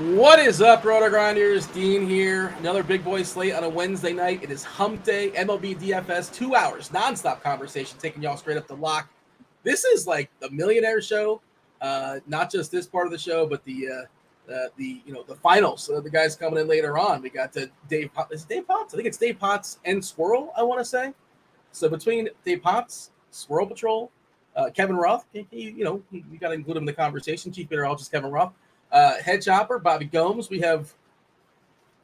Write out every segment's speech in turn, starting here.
What is up, RotoGrinders? Dean here. Another big boy slate on a Wednesday night. It is Hump Day, Mlb Dfs, 2 hours, nonstop conversation, taking y'all straight up to lock. This is like the millionaire show, not just this part of the show, but the finals. The guys coming in later on. We got Dave Potts. Is it Dave Potts? I think it's Dave Potts and Squirrel, I want to say. So between Dave Potts, SquirrelPatrol, Kevin Roth, we got to include him in the conversation. Chief Meteorologist Kevin Roth. Head Chopper, Bobby Gomes. We have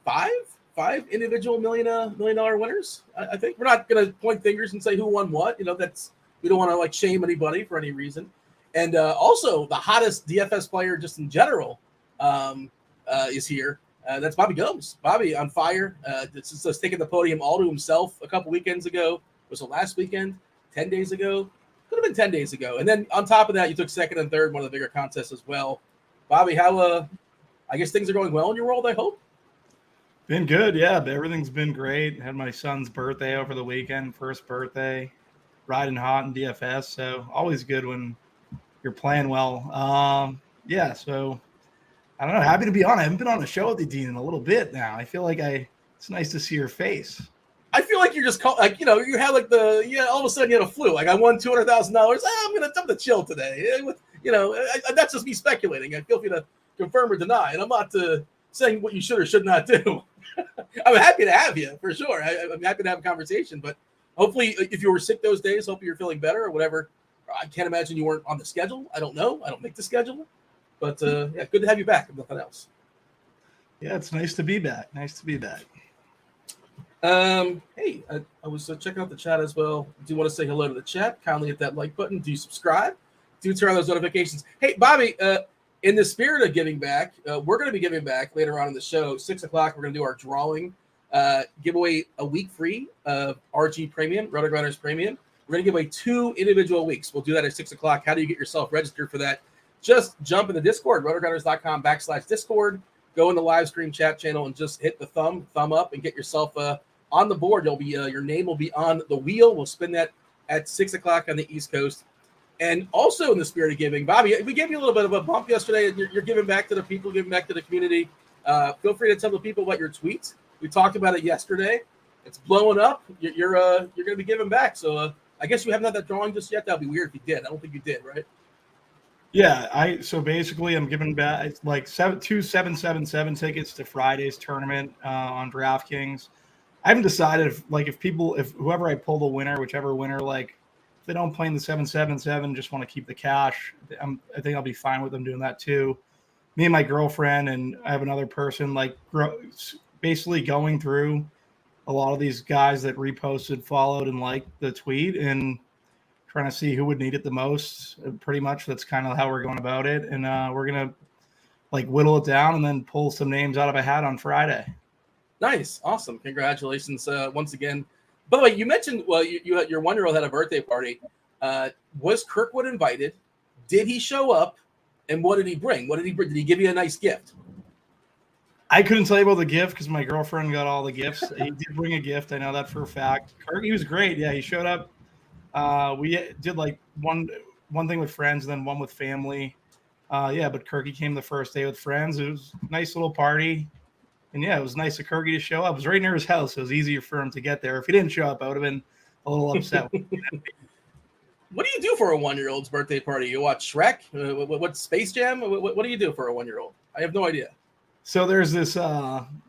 five individual million dollar winners. I think we're not going to point fingers and say who won what. That's we don't want to shame anybody for any reason. And also the hottest DFS player just in general is here. That's Bobby Gomes. Bobby on fire. Just taking the podium all to himself a couple weekends ago. Was it last weekend? 10 days ago? Could have been 10 days ago. And then on top of that, you took second and third, one of the bigger contests as well. Bobby, how I guess things are going well in your world, I hope? Been good, yeah. Everything's been great. Had my son's birthday over the weekend, first birthday, riding hot in DFS. So always good when you're playing well. So I don't know. Happy to be on. I haven't been on a show with you, Dean, in a little bit now. I feel like it's nice to see your face. I feel like you're just you had all of a sudden you had a flu. I won $200,000. I'm gonna chill today. That's just me speculating. I feel free to confirm or deny, and I'm not saying what you should or should not do. I'm happy to have you for sure. I'm happy to have a conversation, but hopefully, if you were sick those days, hopefully you're feeling better or whatever. I can't imagine you weren't on the schedule. I don't know. I don't make the schedule, but good to have you back. If nothing else. Yeah, it's nice to be back. Hey, I was checking out the chat as well. Do you want to say hello to the chat? Kindly hit that like button. Do you subscribe? Do turn on those notifications. Hey, Bobby, in the spirit of giving back, we're going to be giving back later on in the show. 6 o'clock, we're going to do our drawing, giveaway a week free of RG Premium, RotoGrinders Premium. We're going to give away 2 individual weeks. We'll do that at 6 o'clock. How do you get yourself registered for that? Just jump in the Discord, rotogrinders.com/Discord. Go in the live stream chat channel and just hit the thumb up and get yourself on the board. You'll be your name will be on the wheel. We'll spin that at 6 o'clock on the East Coast. And also in the spirit of giving, Bobby, we gave you a little bit of a bump yesterday. You're giving back to the people, giving back to the community. Feel free to tell the people about your tweets. We talked about it yesterday. It's blowing up. You're going to be giving back. So I guess you haven't had that drawing just yet. That'd be weird if you did. I don't think you did, right? Yeah, so basically I'm giving back two 777 tickets to Friday's tournament on Draftkings. I haven't decided if whoever I pull the winner, whichever winner, if they don't play in the 777, just want to keep the cash, I think I'll be fine with them doing that too. Me and my girlfriend, and I have another person, basically going through a lot of these guys that reposted, followed, and liked the tweet and trying to see who would need it the most. Pretty much that's kind of how we're going about it. And we're going to whittle it down and then pull some names out of a hat on Friday. Nice. Awesome. Congratulations once again. By the way, you mentioned, your 1-year-old had a birthday party. Was Kirkwood invited? Did he show up? And what did he bring? Did he give you a nice gift? I couldn't tell you about the gift because my girlfriend got all the gifts. He did bring a gift. I know that for a fact. He was great. Yeah, he showed up. We did one thing with friends and then one with family. But Kirky came the first day with friends. It was a nice little party. And yeah, it was nice of Kirky to show up. It was right near his house, so it was easier for him to get there. If he didn't show up, I would have been a little upset. What do you do for a 1-year-old's birthday party? You watch Shrek? What Space Jam? What do you do for a 1-year-old? I have no idea. So there's this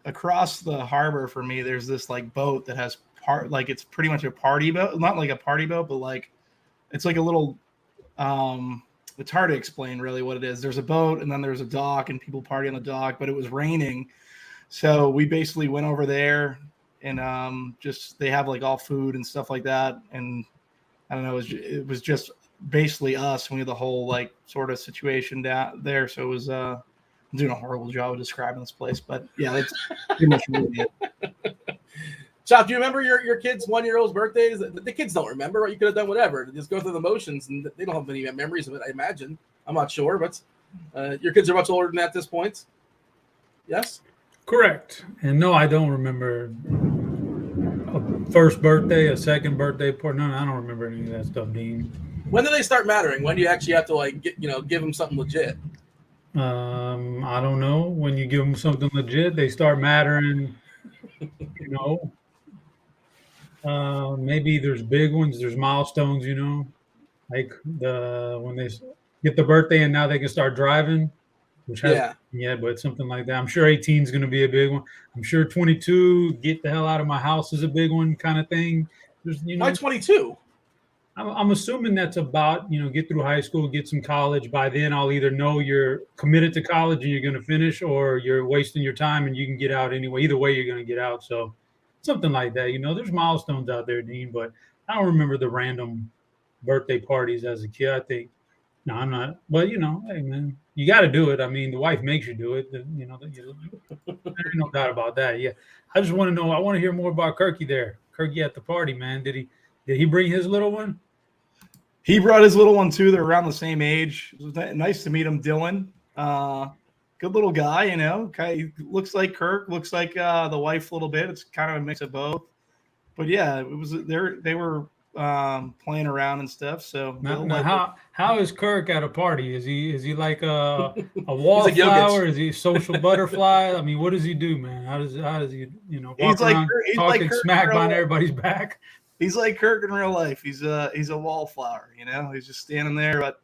across the harbor for me. There's this boat that has it's pretty much a party boat, not like a party boat, but it's like a little. It's hard to explain really what it is. There's a boat and then there's a dock and people party on the dock, but it was raining. So we basically went over there and they have all food and stuff like that. And I don't know, it was just basically us. And we had the whole sort of situation down there. So it was, I'm doing a horrible job of describing this place, but yeah, that's pretty much really it. Chop, do you remember your kid's 1-year-old's birthdays? The kids don't remember, right? You could have done whatever. Just go through the motions and they don't have any memories of it, I imagine. I'm not sure, but your kids are much older than that at this point. Yes? Correct. And no, I don't remember a first birthday, a second birthday party. No, I don't remember any of that stuff, Dean. When do they start mattering? When do you actually have to give them something legit? I don't know. When you give them something legit, they start mattering. You know, maybe there's big ones. There's milestones. You know, like when they get the birthday and now they can start driving, which hasn't Yeah. happened yet, but something like that. I'm sure 18 is going to be a big one. I'm sure 22, get the hell out of my house, is a big one, kind of thing. There's, Why 22? I'm assuming that's about, get through high school, get some college. By then, I'll either know you're committed to college and you're going to finish, or you're wasting your time and you can get out anyway. Either way, you're going to get out. So something like that. There's milestones out there, Dean, but I don't remember the random birthday parties as a kid. I think, no, I'm not. But, hey, man, you got to do it. I mean, the wife makes you do it. There's no doubt about that. Yeah. I just want to know. I want to hear more about Kirky there. Kirky at the party, man. Did he bring his little one? He brought his little one too. They're around the same age. It was nice to meet him, Dylan. Good little guy, He looks like Kirk, looks like the wife a little bit. It's kind of a mix of both. But yeah, it was they were playing around and stuff. So now how is Kirk at a party? Is he like a wallflower? Is he a social butterfly? I mean, what does he do, man? How does he walk around talking smack behind everybody's back? He's like Kirk in real life. He's a wallflower, He's just standing there, but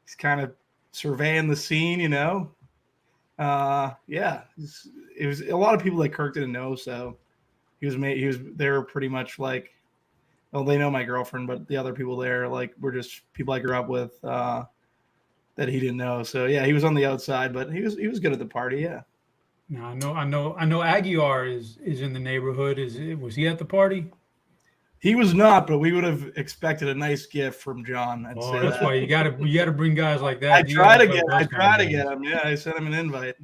he's kind of surveying the scene, Yeah, it was a lot of people that Kirk didn't know, so they were pretty much like, well, they know my girlfriend, but the other people there were just people I grew up with that he didn't know. So yeah, he was on the outside, but he was good at the party. Yeah. No, I know. Aguiar is in the neighborhood. Was he at the party? He was not, but we would have expected a nice gift from John. That's why you got to bring guys like that. I try to get him. Yeah, I sent him an invite.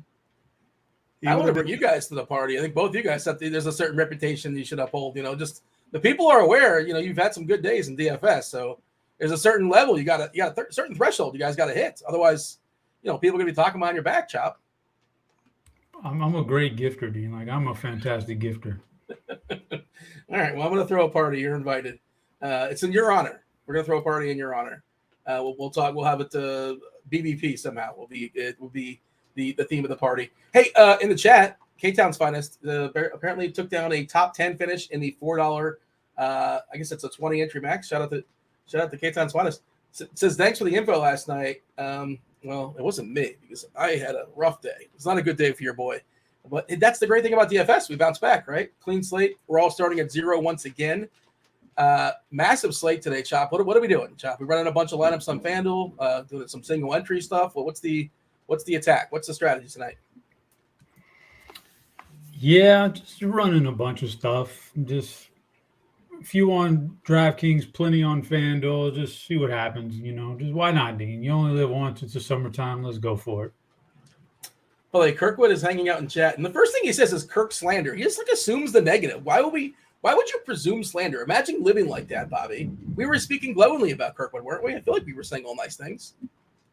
I want to bring you guys to the party. I think both you guys there's a certain reputation you should uphold. Just the people are aware. You've had some good days in DFS, so there's a certain level you got a certain threshold you guys got to hit. Otherwise, people are going to be talking behind your back, Chop. I'm a great gifter, Dean. I'm a fantastic gifter. All right. Well, I'm going to throw a party. You're invited. It's in your honor. We're going to throw a party in your honor. We'll talk. We'll have it BBP somehow. It will be the theme of the party. Hey, in the chat, K-Town's Finest apparently took down a top 10 finish in the $4. I guess it's a 20 entry max. Shout out to K-Town's Finest. Says thanks for the info last night. Well, it wasn't me because I had a rough day. It's not a good day for your boy. But that's the great thing about DFS. We bounce back, right? Clean slate. We're all starting at 0 once again. Massive slate today, Chop. What are we doing, Chop? We're running a bunch of lineups on Fanduel, doing some single entry stuff. Well, what's the attack? What's the strategy tonight? Yeah, just running a bunch of stuff. Just a few on DraftKings, plenty on Fanduel. Just see what happens, Just why not, Dean? You only live once. It's the summertime. Let's go for it. Well, Kirkwood is hanging out in chat, and the first thing he says is Kirk slander. He just assumes the negative. Why would you presume slander? Imagine living like that, Bobby. We were speaking glowingly about Kirkwood, weren't we? I feel like we were saying all nice things.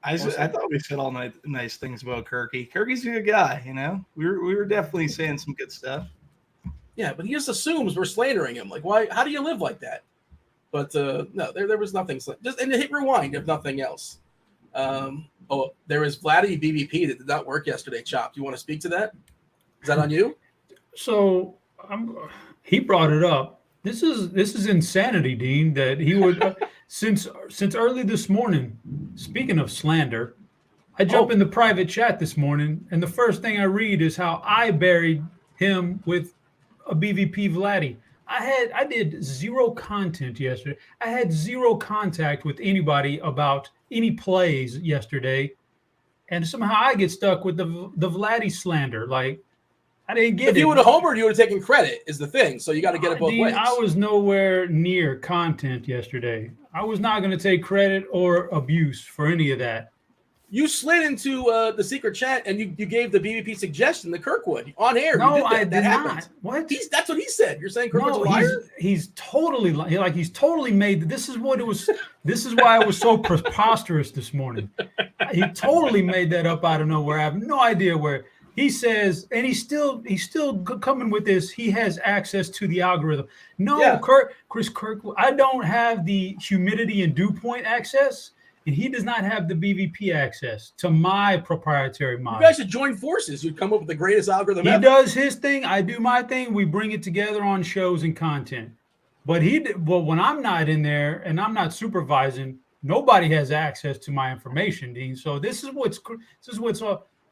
I thought we said all nice things about Kirky. Kirky's a good guy, We were definitely saying some good stuff. Yeah, but he just assumes we're slandering him. Why? How do you live like that? But no, there was nothing. Just and hit rewind if nothing else. There was Vladdy BBP that did not work yesterday, Chop. Do you want to speak to that? Is that on you? So he brought it up. This is insanity, Dean, that he would since early this morning. Speaking of slander, I jump in the private chat this morning, and the first thing I read is how I buried him with a BVP Vladdy. I did zero content yesterday. I had zero contact with anybody about any plays yesterday, and somehow I get stuck with the Vladdy slander. I didn't get it. If you would have homered, you would have taken credit, is the thing. So you got to get it both ways. I was nowhere near content yesterday. I was not going to take credit or abuse for any of that. You slid into the secret chat and you gave the BVP suggestion to Kirkwood on air. No, I did not. What? That's what he said. You're saying Kirkwood's a liar? He's totally he's totally made. This is what it was. This is why it was so preposterous this morning. He totally made that up out of nowhere. I have no idea where. He says, and he's still coming with this. He has access to the algorithm. No, yeah. Chris Kirk, I don't have the humidity and dew point access. and he does not have the BVP access to my proprietary You model. guys should join forces. You'd come up with the greatest algorithm He ever. does his thing. I do my thing. We bring it together on shows and content. But when I'm not in there and I'm not supervising, nobody has access to my information, Dean. So this is what's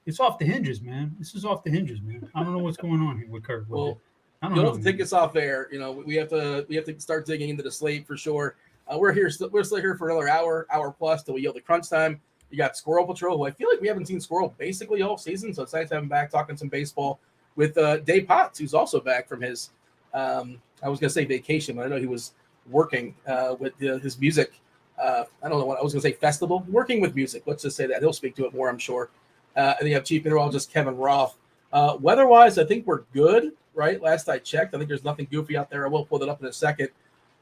it's off the hinges, man. This is off the hinges, man. I don't know what's going on here with Kirk. Well, I don't you'll know. have to take us off air. You know, we have to start digging into the slate for sure. We're still here for another hour plus till we yield to crunch time. You got Squirrel Patrol, who I feel like we haven't seen Squirrel basically all season, so it's nice to have him back talking some baseball with Dave Potts, who's also back from his I was going to say vacation, but I know he was working with his music. I don't know what I was going to say, festival, working with music. Let's just say that. He'll speak to it more, I'm sure. And then you have Chief Meteorologist Kevin Roth. Weather-wise, I think we're good, right? Last I checked, I think there's nothing goofy out there. I will pull it up in a second.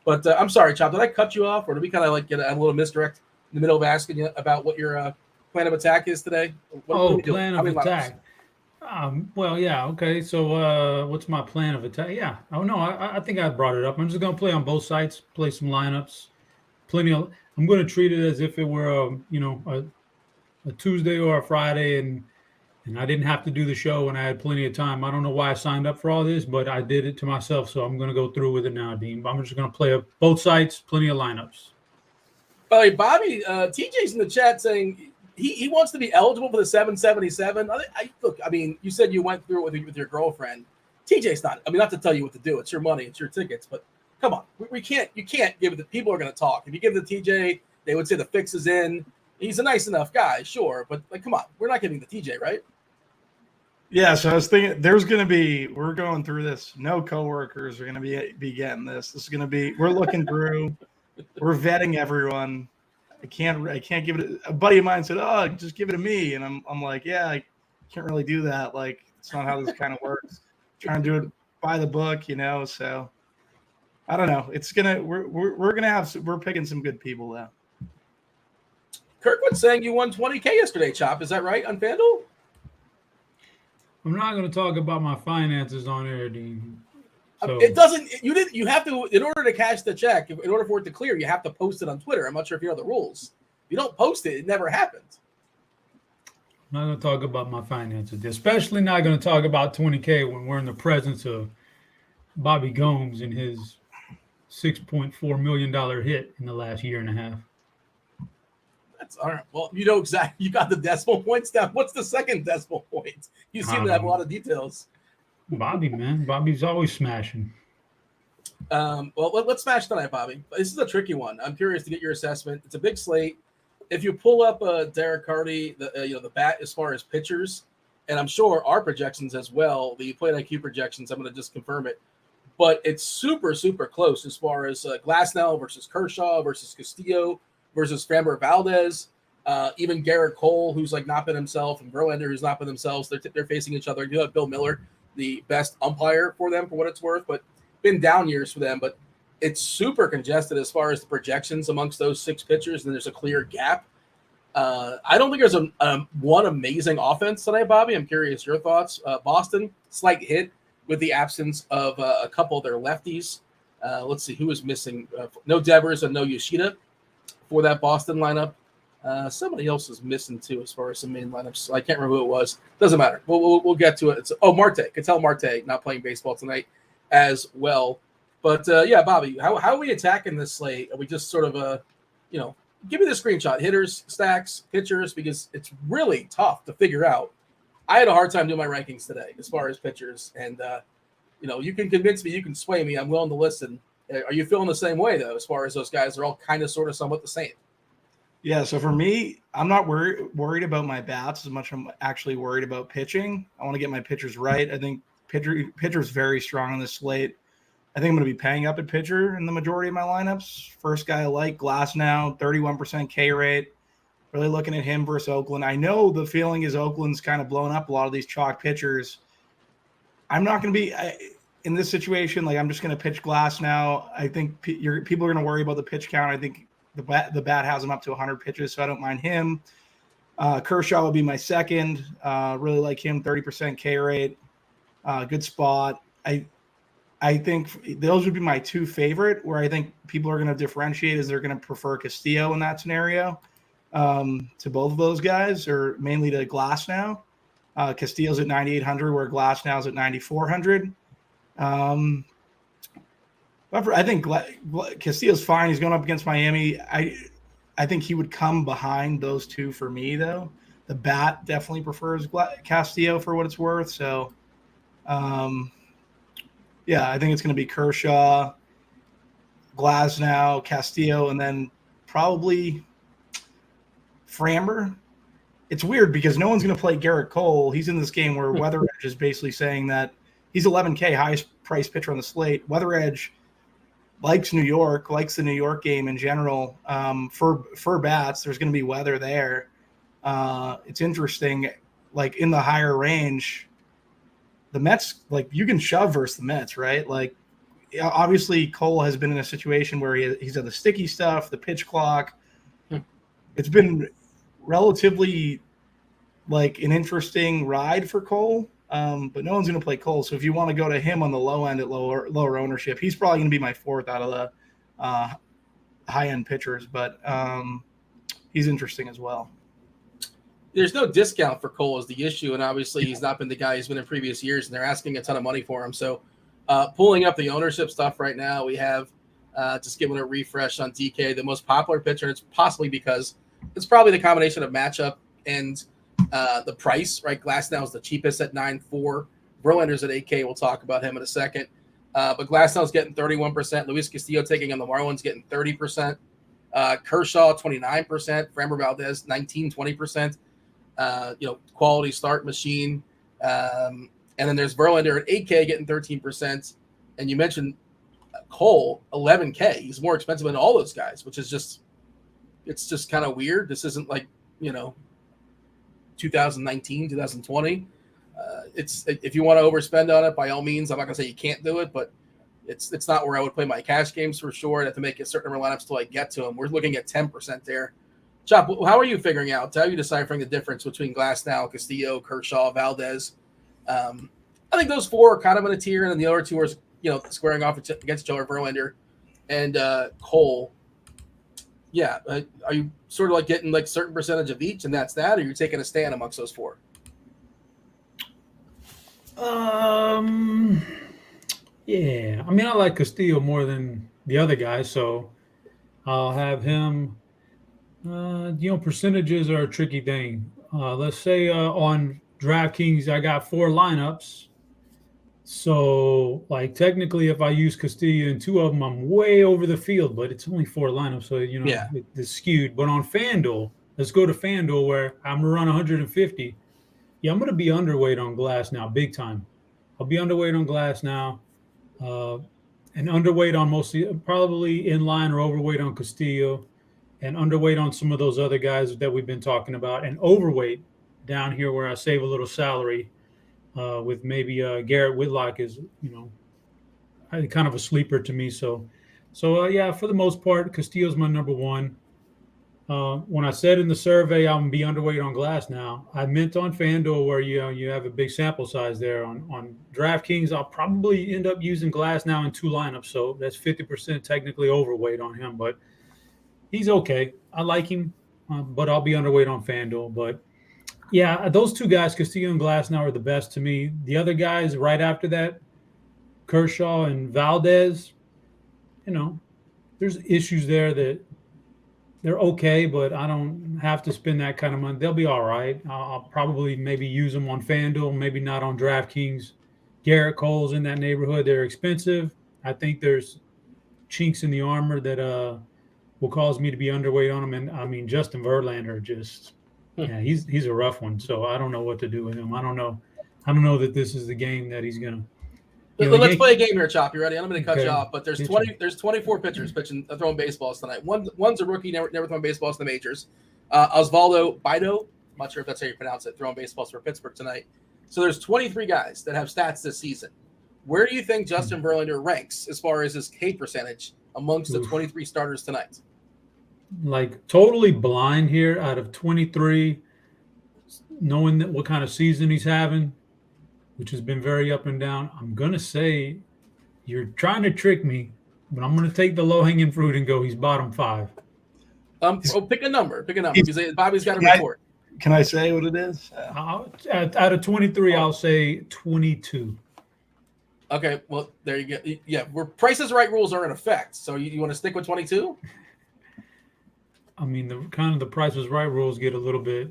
But I'm sorry, Chop, did I cut you off, or did we kind of like get a little misdirect in the middle of asking you about what your plan of attack is today? Plan of attack. Well, yeah, okay. So what's my plan of attack? Yeah. Oh, no, I think I brought it up. I'm just going to play on both sides, play some lineups. I'm going to treat it as if it were, a Tuesday or a Friday, and I didn't have to do the show, and I had plenty of time. I don't know why I signed up for all this, but I did it to myself, so I'm going to go through with it now, Dean. I'm just going to play both sides, plenty of lineups. By the way, Bobby, TJ's in the chat saying he wants to be eligible for the 777. Look, I mean, you said you went through it with your girlfriend. TJ's not. I mean, not to tell you what to do. It's your money. It's your tickets. But come on, we can't. You can't give it. The people are going to talk. If you give it to TJ, they would say the fix is in. He's a nice enough guy, sure, but like, come on, we're not giving the TJ, right? Yeah, so I was thinking we're going through this. No coworkers are going to be getting this. This is going to be, we're looking through, we're vetting everyone. I can't give it. A buddy of mine said, "Oh, just give it to me," and I'm like, "Yeah, I can't really do that. Like, it's not how this kind of works. Trying to do it by the book, So I don't know. It's we're picking some good people though. Kirkwood's saying you won $20K yesterday, Chop. Is that right on FanDuel? I'm not going to talk about my finances on air, Dean. So, it doesn't. You have to, in order to cash the check. In order for it to clear, you have to post it on Twitter. I'm not sure if you know the rules. If you don't post it, it never happens. I'm not going to talk about my finances, especially not going to talk about 20K when we're in the presence of Bobby Gomes and his $6.4 million hit in the last year and a half. That's all right. Well, you know exactly. You got the decimal points down. What's the second decimal point? You seem to have a lot of details. Bobby, man. Bobby's always smashing. Well, let's smash tonight, Bobby. This is a tricky one. I'm curious to get your assessment. It's a big slate. If you pull up Derek Hardy, the bat as far as pitchers, and I'm sure our projections as well, the Plate IQ projections, I'm going to just confirm it. But it's super, super close as far as Glasnow versus Kershaw versus Castillo versus Framber Valdez, even Garrett Cole, who's like not been himself, and Verlander, who's not been themselves. They're facing each other. You have Bill Miller, the best umpire for them, for what it's worth, but been down years for them. But it's super congested as far as the projections amongst those six pitchers, and there's a clear gap. I don't think there's one amazing offense tonight, Bobby. I'm curious your thoughts. Boston, slight hit with the absence of a couple of their lefties. Let's see who is missing. No Devers and no Yoshida for that Boston lineup. Somebody else is missing too as far as some main lineups. I can't remember who it was. Doesn't matter. We'll get to it. Marte. Ketel Marte not playing baseball tonight as well. But yeah, Bobby, how are we attacking this slate? Are we just sort of give me the screenshot, hitters, stacks, pitchers, because it's really tough to figure out. I had a hard time doing my rankings today as far as pitchers, and you can convince me, you can sway me. I'm willing to listen. Are you feeling the same way though, as far as those guys are all kind of, sort of, somewhat the same? Yeah. So for me, I'm not worried about my bats as much as I'm actually worried about pitching. I want to get my pitchers right. I think pitcher's very strong on this slate. I think I'm going to be paying up at pitcher in the majority of my lineups. First guy I like, Glasnow, 31% K rate. Really looking at him versus Oakland. I know the feeling is Oakland's kind of blown up a lot of these chalk pitchers. I'm not going to be in this situation. Like, I'm just going to pitch Glasnow. I think people are going to worry about the pitch count. I think the bat has him up to 100 pitches, so I don't mind him. Kershaw will be my second. Really like him, 30% K rate. Good spot. I think those would be my two favorite, where I think people are going to differentiate is they're going to prefer Castillo in that scenario. to both of those guys, or mainly to Glass now. Castillo's at 9,800, where Glass now is at 9,400. But I think Castillo's fine. He's going up against Miami. I think he would come behind those two for me, though. The bat definitely prefers Castillo for what it's worth. So, yeah, I think it's going to be Kershaw, Glasnow, Castillo, and then probably Framber. It's weird because no one's going to play Garrett Cole. He's in this game where Weather Edge is basically saying that he's $11K, highest price pitcher on the slate. Weather Edge likes New York, likes the New York game in general. For bats, there's going to be weather there. It's interesting, like in the higher range, the Mets, like you can shove versus the Mets, right? Like obviously Cole has been in a situation where he's had the sticky stuff, the pitch clock. It's been relatively like an interesting ride for Cole, but no one's going to play Cole. So if you want to go to him on the low end at lower ownership, he's probably going to be my fourth out of the high end pitchers, but he's interesting as well. There's no discount for Cole is the issue, and obviously he's not been the guy he's been in previous years, and they're asking a ton of money for him. So pulling up the ownership stuff right now, we have just giving a refresh on DK, the most popular pitcher, and it's possibly because it's probably the combination of matchup and the price, right? Glasnow is the cheapest at 9.4. Verlander's at 8K. We'll talk about him in a second. But Glasnow's getting 31%. Luis Castillo taking on the Marlins getting 30%. Kershaw, 29%. Framber Valdez, 20%. Quality start machine. And then there's Verlander at 8K getting 13%. And you mentioned Cole, 11K. He's more expensive than all those guys, which is just kind of weird. This isn't like, 2019, 2020. It's if you want to overspend on it, by all means. I'm not gonna say you can't do it, but it's not where I would play my cash games for sure. I'd have to make a certain number of lineups till I get to them. We're looking at 10% there. Chop, how are you figuring out? How are you deciphering the difference between Glasnow, Castillo, Kershaw, Valdez? I think those four are kind of in a tier, and then the other two are squaring off against each other, Verlander and Cole. Yeah, are you sort of like getting like certain percentage of each, and that's that, or you're taking a stand amongst those four? Yeah. I mean, I like Castillo more than the other guys, so I'll have him. Percentages are a tricky thing. Let's say on DraftKings, I got 4 lineups. So, like, technically, if I use Castillo in 2 of them, I'm way over the field, but it's only 4 lineups, so, it's skewed. But on Fanduel, let's go to Fanduel where I'm going to run 150. Yeah, I'm going to be underweight on Glasnow, big time. I'll be underweight on Glasnow, and underweight on mostly, probably in line or overweight on Castillo, and underweight on some of those other guys that we've been talking about, and overweight down here where I save a little salary. With maybe Garrett Whitlock is, kind of a sleeper to me. So yeah, for the most part, Castillo's my number one. When I said in the survey I'm going to be underweight on Glasnow, I meant on FanDuel where you have a big sample size there. On DraftKings, I'll probably end up using Glasnow in 2 lineups, so that's 50% technically overweight on him. But he's okay. I like him, but I'll be underweight on FanDuel. But yeah, those 2 guys, Castillo and Glasnow, are the best to me. The other guys right after that, Kershaw and Valdez, there's issues there that they're okay, but I don't have to spend that kind of money. They'll be all right. I'll probably maybe use them on FanDuel, maybe not on DraftKings. Garrett Cole's in that neighborhood. They're expensive. I think there's chinks in the armor that will cause me to be underweight on them. And, I mean, Justin Verlander just – yeah, he's a rough one, so I don't know what to do with him. I don't know that this is the game that he's gonna. Let's play a game here, Chop. You ready? I'm going to cut you off, but there's Hit 20. There's 24 pitchers throwing baseballs tonight. One's a rookie, never thrown baseballs in the majors. Osvaldo Bido, I'm not sure if that's how you pronounce it, throwing baseballs for Pittsburgh tonight. So there's 23 guys that have stats this season. Where do you think Justin Verlander ranks as far as his K percentage amongst the 23 starters tonight? Like totally blind here out of 23, knowing that what kind of season he's having, which has been very up and down. I'm going to say you're trying to trick me, but I'm going to take the low-hanging fruit and go he's bottom 5. Pick a number. Because Bobby's got a report. Can I say what it is? Out of 23, I'll say 22. Okay, well, there you go. Yeah, where Price is Right rules are in effect. So you want to stick with 22? I mean, the Price is Right rules get a little bit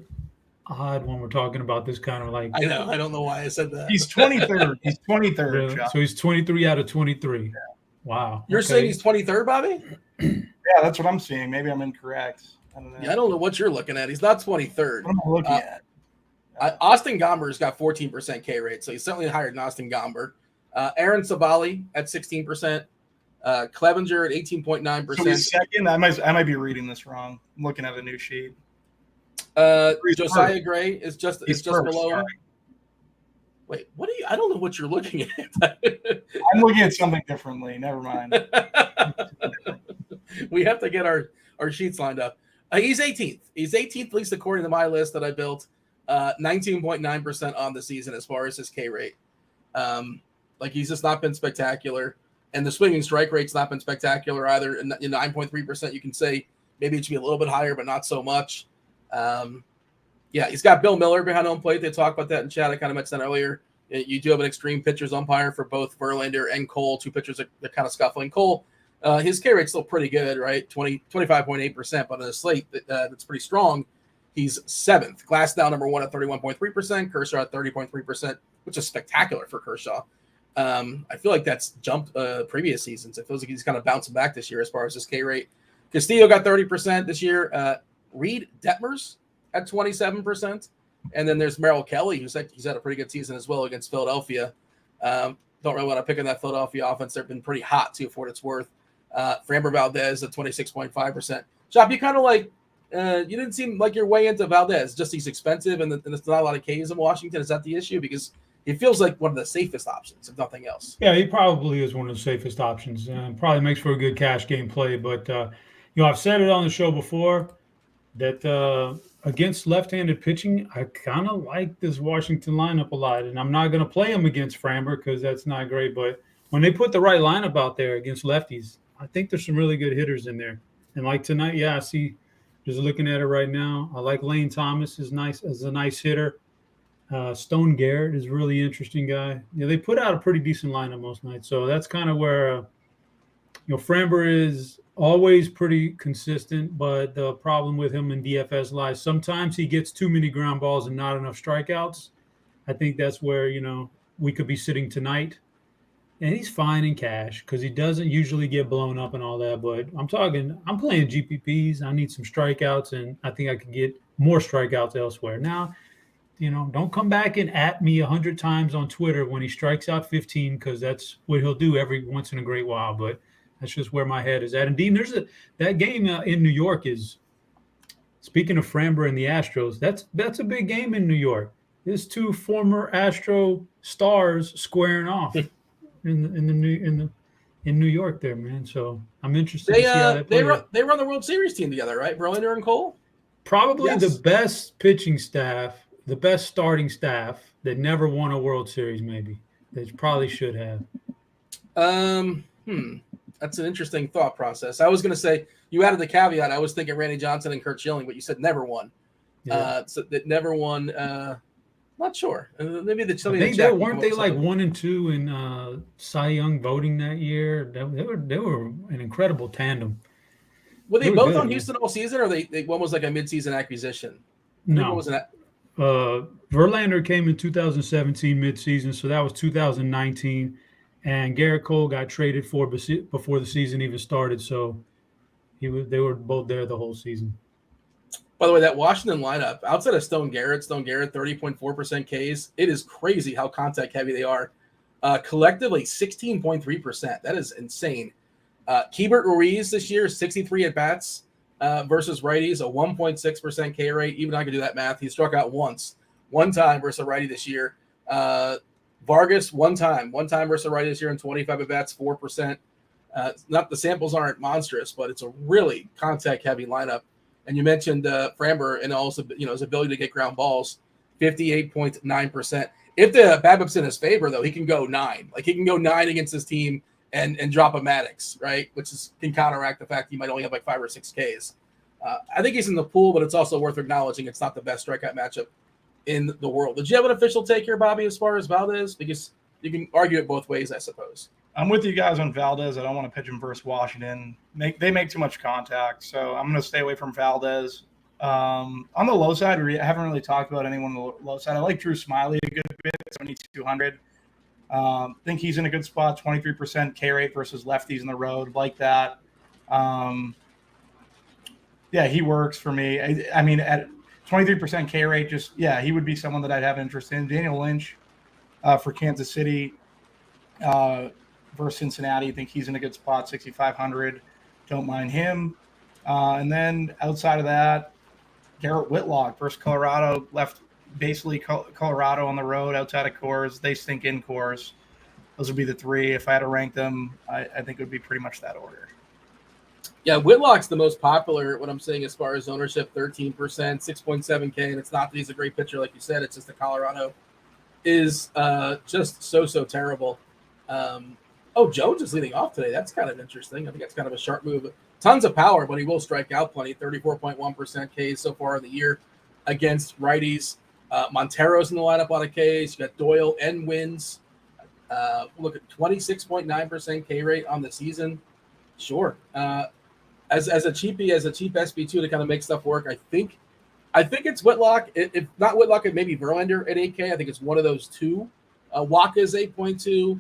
odd when we're talking about this kind of like. I know. I don't know why I said that. He's 23rd. He's 23rd. Really? So he's 23 out of 23. Yeah. Wow. You're saying he's 23rd, Bobby? Yeah, that's what I'm seeing. Maybe I'm incorrect. I don't know. Yeah, I don't know what you're looking at. He's not 23rd. What am I looking at? Austin Gomber's got 14% K rate, so he's certainly higher than Austin Gomber. Aaron Savali at 16%. Clevenger at 18.9%. So he's second. I might be reading this wrong. I'm looking at a new sheet. Josiah Gray is just below him. Wait, what are you? I don't know what you're looking at. I'm looking at something differently. Never mind. We have to get our sheets lined up. He's 18th. He's 18th, at least according to my list that I built. 19.9% on the season as far as his K rate. He's just not been spectacular. And the swinging strike rate's not been spectacular either. And 9.3%, you can say maybe it should be a little bit higher, but not so much. He's got Bill Miller behind home plate. They talked about that in chat. I kind of mentioned that earlier. You do have an extreme pitchers umpire for both Verlander and Cole, two pitchers that are kind of scuffling. Cole, his K rate's still pretty good, right? 25.8%, but on a slate that's pretty strong, he's 7th. Glasnow number 1 at 31.3%, Kershaw at 30.3%, which is spectacular for Kershaw. I feel like that's jumped previous seasons. It feels like he's kind of bouncing back this year as far as his K rate. Castillo got 30% this year. Reed Detmers at 27%. And then there's Merrill Kelly, he's had a pretty good season as well against Philadelphia. Don't really want to pick on that Philadelphia offense. They've been pretty hot, too, for what it's worth. Framber Valdez at 26.5%. Shop, you kind of you didn't seem like you're way into Valdez. Just he's expensive and there's not a lot of Ks in Washington. Is that the issue? Because he feels like one of the safest options, if nothing else. Yeah, he probably is one of the safest options. Probably makes for a good cash game play. But, I've said it on the show before that against left-handed pitching, I kind of like this Washington lineup a lot. And I'm not going to play him against Framber because that's not great. But when they put the right lineup out there against lefties, I think there's some really good hitters in there. And like tonight, I see, just looking at it right now, I like Lane Thomas is a nice hitter. Stone Garrett is a really interesting guy. They put out a pretty decent lineup most nights. So that's kind of where, Framber is always pretty consistent, but the problem with him in DFS lies. Sometimes he gets too many ground balls and not enough strikeouts. I think that's where, we could be sitting tonight. And he's fine in cash because he doesn't usually get blown up and all that. But I'm playing GPPs. I need some strikeouts, and I think I could get more strikeouts elsewhere. Now, don't come back and at me 100 times on Twitter when he strikes out 15 because that's what he'll do every once in a great while. But that's just where my head is at. And Dean, that game in New York is, speaking of Framber and the Astros, that's a big game in New York. There's two former Astro stars squaring off in New York there, man. So I'm interested to see how that plays. They run the World Series team together, right? Verlander and Cole? Probably the best pitching staff, the best starting staff that never won a World Series, maybe. They probably should have. That's an interesting thought process. I was going to say, you added the caveat. I was thinking Randy Johnson and Curt Schilling, but you said never won. Yeah. So that never won. Not sure. Maybe weren't they like 1 and 2 in Cy Young voting that year? They were an incredible tandem. Were they both on Houston all season, or one was like a midseason acquisition? No. What was that? Verlander came in 2017 midseason, so that was 2019. And Garrett Cole got traded before the season even started, so they were both there the whole season. By the way, that Washington lineup, outside of Stone Garrett, 30.4% Ks, it is crazy how contact heavy they are. Collectively, 16.3%. That is insane. Keibert Ruiz this year, 63 at-bats versus righties, a 1.6% K rate. Even I can do that math. He struck out one time versus a righty this year. Vargas, one time versus a righty this year in 25 at-bats, 4%. Not the samples aren't monstrous, but it's a really contact-heavy lineup. And you mentioned Framber and also his ability to get ground balls, 58.9%. If the BABIP's in his favor, though, he can go 9. Like he can go 9 against his team and drop a Maddox, right? Which can counteract the fact he might only have like 5 or 6 Ks. I think he's in the pool, but it's also worth acknowledging it's not the best strikeout matchup in the world. Did you have an official take here, Bobby, as far as Valdez? Because you can argue it both ways, I suppose. I'm with you guys on Valdez. I don't want to pitch him versus Washington. They make too much contact, so I'm going to stay away from Valdez. On the low side, I haven't really talked about anyone on the low side. I like Drew Smiley a good bit, 7,200. Think he's in a good spot, 23% K rate versus lefties in the road. Like that. Yeah, he works for me. I mean, at 23% K rate, he would be someone that I'd have interest in. Daniel Lynch for Kansas City versus Cincinnati. I think he's in a good spot, 6,500. Don't mind him. And then outside of that, Garrett Whitlock versus Colorado, left basically Colorado on the road outside of Coors. They stink in Coors. Those would be the three. If I had to rank them, I think it would be pretty much that order. Yeah, Whitlock's the most popular, what I'm saying, as far as ownership, 13%, 6.7K. And it's not that he's a great pitcher, like you said. It's just that Colorado is just so terrible. Jones is leading off today. That's kind of interesting. I think that's kind of a sharp move. Tons of power, but he will strike out plenty. 34.1% Ks so far in the year against righties. Montero's in the lineup on a Ks. You got Doyle and Wins. Look at 26.9% K rate on the season. Sure. As a cheap SB2 to kind of make stuff work, I think it's Whitlock. If not Whitlock, it may be Verlander at 8K. I think it's one of those two. Waka is 8.2.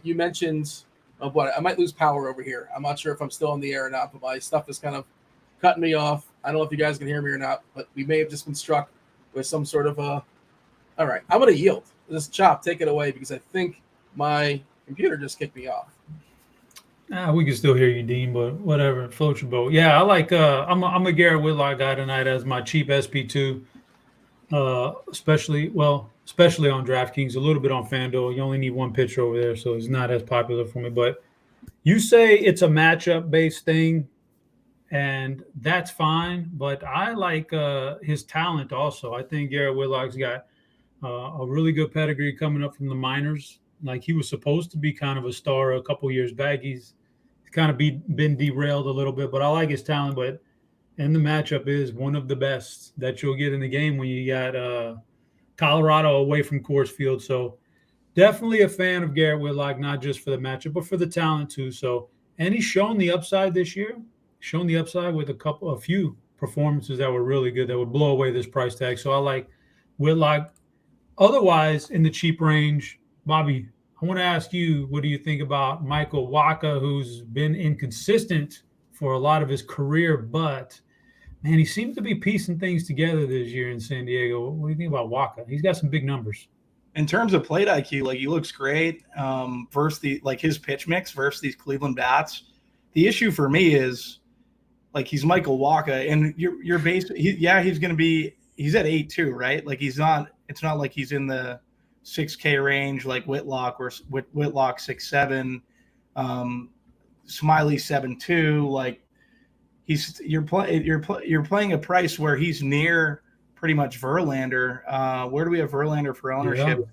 You mentioned, I might lose power over here. I'm not sure if I'm still on the air or not, but my stuff is kind of cutting me off. I don't know if you guys can hear me or not, but we may have just been struck with some sort of all right, I'm going to yield. Just take it away because I think my computer just kicked me off. We can still hear you, Dean, but whatever. Float your boat. Yeah, I like I'm a Garrett Whitlock guy tonight as my cheap SP2, especially on DraftKings, a little bit on Fanduel. You only need one pitcher over there, so it's not as popular for me. But you say it's a matchup-based thing, and that's fine. But I like his talent also. I think Garrett Whitlock's got a really good pedigree coming up from the minors. Like he was supposed to be kind of a star a couple years back. He's kind of been derailed a little bit, but I like his talent. And the matchup is one of the best that you'll get in the game when you got Colorado away from Coors Field. So definitely a fan of Garrett Whitlock, not just for the matchup, but for the talent too. So, and he's shown the upside this year, with a few performances that were really good that would blow away this price tag. So I like Whitlock. Otherwise, in the cheap range, Bobby, I want to ask you, what do you think about Michael Wacha, who's been inconsistent for a lot of his career, but man, he seems to be piecing things together this year in San Diego. What do you think about Wacha? He's got some big numbers. In terms of plate IQ, he looks great versus his pitch mix versus these Cleveland bats. The issue for me is he's Michael Wacha, and you're basically he's at 8.2, right? It's not like he's in the 6K range like Whitlock, or Whitlock 6.7, Smiley 7.2. You're playing a price where he's near pretty much Verlander. Where do we have Verlander for ownership?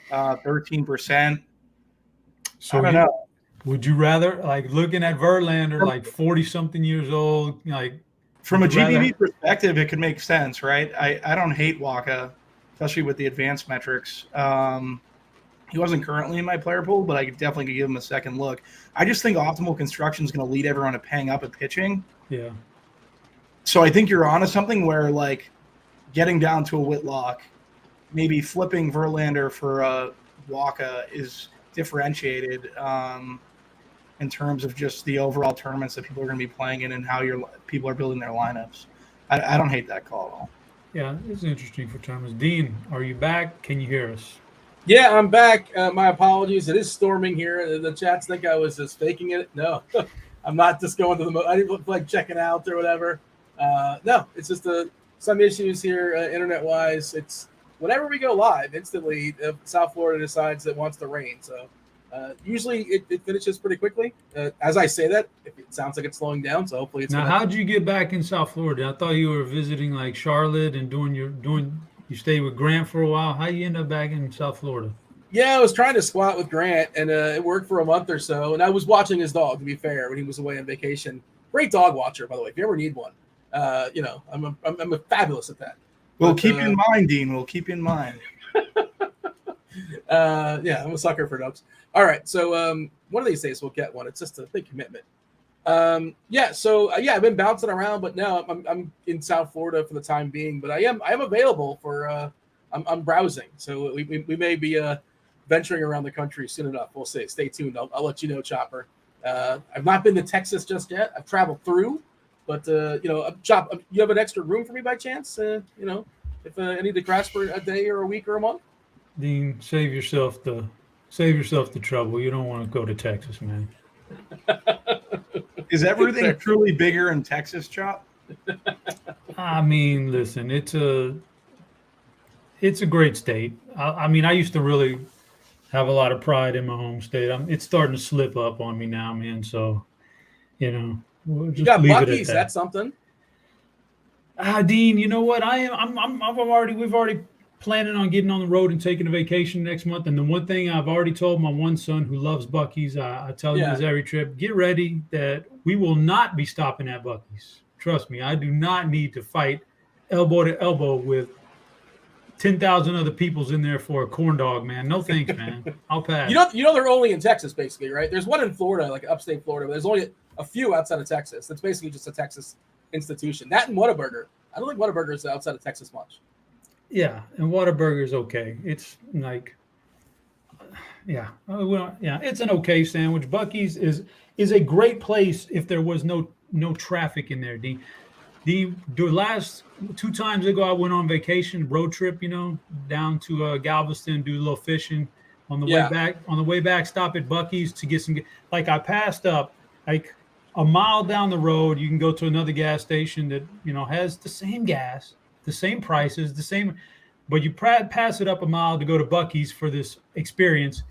13%. So I don't know. Would you rather looking at Verlander 40-something years old? From a GDP perspective, it could make sense, right? I don't hate Wacha, especially with the advanced metrics. He wasn't currently in my player pool, but I could definitely give him a second look. I just think optimal construction is going to lead everyone to paying up at pitching. Yeah. So I think you're onto something where getting down to a Whitlock, maybe flipping Verlander for a Wacha is differentiated in terms of just the overall tournaments that people are going to be playing in and how people are building their lineups. I don't hate that call at all. Yeah, it's interesting for tournaments. Dean, are you back? Can you hear us? Yeah, I'm back. My apologies. It is storming here. The chats think I was just faking it. No, I'm not just going to the I didn't look like checking out or whatever. No, it's just some issues here internet-wise. It's whenever we go live, instantly South Florida decides it wants to rain. So usually it finishes pretty quickly. As I say that, it sounds like it's slowing down. So hopefully it's. Now, how'd you get back in South Florida? I thought you were visiting Charlotte and you stayed with Grant for a while. How you end up back in South Florida? Yeah, I was trying to squat with Grant, and it worked for a month or so. And I was watching his dog, to be fair, when he was away on vacation. Great dog watcher, by the way, if you ever need one. I'm fabulous at that. We'll keep you in mind, Dean. We'll keep you in mind. I'm a sucker for dubs. All right, so one of these days we'll get one. It's just a big commitment. I've been bouncing around, but no, I'm in South Florida for the time being. But I am available for. I'm browsing, so we may be venturing around the country soon enough. We'll see. Stay tuned. I'll let you know, Chopper. I've not been to Texas just yet. I've traveled through, but Chop, you have an extra room for me by chance? If I need to crash for a day or a week or a month. Dean, save yourself the trouble. You don't want to go to Texas, man. Is everything truly bigger in Texas, Chop? I mean, listen, it's a great state. I used to really have a lot of pride in my home state. It's starting to slip up on me now, man. So, we'll just you got leave Buc-ee's. it at that. That's something. Dean, you know what? We've already planning on getting on the road and taking a vacation next month. And the one thing I've already told my one son who loves Buc-ee's, I tell him this every trip, get ready that we will not be stopping at Buc-ee's. Trust me, I do not need to fight elbow to elbow with 10,000 other people's in there for a corn dog, man. No thanks, man. I'll pass. They're only in Texas, basically, right? There's one in Florida, like upstate Florida, but there's only a few outside of Texas. That's basically just a Texas institution. That and Whataburger. I don't think Whataburger is outside of Texas much. Yeah, and Whataburger is okay. It's like, it's an okay sandwich. Buc-ee's is a great place if there was no traffic in there. The last 2 times ago, I went on vacation, road trip, down to Galveston, do a little fishing. On the way back, stop at Buc-ee's to get some. Like I passed up, like a mile down the road, you can go to another gas station that has the same gas, the same prices, the same, but you pass it up a mile to go to Buc-ee's for this experience.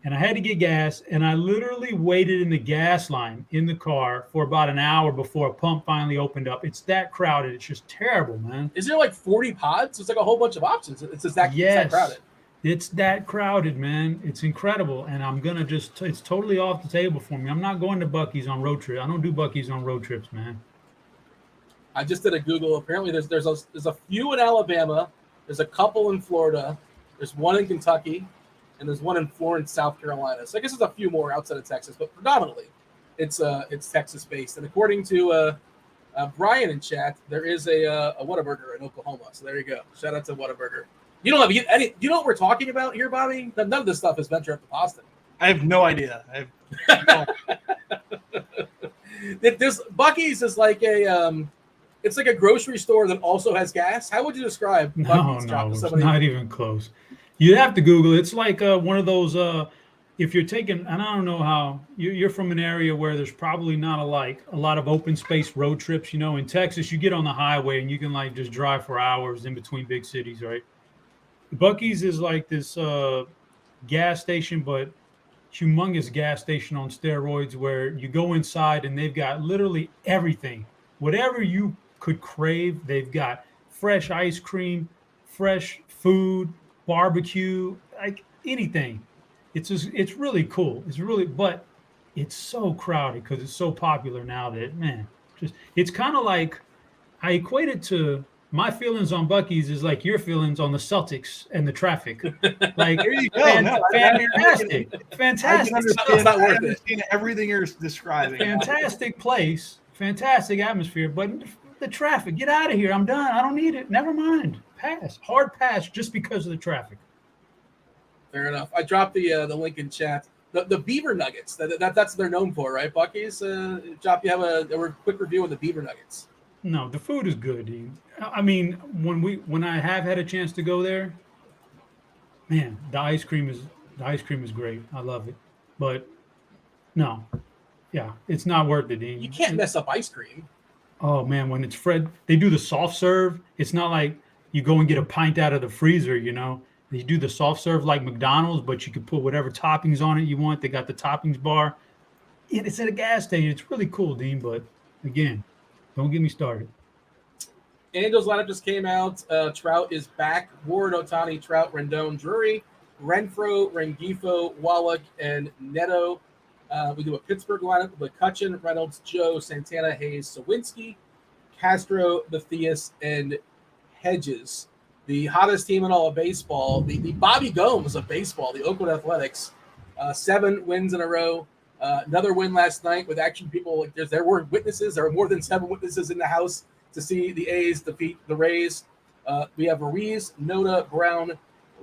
And I had to get gas, and I literally waited in the gas line in the car for about an hour before a pump finally opened up. It's that crowded. It's just terrible, man. Is there like 40 pods? It's like a whole bunch of options. It's just that, yes, it's that crowded. It's that crowded, man. It's incredible. And I'm going to it's totally off the table for me. I'm not going to Buc-ee's on road trip. I don't do Buc-ee's on road trips, man. I just did a Google. Apparently there's a few in Alabama. There's a couple in Florida. There's one in Kentucky. And there's one in Florence, South Carolina. So I guess there's a few more outside of Texas, but predominantly it's Texas-based. And according to Brian in chat, there is a Whataburger in Oklahoma. So there you go. Shout out to Whataburger. You don't have any. You know what we're talking about here, Bobby? None of this stuff is venture up to Boston. I have no idea. This Buc-ee's is like it's like a grocery store that also has gas. How would you describe Buc-ee's? No, it's not even close. You'd have to Google it. It's like one of those, if you're taking, and I don't know how, you're from an area where there's probably not a lot of open space road trips. In Texas, you get on the highway and you can just drive for hours in between big cities, right? Buc-ee's is like this gas station, but humongous gas station on steroids where you go inside and they've got literally everything. Whatever you could crave, they've got fresh ice cream, fresh food, barbecue, like anything. It's really cool. But it's so crowded because it's so popular now that, man, it's kind of like, I equate it to my feelings on Buc-ee's is like your feelings on the Celtics and the traffic. Like, fantastic. It's not worth it. Everything you're describing. Fantastic place, fantastic atmosphere, but the traffic, get out of here. I'm done. I don't need it. Never mind. Pass. Hard pass just because of the traffic. Fair enough. I dropped the link in chat. The beaver nuggets. That's what they're known for, right? Buc-ee's. Chop, you have a quick review on the beaver nuggets. No, the food is good, dude. I mean, when I have had a chance to go there, man, the ice cream is great. I love it. But no, it's not worth it, Dean. You can't mess up ice cream. Oh man, when it's they do the soft serve. It's not like you go and get a pint out of the freezer, They do the soft serve like McDonald's, but you can put whatever toppings on it you want. They got the toppings bar. It's at a gas station. It's really cool, Dean. But again, don't get me started. Angels lineup just came out. Trout is back. Ward, Ohtani, Trout, Rendon, Drury, Renfroe, Rengifo, Wallach, and Neto. We do a Pittsburgh lineup with McCutchen, Reynolds, Joe, Santana, Hayes, Sawinski, Castro, Mathias, and Hedges. The hottest team in all of baseball, the Bobby Gomes of baseball, the Oakland Athletics, 7 wins in a row. Another win last night with actually people like there were witnesses. There were more than 7 witnesses in the house to see the A's defeat the Rays. We have Ruiz, Noda, Brown,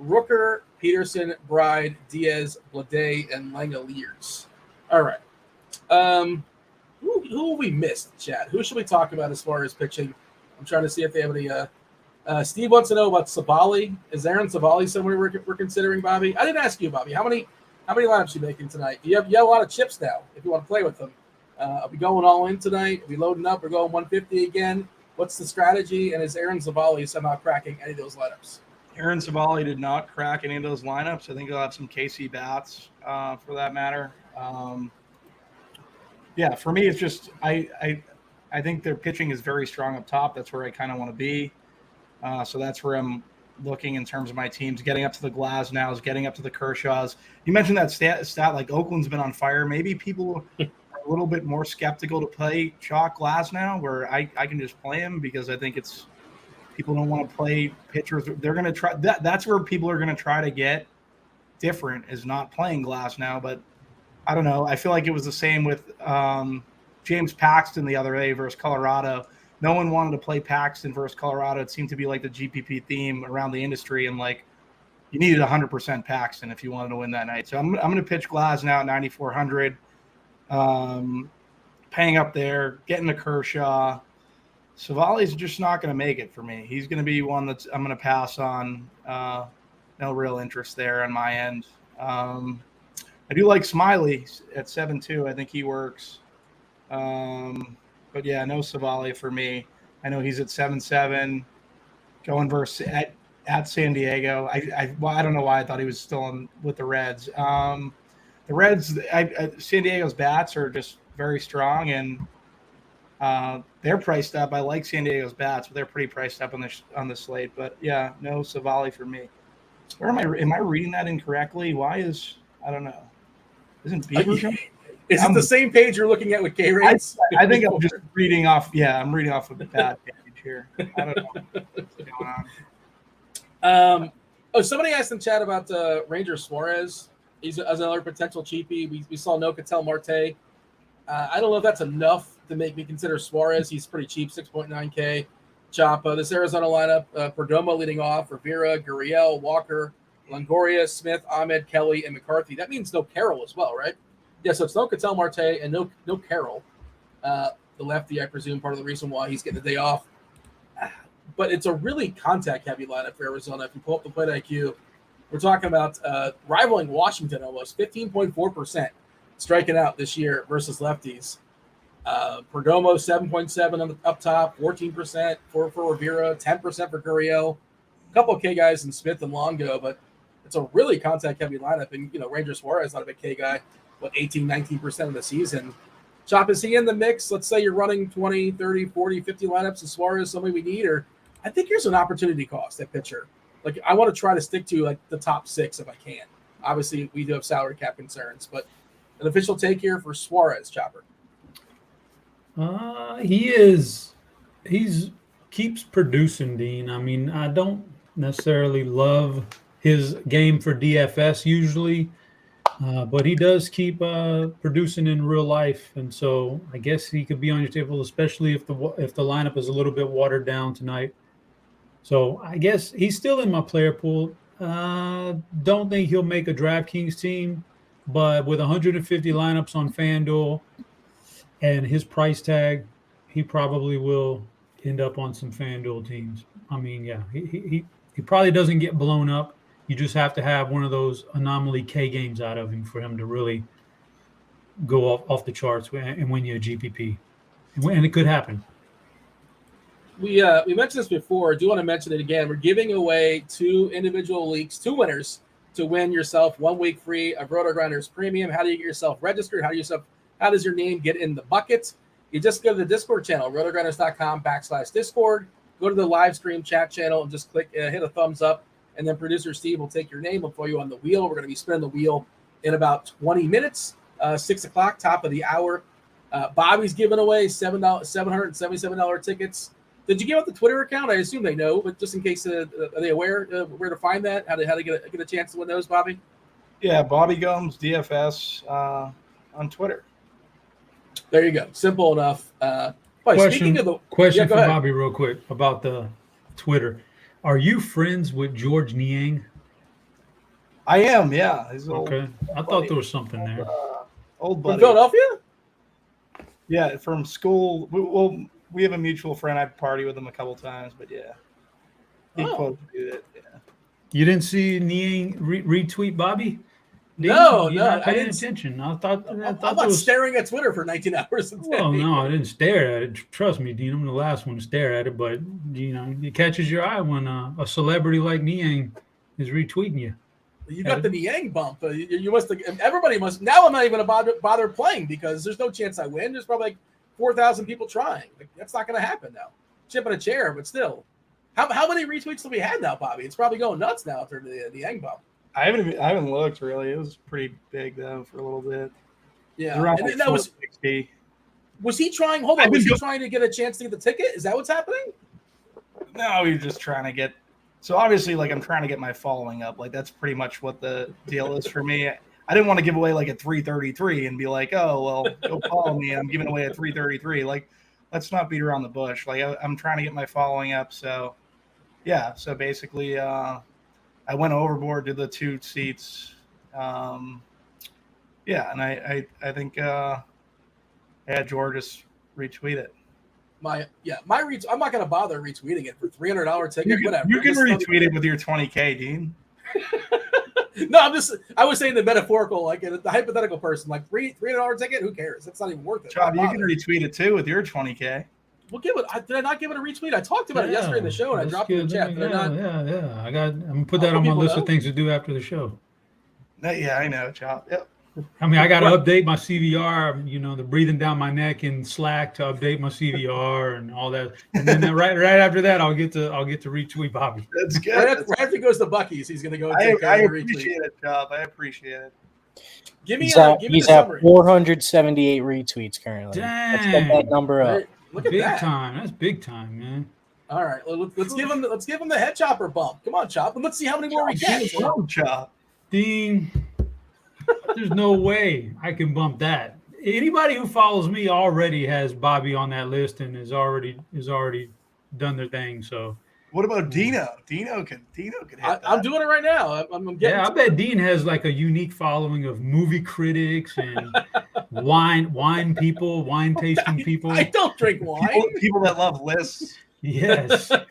Rooker, Peterson, Bride, Diaz, Blade, and Langeliers. All right. Who we missed, Chad? Who should we talk about as far as pitching? I'm trying to see if they have any. Steve wants to know about Savali. Is Aaron Savali somewhere we're considering, Bobby? I didn't ask you, Bobby. How many lineups are you making tonight? You have a lot of chips now if you want to play with them. Are we going all in tonight? Are we loading up? We're going 150 again? What's the strategy? And is Aaron Savali somehow cracking any of those lineups? Aaron Savali did not crack any of those lineups. I think he'll have some KC bats for that matter. Yeah, for me, it's just I think their pitching is very strong up top. That's where I kind of want to be. So that's where I'm looking in terms of my teams, getting up to the Glasnows, getting up to the Kershaws. You mentioned that stat like Oakland's been on fire. Maybe people are a little bit more skeptical to play Chalk Glasnow, where I can just play him because I think it's people don't want to play pitchers. They're going to try that. That's where people are going to try to get different is not playing Glasnow. But I don't know. I feel like it was the same with James Paxton the other day versus Colorado. No one wanted to play Paxton versus Colorado. It seemed to be like the GPP theme around the industry, and like you needed 100% Paxton if you wanted to win that night. So I'm going to pitch Glasnow at 9,400, paying up there, getting to Kershaw. Savali's just not going to make it for me. He's going to be one that I'm going to pass on. No real interest there on my end. I do like Smiley at 7-2. I think he works. But yeah, no Savali for me. I know he's at 7-7, going versus at San Diego. I don't know why I thought he was still with the Reds. The Reds, San Diego's bats are just very strong, and they're priced up. I like San Diego's bats, but they're pretty priced up on the slate. But yeah, no Savali for me. Where am I reading that incorrectly? Why I don't know. Isn't Bieber? Is it the same page you're looking at with K-Rates? I think I'm just reading off. Yeah, I'm reading off of the bad page here. I don't know what's going on. Somebody asked in chat about Ranger Suarez. He's another potential cheapie. We saw Nocatel Marte. I don't know if that's enough to make me consider Suarez. He's pretty cheap, 6.9K. Chapa. This Arizona lineup, Perdomo leading off, Rivera, Gurriel, Walker, Longoria, Smith, Ahmed, Kelly, and McCarthy. That means no Carroll as well, right? Yeah, so it's no Ketel Marte and no Carroll. The lefty, I presume, part of the reason why he's getting the day off. But it's a really contact-heavy lineup for Arizona. If you pull up the plate IQ, we're talking about rivaling Washington almost, 15.4% striking out this year versus lefties. Perdomo, 7.7 up top, 14% for Rivera, 10% for Gurriel. A couple of K guys in Smith and Longo, but it's a really contact-heavy lineup. And, Ranger Suarez, not a big K guy, 18, 19% of the season. Chop, is he in the mix? Let's say you're running 20, 30, 40, 50 lineups and Suarez, somebody we need, or I think here's an opportunity cost at pitcher. Like, I want to try to stick to, like, the top 6 if I can. Obviously, we do have salary cap concerns, but an official take here for Suarez, Chopper. He's keeps producing, Dean. I mean, I don't necessarily love his game for DFS usually, but he does keep producing in real life, and so I guess he could be on your table, especially if the lineup is a little bit watered down tonight. So I guess he's still in my player pool. Don't think he'll make a DraftKings team, but with 150 lineups on FanDuel and his price tag, he probably will end up on some FanDuel teams. I mean, yeah, he probably doesn't get blown up. You just have to have one of those anomaly K games out of him for him to really go off the charts and win you a GPP. And it could happen. We mentioned this before. I do want to mention it again. We're giving away 2 individual leagues, 2 winners to win yourself 1 week free of RotoGrinders Premium. How do you get yourself registered? How does your name get in the bucket? You just go to the Discord channel, rotogrinders.com/Discord. Go to the live stream chat channel and just click, hit a thumbs up. And then producer Steve will take your name. We'll throw you on the wheel. We're going to be spinning the wheel in about 20 minutes, 6 o'clock, top of the hour. Bobby's giving away $777 tickets. Did you give out the Twitter account? I assume they know, but just in case, are they aware where to find that? How to get a chance to win those, Bobby? Yeah, Bobby Gums DFS on Twitter. There you go. Simple enough. Question go for ahead. Bobby real quick about the Twitter. Are you friends with George Niang? I am, yeah. He's okay. I thought there was something there. Old buddy. From Philadelphia? Yeah, from school. We have a mutual friend. I've partied with him a couple times, but yeah. He quoted it. Yeah. You didn't see Niang retweet Bobby? No, You're not paying attention. I thought I'm not staring at Twitter for 19 hours a day. Well, no, I didn't stare at it. Trust me, Dean, I'm the last one to stare at it. But it catches your eye when a celebrity like Niang is retweeting you. You got the Niang bump. You must. Everybody must. Now I'm not even going to bother playing because there's no chance I win. There's probably like 4,000 people trying. That's not going to happen now. Chipping a chair, but still. How many retweets have we had now, Bobby? It's probably going nuts now after the Niang bump. I haven't looked really. It was pretty big though for a little bit. Yeah, around and like that was 60. Was he trying? Hold on, was he trying to get a chance to get the ticket? Is that what's happening? No, he's just trying to get. So obviously, like I'm trying to get my following up. Like that's pretty much what the deal is for me. I didn't want to give away like a 333 and be like, oh well, go follow me. I'm giving away a 333. Like, let's not beat around the bush. Like I'm trying to get my following up. So yeah. So basically, I went overboard to the 2 seats. Yeah, and I think George retweet it. My retweet. I'm not going to bother retweeting it for $300 ticket. Whatever. You can retweet it with your 20K, Dean. No, I was saying the metaphorical, like the hypothetical person, like $300 ticket. Who cares? That's not even worth it. Chop, you can retweet it too with your 20K. We'll give it. Did I not give it a retweet? I talked about it yesterday in the show, and I dropped it in the chat. Yeah. I'm gonna put that on my list of things to do after the show. Yeah, I know, Chop. Yep. I mean, I got to update my CVR. The breathing down my neck in Slack to update my CVR and all that. And then right after that, I'll get to retweet Bobby. That's good. Right after he goes to Buc-ee's, he's gonna go. I appreciate it, Chop. I appreciate it. Give me he's the summary. at 478 retweets currently. Dang. Let's get that number up. Look at big that. time. That's big time, man. All right, let's give him the head chopper bump. Come on, Chop, and let's see how many more we get. Chop. Dean, there's no way I can bump that. Anybody who follows me already has Bobby on that list and is already done their thing. So what about Dino? Dino could hit that. I'm doing it right now. I'm getting. I bet Dean has like a unique following of movie critics and wine people, wine tasting people. I don't drink wine. People that love lists. Yes. So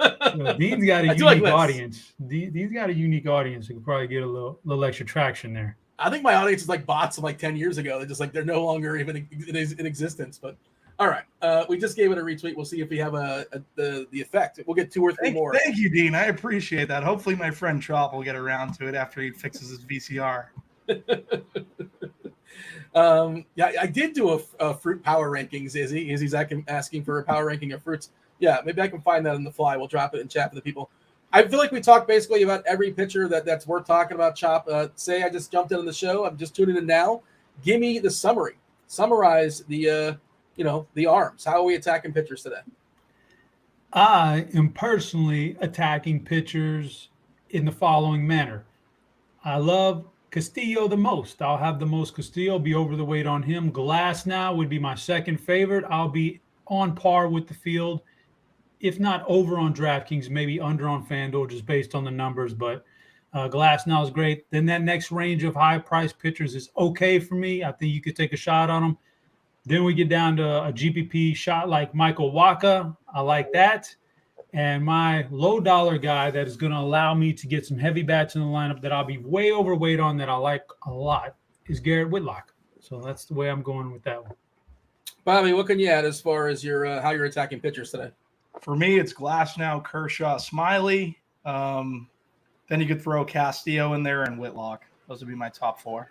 Dean's got a unique audience. Dean's got a unique audience. Who could probably get a little extra traction there. I think my audience is like bots from like 10 years ago. They're just like, they're no longer even in existence. But all right, we just gave it a retweet. We'll see if we have the effect. We'll get 2 or 3 more. Thank you, Dean. I appreciate that. Hopefully my friend Chop will get around to it after he fixes his VCR. Yeah, I did do a fruit power rankings. Izzy's asking for a power ranking of fruits. Yeah, maybe I can find that on the fly. We'll drop it in chat for the people. I feel like we talked basically about every pitcher that's worth talking about, Chop. Say I just jumped in on the show. I'm just tuning in now. Give me the summary. Summarize the arms. How are we attacking pitchers today? I am personally attacking pitchers in the following manner. I love Castillo the most. I'll have the most Castillo, be over the weight on him. Glass now would be my second favorite. I'll be on par with the field. If not over on DraftKings, maybe under on Fanduel, just based on the numbers. But Glass now is great. Then that next range of high-priced pitchers is okay for me. I think you could take a shot on them. Then we get down to a GPP shot like Michael Wacha. I like that. And my low-dollar guy that is going to allow me to get some heavy bats in the lineup that I'll be way overweight on that I like a lot is Garrett Whitlock. So that's the way I'm going with that one. Bobby, what can you add as far as your how you're attacking pitchers today? For me, it's Glasnow, Kershaw, Smiley. Then you could throw Castillo in there and Whitlock. Those would be my top 4.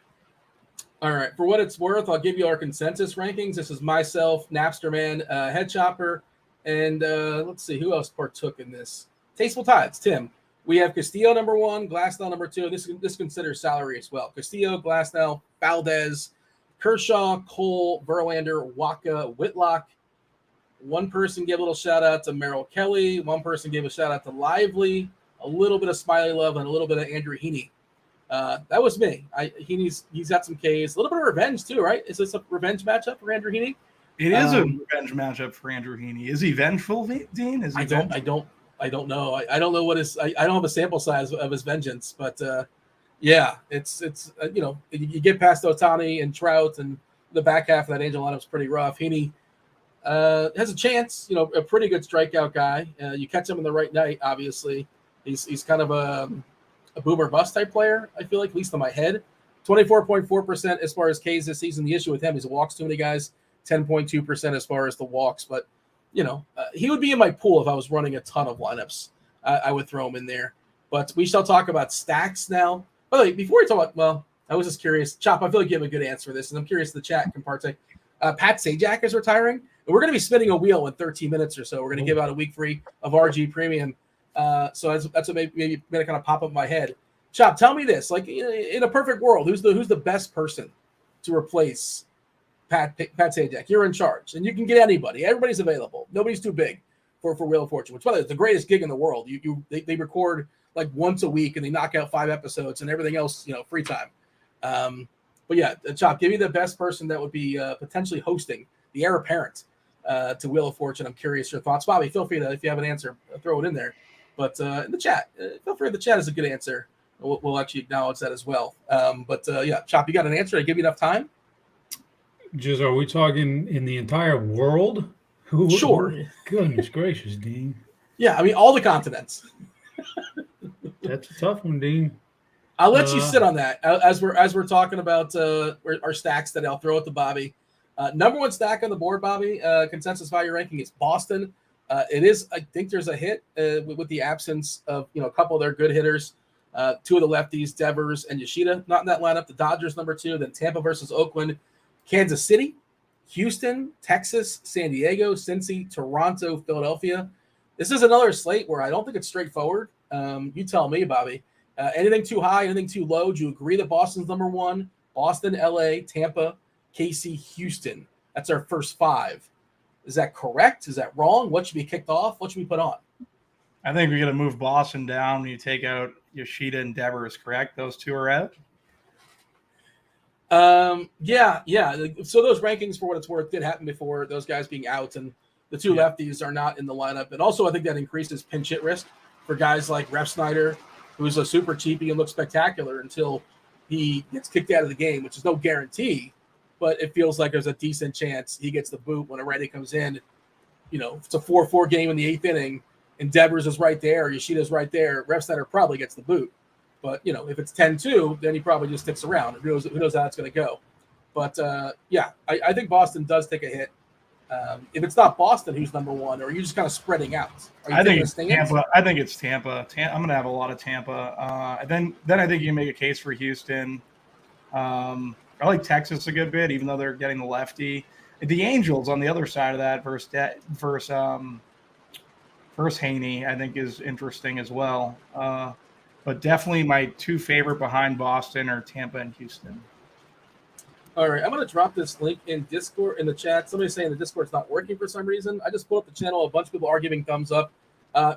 All right. For what it's worth, I'll give you our consensus rankings. This is myself, Napster Man, Head Chopper, and let's see who else partook in this. Tasteful Tides, Tim. We have Castillo number 1, Glasnow number 2. This considers salary as well. Castillo, Glasnow, Valdez, Kershaw, Cole, Verlander, Waka, Whitlock. One person gave a little shout out to Merrill Kelly. One person gave a shout out to Lively. A little bit of Smiley Love and a little bit of Andrew Heaney. That was me. He's got some Ks. A little bit of revenge too, right? Is this a revenge matchup for Andrew Heaney? It is a revenge matchup for Andrew Heaney. Is he vengeful, Dean? Is he I don't know. I don't know what his. I don't have a sample size of his vengeance, but yeah, it's you get past Ohtani and Trout, and the back half of that Angel lineup's pretty rough. Heaney has a chance. A pretty good strikeout guy. You catch him in the right night. Obviously, he's kind of a boomer bust type player. I feel like, at least in my head. 24.4% as far as Ks this season. The issue with him is he walks too many guys. 10.2% as far as the walks, but he would be in my pool if I was running a ton of lineups. I would throw him in there. But we shall talk about stacks now. By the way, before we talk about, I was just curious. Chop, I feel like you have a good answer for this, and I'm curious if the chat can partake. Pat Sajak is retiring, and we're going to be spinning a wheel in 13 minutes or so. We're going to give out a week free of RG Premium. So that's what maybe going to kind of pop up in my head. Chop, tell me this: like in a perfect world, who's the best person to replace Pat Sajak? You're in charge, and you can get anybody. Everybody's available. Nobody's too big for Wheel of Fortune, which, by the way, is the greatest gig in the world. They record like once a week, and they knock out 5 episodes, and everything else, free time. But yeah, Chop, give me the best person that would be potentially hosting, the heir apparent to Wheel of Fortune. I'm curious your thoughts. Bobby, feel free to, if you have an answer, throw it in there. But in the chat, feel free. The chat is a good answer. We'll actually acknowledge that as well. But yeah, Chop, you got an answer? I give you enough time? Just, are we talking in the entire world? Sure. Goodness gracious, Dean. Yeah, I mean, all the continents. That's a tough one, Dean. I'll let you sit on that as we're talking about our stacks that I'll throw at the Bobby. Number one stack on the board, Bobby, consensus value ranking is Boston. It is, I think there's a hit with the absence of a couple of their good hitters. 2 of the lefties, Devers and Yoshida, not in that lineup. The Dodgers number 2, then Tampa versus Oakland, Kansas City, Houston, Texas, San Diego, Cincy, Toronto, Philadelphia. This is another slate where I don't think it's straightforward. You tell me, Bobby. Anything too high, anything too low? Do you agree that Boston's number 1? Boston, LA, Tampa, KC, Houston. That's our first 5. Is that correct? Is that wrong? What should be kicked off? What should we put on? I think we're going to move Boston down when you take out Yoshida and Devers, correct? Those 2 are out? Yeah. So those rankings, for what it's worth, did happen before, those guys being out, and the 2 lefties are not in the lineup. And also, I think that increases pinch hit risk for guys like Ref Snyder, who's a super cheapie and looks spectacular until he gets kicked out of the game, which is no guarantee, but it feels like there's a decent chance he gets the boot when Areti comes in. If it's a 4-4 game in the 8th inning and Devers is right there, Yoshida's right there, Ref Snyder probably gets the boot. But, if it's 10-2, then he probably just sticks around. Who knows how it's going to go. But, yeah, I think Boston does take a hit. If it's not Boston, who's number 1? Or are you just kind of spreading out? I think it's Tampa. I'm going to have a lot of Tampa. And then I think you can make a case for Houston. I like Texas a good bit, even though they're getting the lefty. The Angels on the other side of that versus Haney, I think, is interesting as well. But definitely my 2 favorite behind Boston are Tampa and Houston. All right, I'm going to drop this link in Discord in the chat. Somebody's saying the Discord's not working for some reason. I just pulled up the channel. A bunch of people are giving thumbs up.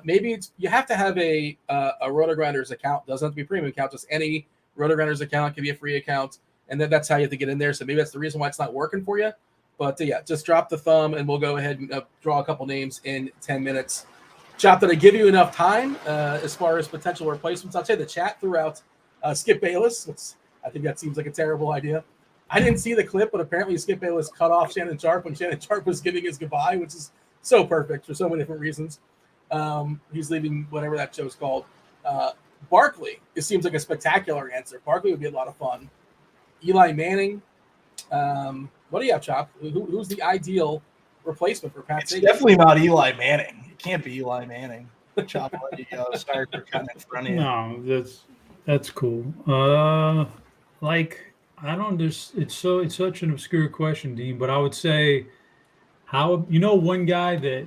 Maybe you have to have a RotoGrinders account. Doesn't have to be a premium account. Just any RotoGrinders account can be a free account, and then that's how you have to get in there. So maybe that's the reason why it's not working for you. But yeah, just drop the thumb, and we'll go ahead and draw a couple names in 10 minutes. Chop, did I give you enough time as far as potential replacements? I'll say the chat threw out Skip Bayless. I think that seems like a terrible idea. I didn't see the clip, but apparently Skip Bayless cut off Shannon Sharp when Shannon Sharp was giving his goodbye, which is so perfect for so many different reasons. He's leaving whatever that show's called. Barkley, it seems like a spectacular answer. Barkley would be a lot of fun. Eli Manning. What do you have, Chop? Who's the ideal replacement for Pat Sajak? It's definitely not Eli Manning. It can't be Eli Manning. Chop, let you go. Sorry for cutting in front of you. No, that's cool. I don't just it's such an obscure question, Dean, but I would say one guy that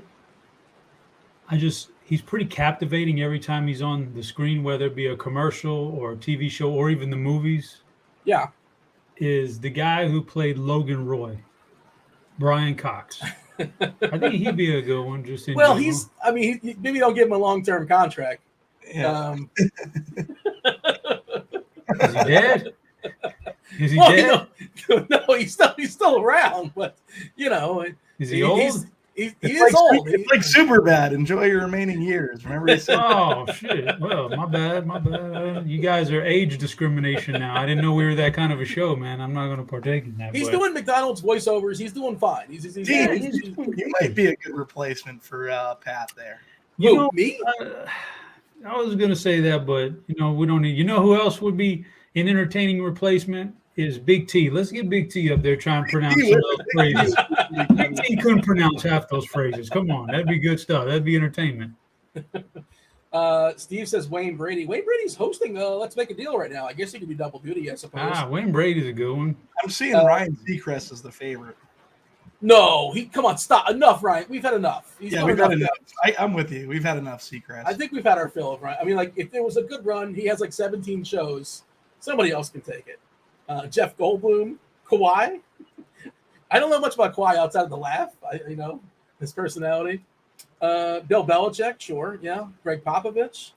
he's pretty captivating every time he's on the screen, whether it be a commercial or a TV show or even the movies. Yeah. is the guy who played Logan Roy, Brian Cox. I think he'd be a good one. Just in Well, general. maybe don't give him a long-term contract. Yeah. Is he dead? Is he Well, dead? No, he's still around, but Is he old? He is old. It's like Superbad. Enjoy your remaining years. Remember he said. Oh shit! Well, my bad. You guys are age discrimination now. I didn't know we were that kind of a show, man. I'm not going to partake in that. He's doing McDonald's voiceovers. He's doing fine. You might be a good replacement for Pat there. Me? I was going to say that, but we don't need. You know who else would be an entertaining replacement? Is Big T. Let's get Big T up there trying to pronounce some of those phrases. Big T couldn't pronounce half those phrases. Come on, that'd be good stuff. That'd be entertainment. Steve says Wayne Brady. Wayne Brady's hosting Let's Make a Deal right now. I guess he could do double duty, I suppose. Wayne Brady's a good one. I'm seeing Ryan Seacrest as the favorite. No, come on, stop. Enough, Ryan. We've had enough. We've had enough. I'm with you. We've had enough Seacrest. I think we've had our fill of Ryan. I mean, like, if there was a good run, he has like 17 shows. Somebody else can take it. Jeff Goldblum, Kawhi. I don't know much about Kawhi outside of the laugh. His personality. Bill Belichick, sure, yeah. Greg Popovich.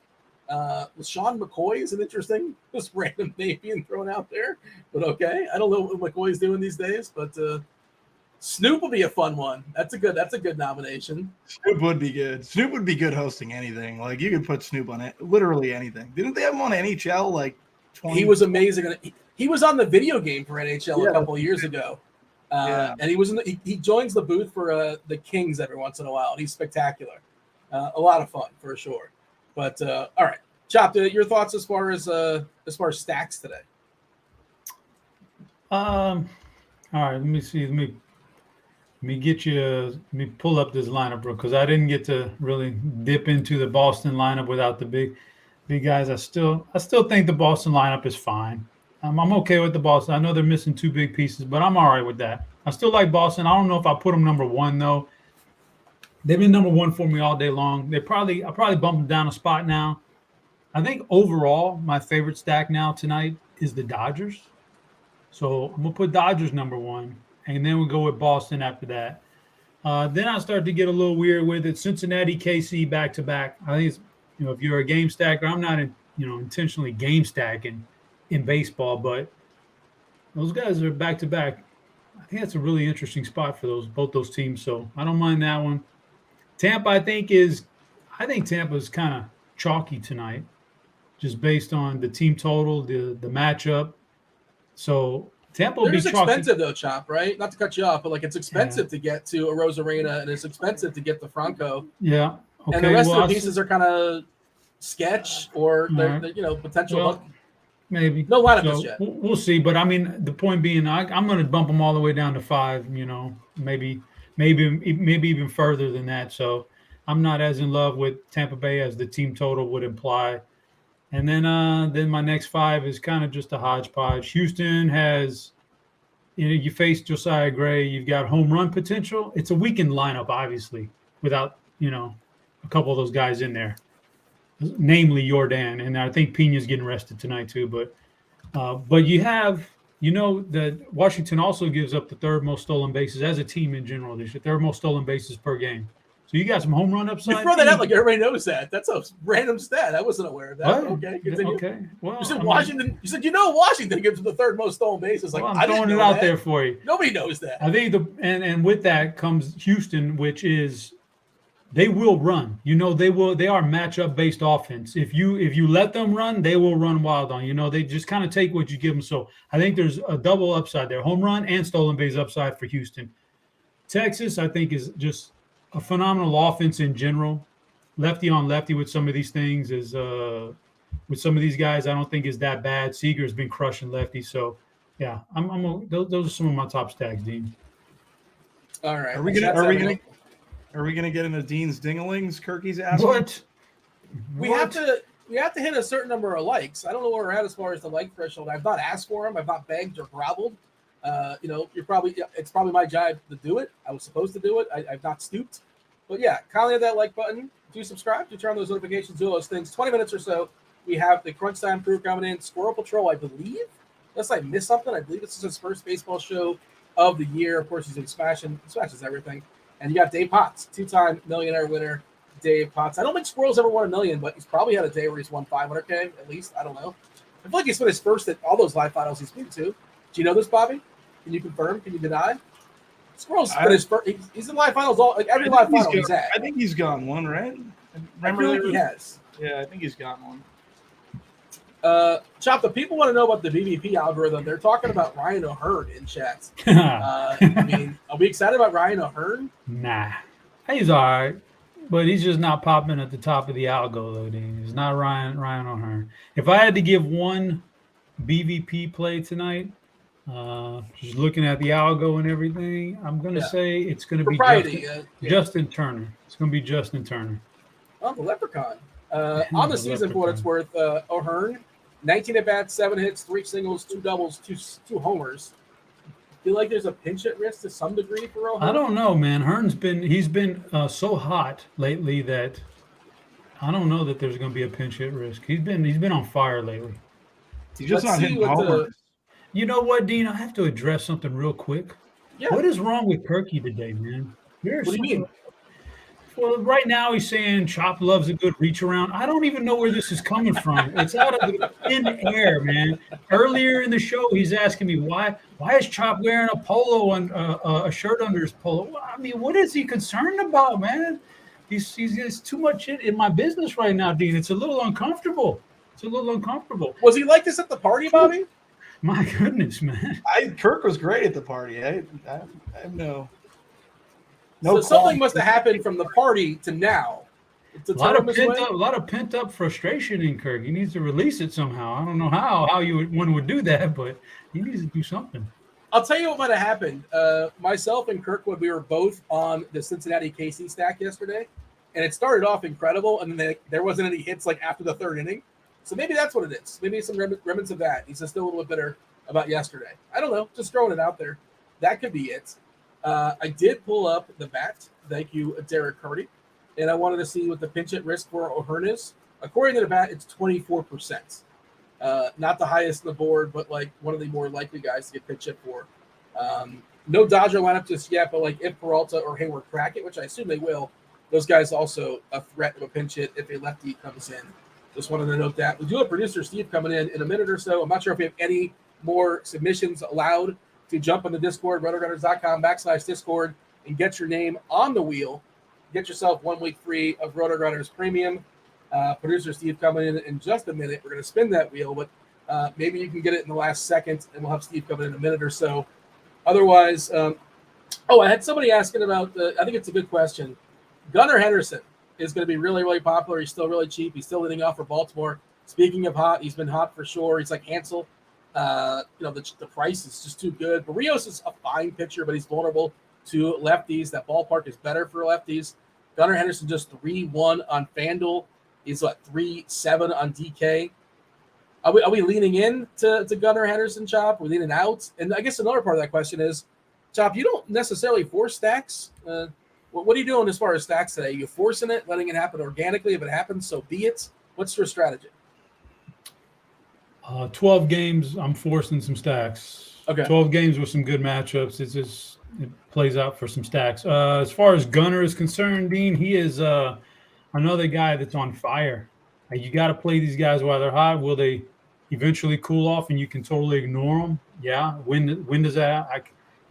Sean McCoy is an interesting, just random name being thrown out there. But okay, I don't know what McCoy's doing these days, but Snoop will be a fun one. That's a good nomination. Snoop would be good. Snoop would be good hosting anything. Like you could put Snoop on it, literally anything. Didn't they have him on NHL like 20? He was amazing. He was on the video game for NHL a couple of years ago. And he was he joins the booth for the Kings every once in a while. And he's spectacular. A lot of fun for sure. But all right, Chop, your thoughts as far as stacks today? All right, let me see. Let me get you. Let me pull up this lineup, bro, because I didn't get to really dip into the Boston lineup without the big guys. I still think the Boston lineup is fine. I'm okay with the Boston. I know they're missing two big pieces, but I'm all right with that. I still like Boston. I don't know if I put them number one though. They've been number one for me all day long. I'll probably bump them down a spot now. I think overall my favorite stack now tonight is the Dodgers. So I'm gonna put Dodgers number one, and then we'll go with Boston after that. Then I start to get a little weird with it. Cincinnati, KC back to back. I think it's, if you're a game stacker, I'm not intentionally game stacking in baseball, but those guys are back to back. I think that's a really interesting spot for both those teams. So I don't mind that one. Tampa, I think Tampa is kind of chalky tonight, just based on the team total, the matchup. So Tampa will be chalky. Expensive though, Chop, right? Not to cut you off, but like it's expensive to get to a Rosarena, and it's expensive to get to Franco. Yeah. Okay. And the rest of the pieces are kind of sketch or they're potential. Well, maybe no lineup just yet. We'll see. But I mean, the point being, I'm going to bump them all the way down to 5. Maybe even further than that. So I'm not as in love with Tampa Bay as the team total would imply. And then my next 5 is kind of just a hodgepodge. Houston has, you face Josiah Gray. You've got home run potential. It's a weakened lineup, obviously, without a couple of those guys in there, namely Jordan, and I think Pena's getting rested tonight too. But you have, that Washington also gives up the third most stolen bases as a team in general this year, third most stolen bases per game. So you got some home run upside. You throw that out like everybody knows that. That's a random stat. I wasn't aware of that. What? Okay, continue. Okay. Well, you said Washington. You said Washington gives them the third most stolen bases. Like well, I'm throwing it out there for you. Nobody knows that. I think and with that comes Houston, which is they will run. They are matchup based offense. If you let them run, they will run wild on you. They just kind of take what you give them. So I think there's a double upside there, home run and stolen base upside for Houston. Texas, I think, is just a phenomenal offense in general. Lefty on lefty with some of these things is with some of these guys, I don't think is that bad. Seager's been crushing lefty. So yeah, those are some of my top stacks, Dean. All right. Are we gonna get into Dean's dinglings? Kirky's asking. What? We have to hit a certain number of likes. I don't know where we're at as far as the like threshold. I've not asked for them. I've not begged or groveled. It's probably my job to do it. I was supposed to do it. I've not stooped. But yeah, kindly hit that like button. Do subscribe. Do turn on those notifications. Do those things. 20 minutes or so. We have the Crunch Time crew coming in. SquirrelPatrol, I believe, unless I missed something. I believe this is his first baseball show of the year. Of course, he's been smashes everything. And you got Dave Potts, 2-time millionaire winner, Dave Potts. I don't think Squirrel's ever won $1 million, but he's probably had a day where he's won $500K at least. I don't know. I feel like he's finished first at all those live finals he's been to. Do you know this, Bobby? Can you confirm? Can you deny? Squirrel's finished first. He's in live finals every live final he's at. I think he's gone one, right? I feel like he has. Yeah, I think he's gone one. Chop, the people want to know about the BVP algorithm. They're talking about Ryan O'Hearn in chat. I mean, are we excited about Ryan O'Hearn? Nah, he's all right, but he's just not popping at the top of the algo, though, dude. He's not Ryan O'Hearn. If I had to give one BVP play tonight, just looking at the algo and everything, I'm going to say it's going to be Justin Turner. It's going to be Justin Turner. Oh, the Leprechaun. On the season, for what it's worth, O'Hearn, 19 at-bats, 7 hits, 3 singles, 2 doubles, 2 homers. Feel like there's a pinch hit risk to some degree for O'Hearn? I don't know, man. He's been so hot lately that I don't know that there's going to be a pinch hit risk. He's been on fire lately. He's just not hitting homers. You know what, Dean? I have to address something real quick. Yeah. What is wrong with Kirky today, man? What do you mean? Well, right now he's saying Chop loves a good reach around. I don't even know where this is coming from. It's out of the thin air, man. Earlier in the show, he's asking me why is Chop wearing a polo and a shirt under his polo? I mean, what is he concerned about, man? He's too much in my business right now, Dean. It's a little uncomfortable. Was he like this at the party, Bobby? My goodness, man. Kirk was great at the party. I know. So something must have happened from the party to now. A lot of pent up frustration in Kirk. He needs to release it somehow. I don't know how one would do that, but he needs to do something. I'll tell you what might have happened. Myself and Kirkwood, we were both on the Cincinnati KC stack yesterday, and it started off incredible, and then there wasn't any hits like after the 3rd inning. So maybe that's what it is. Maybe some remnants of that. He's just still a little bit bitter about yesterday. I don't know. Just throwing it out there. That could be it. I did pull up the bat. Thank you, Derek Carty. And I wanted to see what the pinch hit risk for O'Hearn is. According to the bat, it's 24%. Not the highest on the board, but like one of the more likely guys to get pinch hit for. No Dodger lineup just yet, but like if Peralta or Hayward crack it, which I assume they will, those guys also a threat of a pinch hit if a lefty comes in. Just wanted to note that. We do have producer Steve coming in a minute or so. I'm not sure if we have any more submissions allowed to jump on the Discord, RotoGrinders.com/Discord, and get your name on the wheel. Get yourself 1 week free of RotoGrinders Premium. Producer Steve coming in just a minute. We're going to spin that wheel, but maybe you can get it in the last second, and we'll have Steve coming in a minute or so. Otherwise, I had somebody asking about, I think it's a good question. Gunnar Henderson is going to be really, really popular. He's still really cheap. He's still leading off for Baltimore. Speaking of hot, he's been hot for sure. He's like Hansel. The price is just too good. Barrios is a fine pitcher, but he's vulnerable to lefties. That ballpark is better for lefties. Gunnar Henderson just 3-1 on Fanduel. He's 3-7 on DK. Are we leaning in to Gunnar Henderson, Chop? Are we leaning out? And I guess another part of that question is, Chop, you don't necessarily force stacks. What are you doing as far as stacks today? Are you forcing it, letting it happen organically? If it happens, so be it. What's your strategy? 12 games, I'm forcing some stacks. Okay. 12 games with some good matchups. It plays out for some stacks. As far as Gunnar is concerned, Dean, he is another guy that's on fire. You got to play these guys while they're hot. Will they eventually cool off and you can totally ignore them? Yeah. When does that?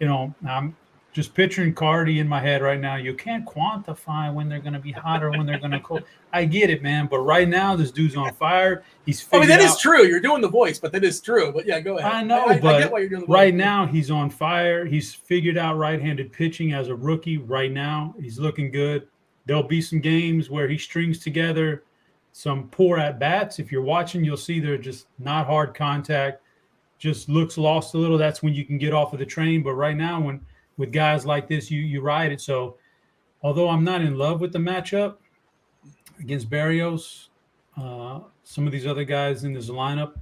I'm just picturing Cardi in my head right now. You can't quantify when they're going to be hot or when they're going to cool. I get it, man. But right now, this dude's on fire. That is true. You're doing the voice, but that is true. But yeah, go ahead. I know, I but get why you're doing the voice. Right now, he's on fire. He's figured out right-handed pitching as a rookie. Right now, he's looking good. There'll be some games where he strings together some poor at-bats. If you're watching, you'll see they're just not hard contact. Just looks lost a little. That's when you can get off of the train. But right now, with guys like this, you ride it. So although I'm not in love with the matchup against Barrios, some of these other guys in this lineup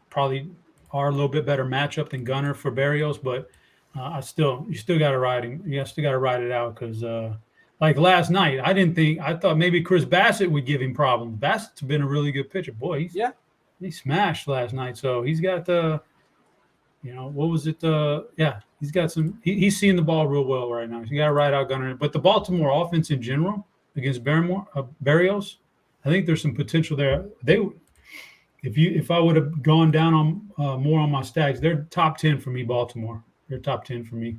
probably are a little bit better matchup than Gunnar for Barrios, but you still got to ride him. You still got to ride it out because like last night, I thought maybe Chris Bassett would give him problems. Bassett's been a really good pitcher. Boy, he smashed last night. So he's got What was it? He's got some. He's seeing the ball real well right now. He's got a right out gunner. But the Baltimore offense in general against Barrios, I think there's some potential there. If I would have gone down on more on my stacks, they're top 10 for me. Baltimore, they're top 10 for me.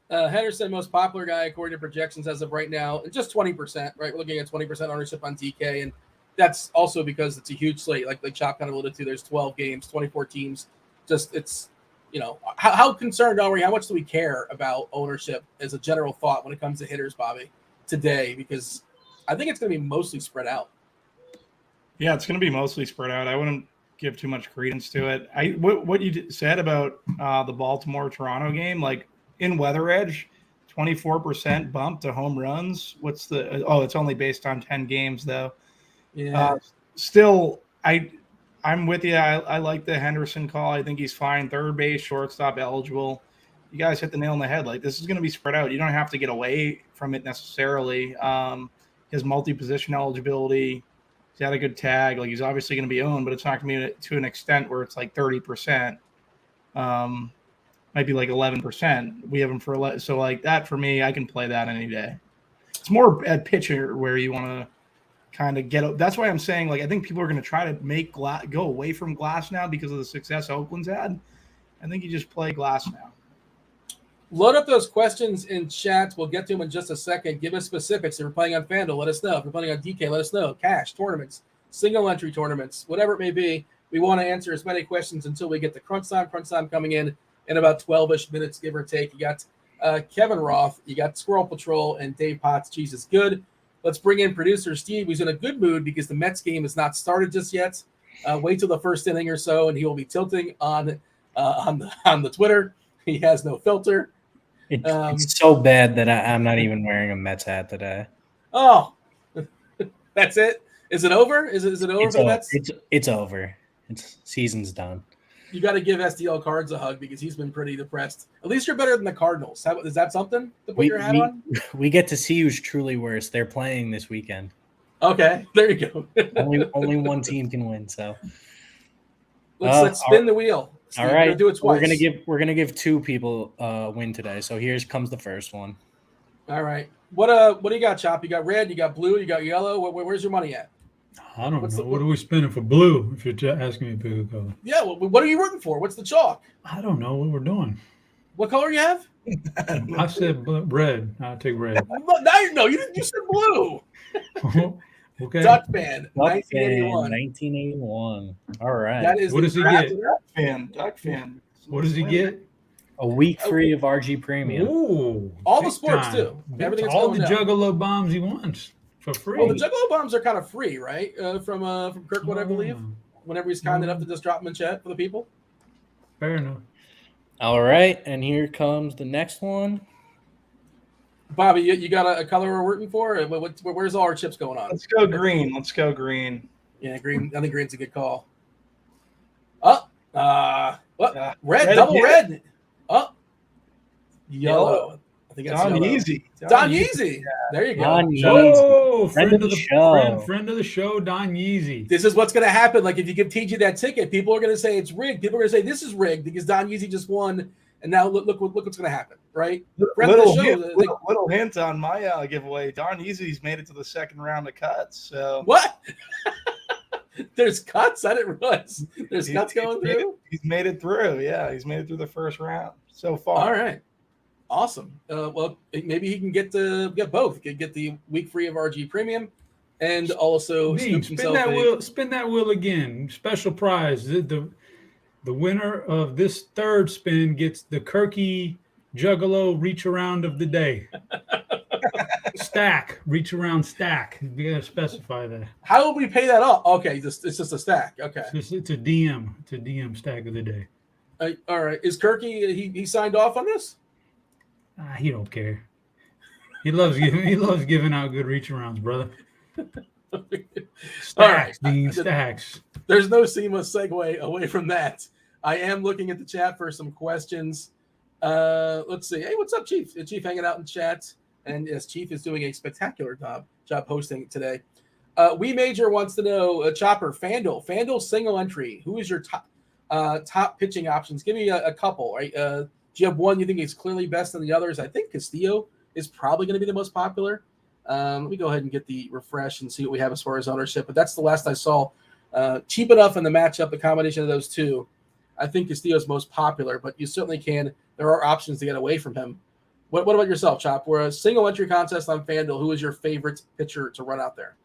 Henderson, most popular guy according to projections as of right now, just 20%. Right, we're looking at 20% ownership on DK, and that's also because it's a huge slate. Like Chop kind of alluded to, there's 12 games, 24 teams. Just it's, how concerned are we? How much do we care about ownership as a general thought when it comes to hitters, Bobby, today? Because I think it's going to be mostly spread out. Yeah, it's going to be mostly spread out. I wouldn't give too much credence to it. What you said about the Baltimore-Toronto game, like in Weather Edge, 24% bump to home runs. It's only based on 10 games though. Yeah. Still, I'm with you. I like the Henderson call. I think he's fine. Third base, shortstop eligible. You guys hit the nail on the head. Like, this is going to be spread out. You don't have to get away from it necessarily. His multi-position eligibility. He's had a good tag. Like, he's obviously going to be owned, but it's not going to be to an extent where it's like 30%. Might be like 11%. We have him for so like that for me. I can play that any day. It's more at pitcher where you want to kind of get. That's why I'm saying, like, I think people are going to try to make go away from Glass now because of the success Oakland's had. I think you just play Glass now. Load up those questions in chat. We'll get to them in just a second. Give us specifics. If you're playing on Fanduel, let us know. If you're playing on DK, let us know. Cash, tournaments, single entry tournaments, whatever it may be. We want to answer as many questions until we get to crunch time. Crunch time coming in about 12-ish minutes, give or take. You got Kevin Roth, you got SquirrelPatrol, and Dave Potts. Cheeseisgood. Let's bring in producer Steve, who's in a good mood because the Mets game has not started just yet. Wait till the first inning or so, and he will be tilting on the Twitter. He has no filter. It's so bad that I'm not even wearing a Mets hat today. Oh, that's it. Is it over? Is it over for the Mets? It's over. Season's done. You got to give SDL Cards a hug because he's been pretty depressed. At least you're better than the Cardinals. Is that something to put your hat on? We get to see who's truly worse. They're playing this weekend. Okay, there you go. only one team can win. So let's spin the wheel. Steve, all right, do it twice. We're gonna give two people a win today. So here comes the first one. All right. What do you got, Chop? You got red, you got blue, you got yellow. Where's your money at? I don't know. What are we spending for blue? If you're asking me to pick a color. Yeah. Well, what are you rooting for? What's the chalk? I don't know what we're doing. What color you have? I said red. I'll take red. No, you said blue. Okay. Duck fan, 1981. 1981. All right. That is what does he get? Duck fan. What does he get? A week free of RG Premium. Ooh, all the sports too. Everything's all the down. Juggalo bombs he wants for free. Well, the Juggalo bombs are kind of free, right? From Kirkwood, I believe. Whenever he's kind enough to just drop them in chat for the people. Fair enough. All right, and here comes the next one. Bobby, you got a color we're rooting for? Where's all our chips going on? Let's go green. Yeah, green. I think green's a good call. Red, double again. red. Yellow. I think that's Don yellow. Yeezy. Don Yeezy. There you go. Don Yeezy. Oh, Friend of the show. Friend of the show, Don Yeezy. This is what's going to happen. Like, if you give TG that ticket, people are going to say it's rigged. People are going to say this is rigged because Don Yeezy just won. And now look what's going to happen, right? Little hint on my giveaway. Don Yeezy's made it to the second round of cuts. So what? There's cuts? I didn't realize there's cuts going through. He's made it through. Yeah, he's made it through the first round so far. All right, awesome. Well, maybe he can get both. He could get the week free of RG Premium, and also spin that wheel again. Special prize. The winner of this third spin gets the Kirky Juggalo reach around of the day. Stack, reach around stack. You gotta specify that. How would we pay that up? Okay, it's just a stack. Okay, it's a DM stack of the day. All right, is Kirky he signed off on this? He don't care. He loves giving out good reach arounds, brother. Stacks, all right, Dean, stacks. There's no seamless segue away from that. I am looking at the chat for some questions. Let's see. Hey, what's up, Chief? Chief hanging out in chat. And yes, Chief is doing a spectacular job hosting today. We Major wants to know, Chopper, Fanduel single entry. Who is your top? top pitching options. Give me a couple, right? Do you have one you think is clearly best than the others? I think Castillo is probably going to be the most popular. Let me go ahead and get the refresh and see what we have as far as ownership. But that's the last I saw. Cheap enough in the matchup, the combination of those two. I think Castillo's most popular, but you certainly can. There are options to get away from him. What about yourself, Chop? We're a single entry contest on FanDuel. Who is your favorite pitcher to run out there?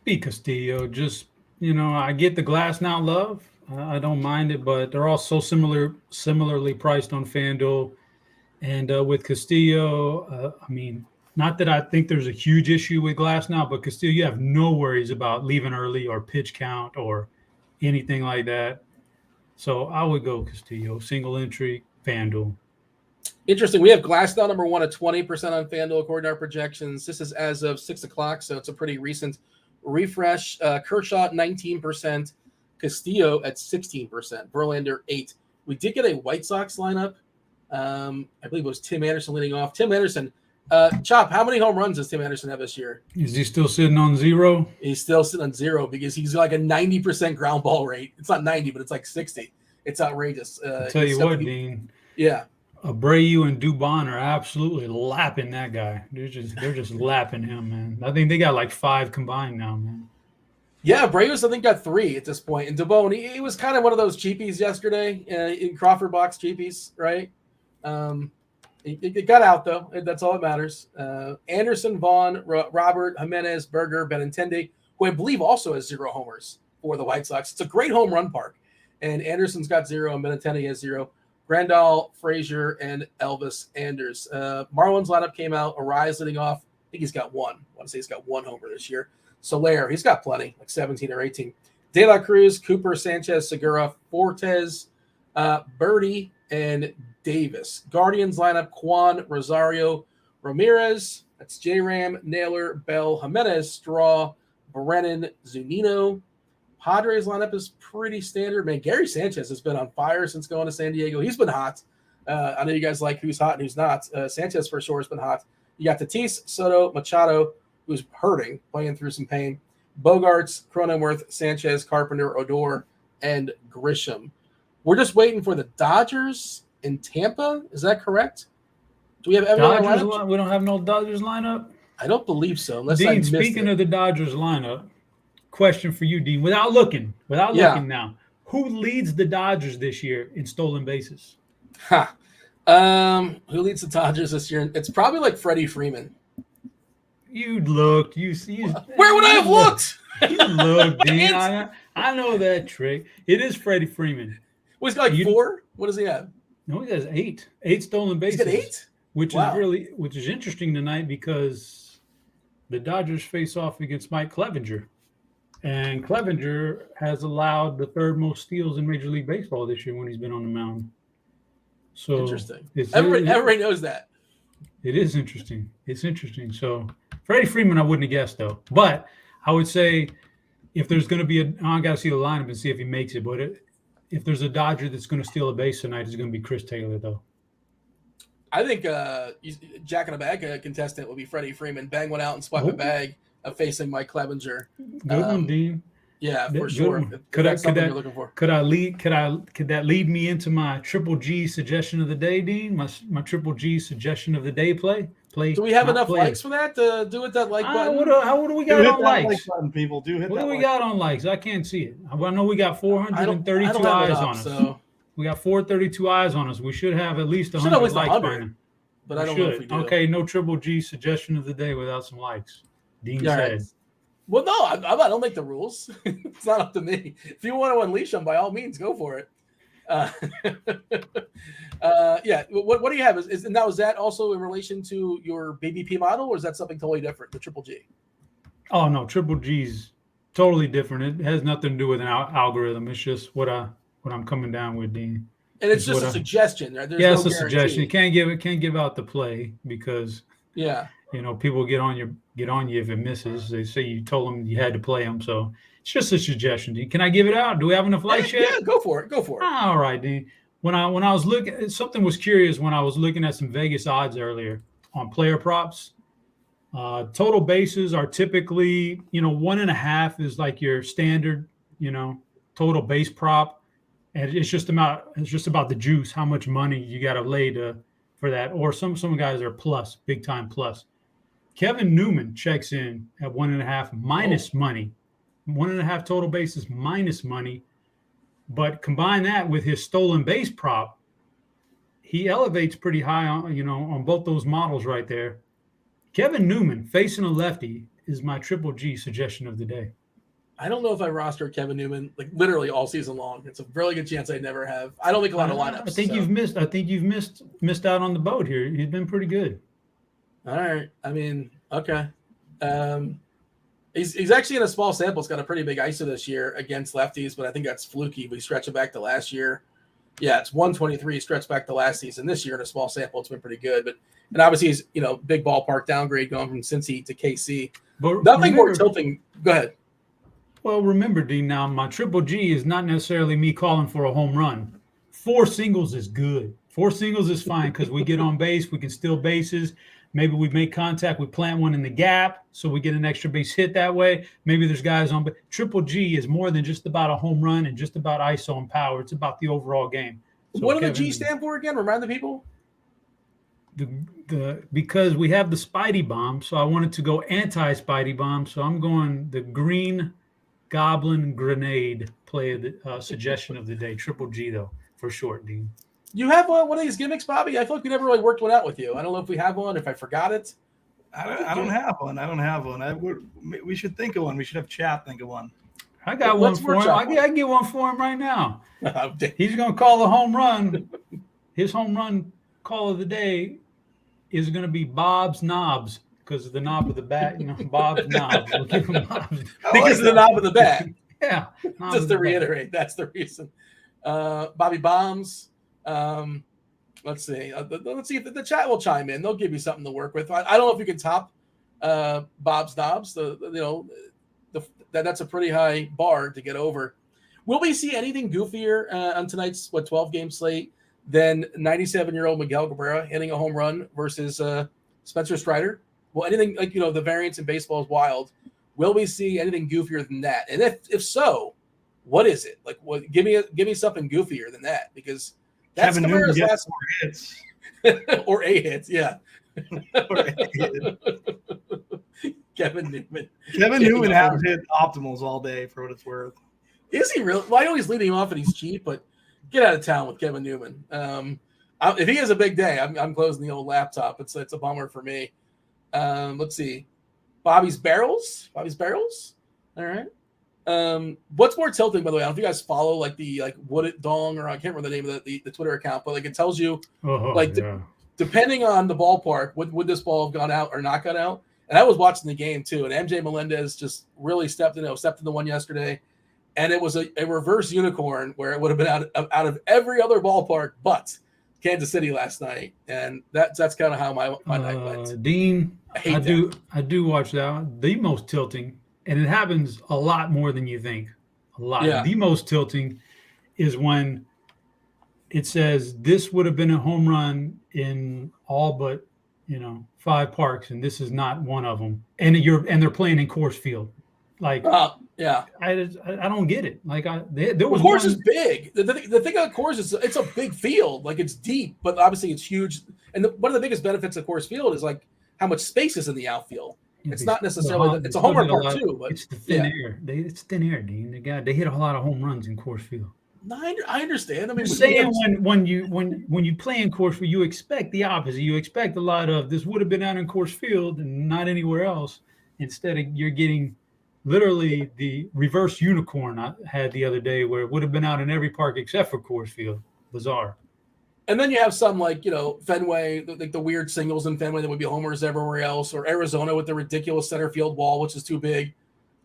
Be Castillo. Just, I get the glass now love. I don't mind it, but they're all so similarly priced on FanDuel. And with Castillo, not that I think there's a huge issue with glass now, but Castillo, you have no worries about leaving early or pitch count or anything like that. So I would go Castillo, single entry, FanDuel. Interesting. We have Glasnow number 1 at 20% on FanDuel according to our projections. This is as of 6 o'clock, so it's a pretty recent refresh. Kershaw 19%, Castillo at 16%, Verlander 8%. We did get a White Sox lineup. I believe it was Tim Anderson leading off. Tim Anderson, Chop, how many home runs does Tim Anderson have this year? Is he still sitting on 0? He's still sitting on 0 because he's like a 90% ground ball rate. It's not 90, but it's like 60. It's outrageous. I'll tell you what, Dean. Yeah. Abreu and Dubon are absolutely lapping that guy. They're just lapping him, man. I think they got like 5 combined now, man. Yeah, Abreu's I think got 3 at this point. And Dubon, he was kind of one of those cheapies yesterday in Crawford box cheapies, right? It got out though. That's all that matters. Anderson, Vaughn, Robert, Jimenez, Berger, Benintendi, who I believe also has 0 homers for the White Sox. It's a great home run park. And Anderson's got 0 and Benintendi has 0. Grandal, Frazier, and Elvis Anders. Marlins lineup came out. Arise leading off. I think he's got 1. I want to say he's got 1 homer this year. Soler, he's got plenty, like 17 or 18. De La Cruz, Cooper, Sanchez, Segura, Fortes, Birdie, and Davis. Guardians lineup: Kwan, Rosario, Ramirez. That's J-Ram, Naylor, Bell, Jimenez, Straw, Brennan, Zunino. Padres lineup is pretty standard. Man, Gary Sanchez has been on fire since going to San Diego. He's been hot. I know you guys like who's hot and who's not. Sanchez for sure has been hot. You got Tatis, Soto, Machado, who's hurting, playing through some pain. Bogarts, Cronenworth, Sanchez, Carpenter, Odor, and Grisham. We're just waiting for the Dodgers in Tampa. Is that correct? Do we have everyone lineup? We don't have no Dodgers lineup? I don't believe so. Unless Dean, I missed speaking it. of the Dodgers lineup, question for you, Dean. Without looking now, who leads the Dodgers this year in stolen bases? Who leads the Dodgers this year? It's probably like Freddie Freeman. You looked. You see. Where would I have looked? You looked, Dean. I know that trick. It is Freddie Freeman. Well, he's got like 4. What does he have? No, he has 8. 8 stolen bases. He's got 8? Which is interesting tonight because the Dodgers face off against Mike Clevinger. And Clevinger has allowed the 3rd most steals in Major League Baseball this year when he's been on the mound. So interesting. Everybody knows that. It is interesting. It's interesting. So Freddie Freeman, I wouldn't have guessed though. But I would say if there's going to be I got to see the lineup and see if he makes it. But if there's a Dodger that's going to steal a base tonight, it's going to be Chris Taylor though. I think Jack in a Bag contestant will be Freddie Freeman. Bang one out and swipe a bag facing Mike Clevinger. Good one, Dean. Yeah, for sure. Could you're looking for. Could that lead me into my Triple G suggestion of the day, Dean? My Triple G suggestion of the day play. Do we have enough likes for that to do with that like button? What do we got on likes? Like button, people. What do we got on likes? I can't see it. I know we got 432 eyes on us. So. We got 432 eyes on us. We should have at least 100 likes by now. But I don't know if we do. Okay, no Triple G suggestion of the day without some likes. Dean said. Right. Well, no, I don't make the rules. It's not up to me. If you want to unleash them, by all means, go for it. Yeah. What do you have? Is that also in relation to your BBP model, or is that something totally different? The Triple G. Oh no, Triple G's totally different. It has nothing to do with an algorithm. It's just what I'm coming down with, Dean. And it's just a suggestion, right? There's it's a suggestion. You can't give out the play because people get on you if it misses. They say you told them you had to play them, so it's just a suggestion. Can I give it out? Do we have enough likes yet? Yeah, go for it. All right, Dean. When I was looking, something was curious when I was looking at some Vegas odds earlier on player props. Total bases are typically 1.5 is like your standard, total base prop, and it's just about the juice, how much money you got to lay for that. Or some guys are plus, big time plus. Kevin Newman checks in at 1.5 minus money, 1.5 total bases minus money. But combine that with his stolen base prop, he elevates pretty high on both those models right there. Kevin Newman facing a lefty is my triple G suggestion of the day. I don't know if I rostered Kevin Newman like literally all season long. It's a really good chance I never have. I don't think a lot of lineups. I think you've missed out on the boat here. He's been pretty good. All right. I mean, okay. He's actually in a small sample. It's got a pretty big ISO this year against lefties, but I think that's fluky. We stretch it back to last year. Yeah, it's 123 stretched back to last season. This year in a small sample, it's been pretty good. And obviously he's big ballpark downgrade going from Cincy to KC. But nothing more tilting. Go ahead. Well, remember, Dean, now my triple G is not necessarily me calling for a home run. 4 singles is good. 4 singles is fine because we get on base, we can steal bases. Maybe we make contact, we plant one in the gap, so we get an extra base hit that way. Maybe there's guys on, but triple G is more than just about a home run and just about ISO and power. It's about the overall game. So what do the G stand for again? Remind the people. Because we have the Spidey bomb, so I wanted to go anti-Spidey bomb, so I'm going the Green Goblin Grenade play the suggestion of the day. Triple G though, for short, Dean. You have one of these gimmicks, Bobby? I feel like we never really worked one out with you. I don't know if we have one, if I forgot it. I don't have one. I don't have one. We should think of one. We should have chat think of one. I got one for him. I can get one for him right now. He's going to call a home run. His home run call of the day is going to be Bob's Knobs because of the knob of the bat. Bob's Knobs. We'll give him Bob's. Because of the knob of the bat. Yeah. Just to reiterate, that's the reason. Bobby Bombs. Let's see. Let's see if the chat will chime in. They'll give you something to work with. I don't know if you can top Bob's Knobs. That's a pretty high bar to get over. Will we see anything goofier on tonight's 12-game slate than 97-year-old Miguel Cabrera hitting a home run versus Spencer Strider? Well, anything like the variance in baseball is wild. Will we see anything goofier than that? And if so, what is it? Like, give me something goofier than that because that's Kevin Newman last 4 hits or 8 hits, yeah. Kevin Newman has hit optimals all day for what it's worth. Is he really? Well, I know he's leading off and he's cheap, but get out of town with Kevin Newman. If he has a big day, I'm closing the old laptop. It's a bummer for me. Let's see. Bobby's Barrels. All right. What's more tilting, by the way? I don't know if you guys follow the Would It Dong, or I can't remember the name of the Twitter account, but it tells you depending on the ballpark, would this ball have gone out or not gone out? And I was watching the game too, and MJ Melendez just really stepped in the one yesterday, and it was a reverse unicorn where it would have been out of every other ballpark but Kansas City last night, and that's kind of how my night went. Dean, I do watch that. The most tilting, and it happens a lot more than you think. A lot. Yeah. The most tilting is when it says this would have been a home run in all but 5 parks, and this is not one of them. And they're playing in Coors Field. Like, yeah, I don't get it. Like, there was Coors is big. The thing about Coors is it's a big field. Like, it's deep, but obviously it's huge. And one of the biggest benefits of Coors Field is like how much space is in the outfield. It's not necessarily it's a homer park too, but it's the thin air. It's thin air, Dean. They hit a lot of home runs in Coors Field. I understand. I mean, when you play in Coors Field, you expect the opposite. You expect a lot of this would have been out in Coors Field and not anywhere else. Instead, you're getting literally the reverse unicorn I had the other day, where it would have been out in every park except for Coors Field. Bizarre. And then you have some Fenway, like the weird singles in Fenway that would be homers everywhere else, or Arizona with the ridiculous center field wall, which is too big.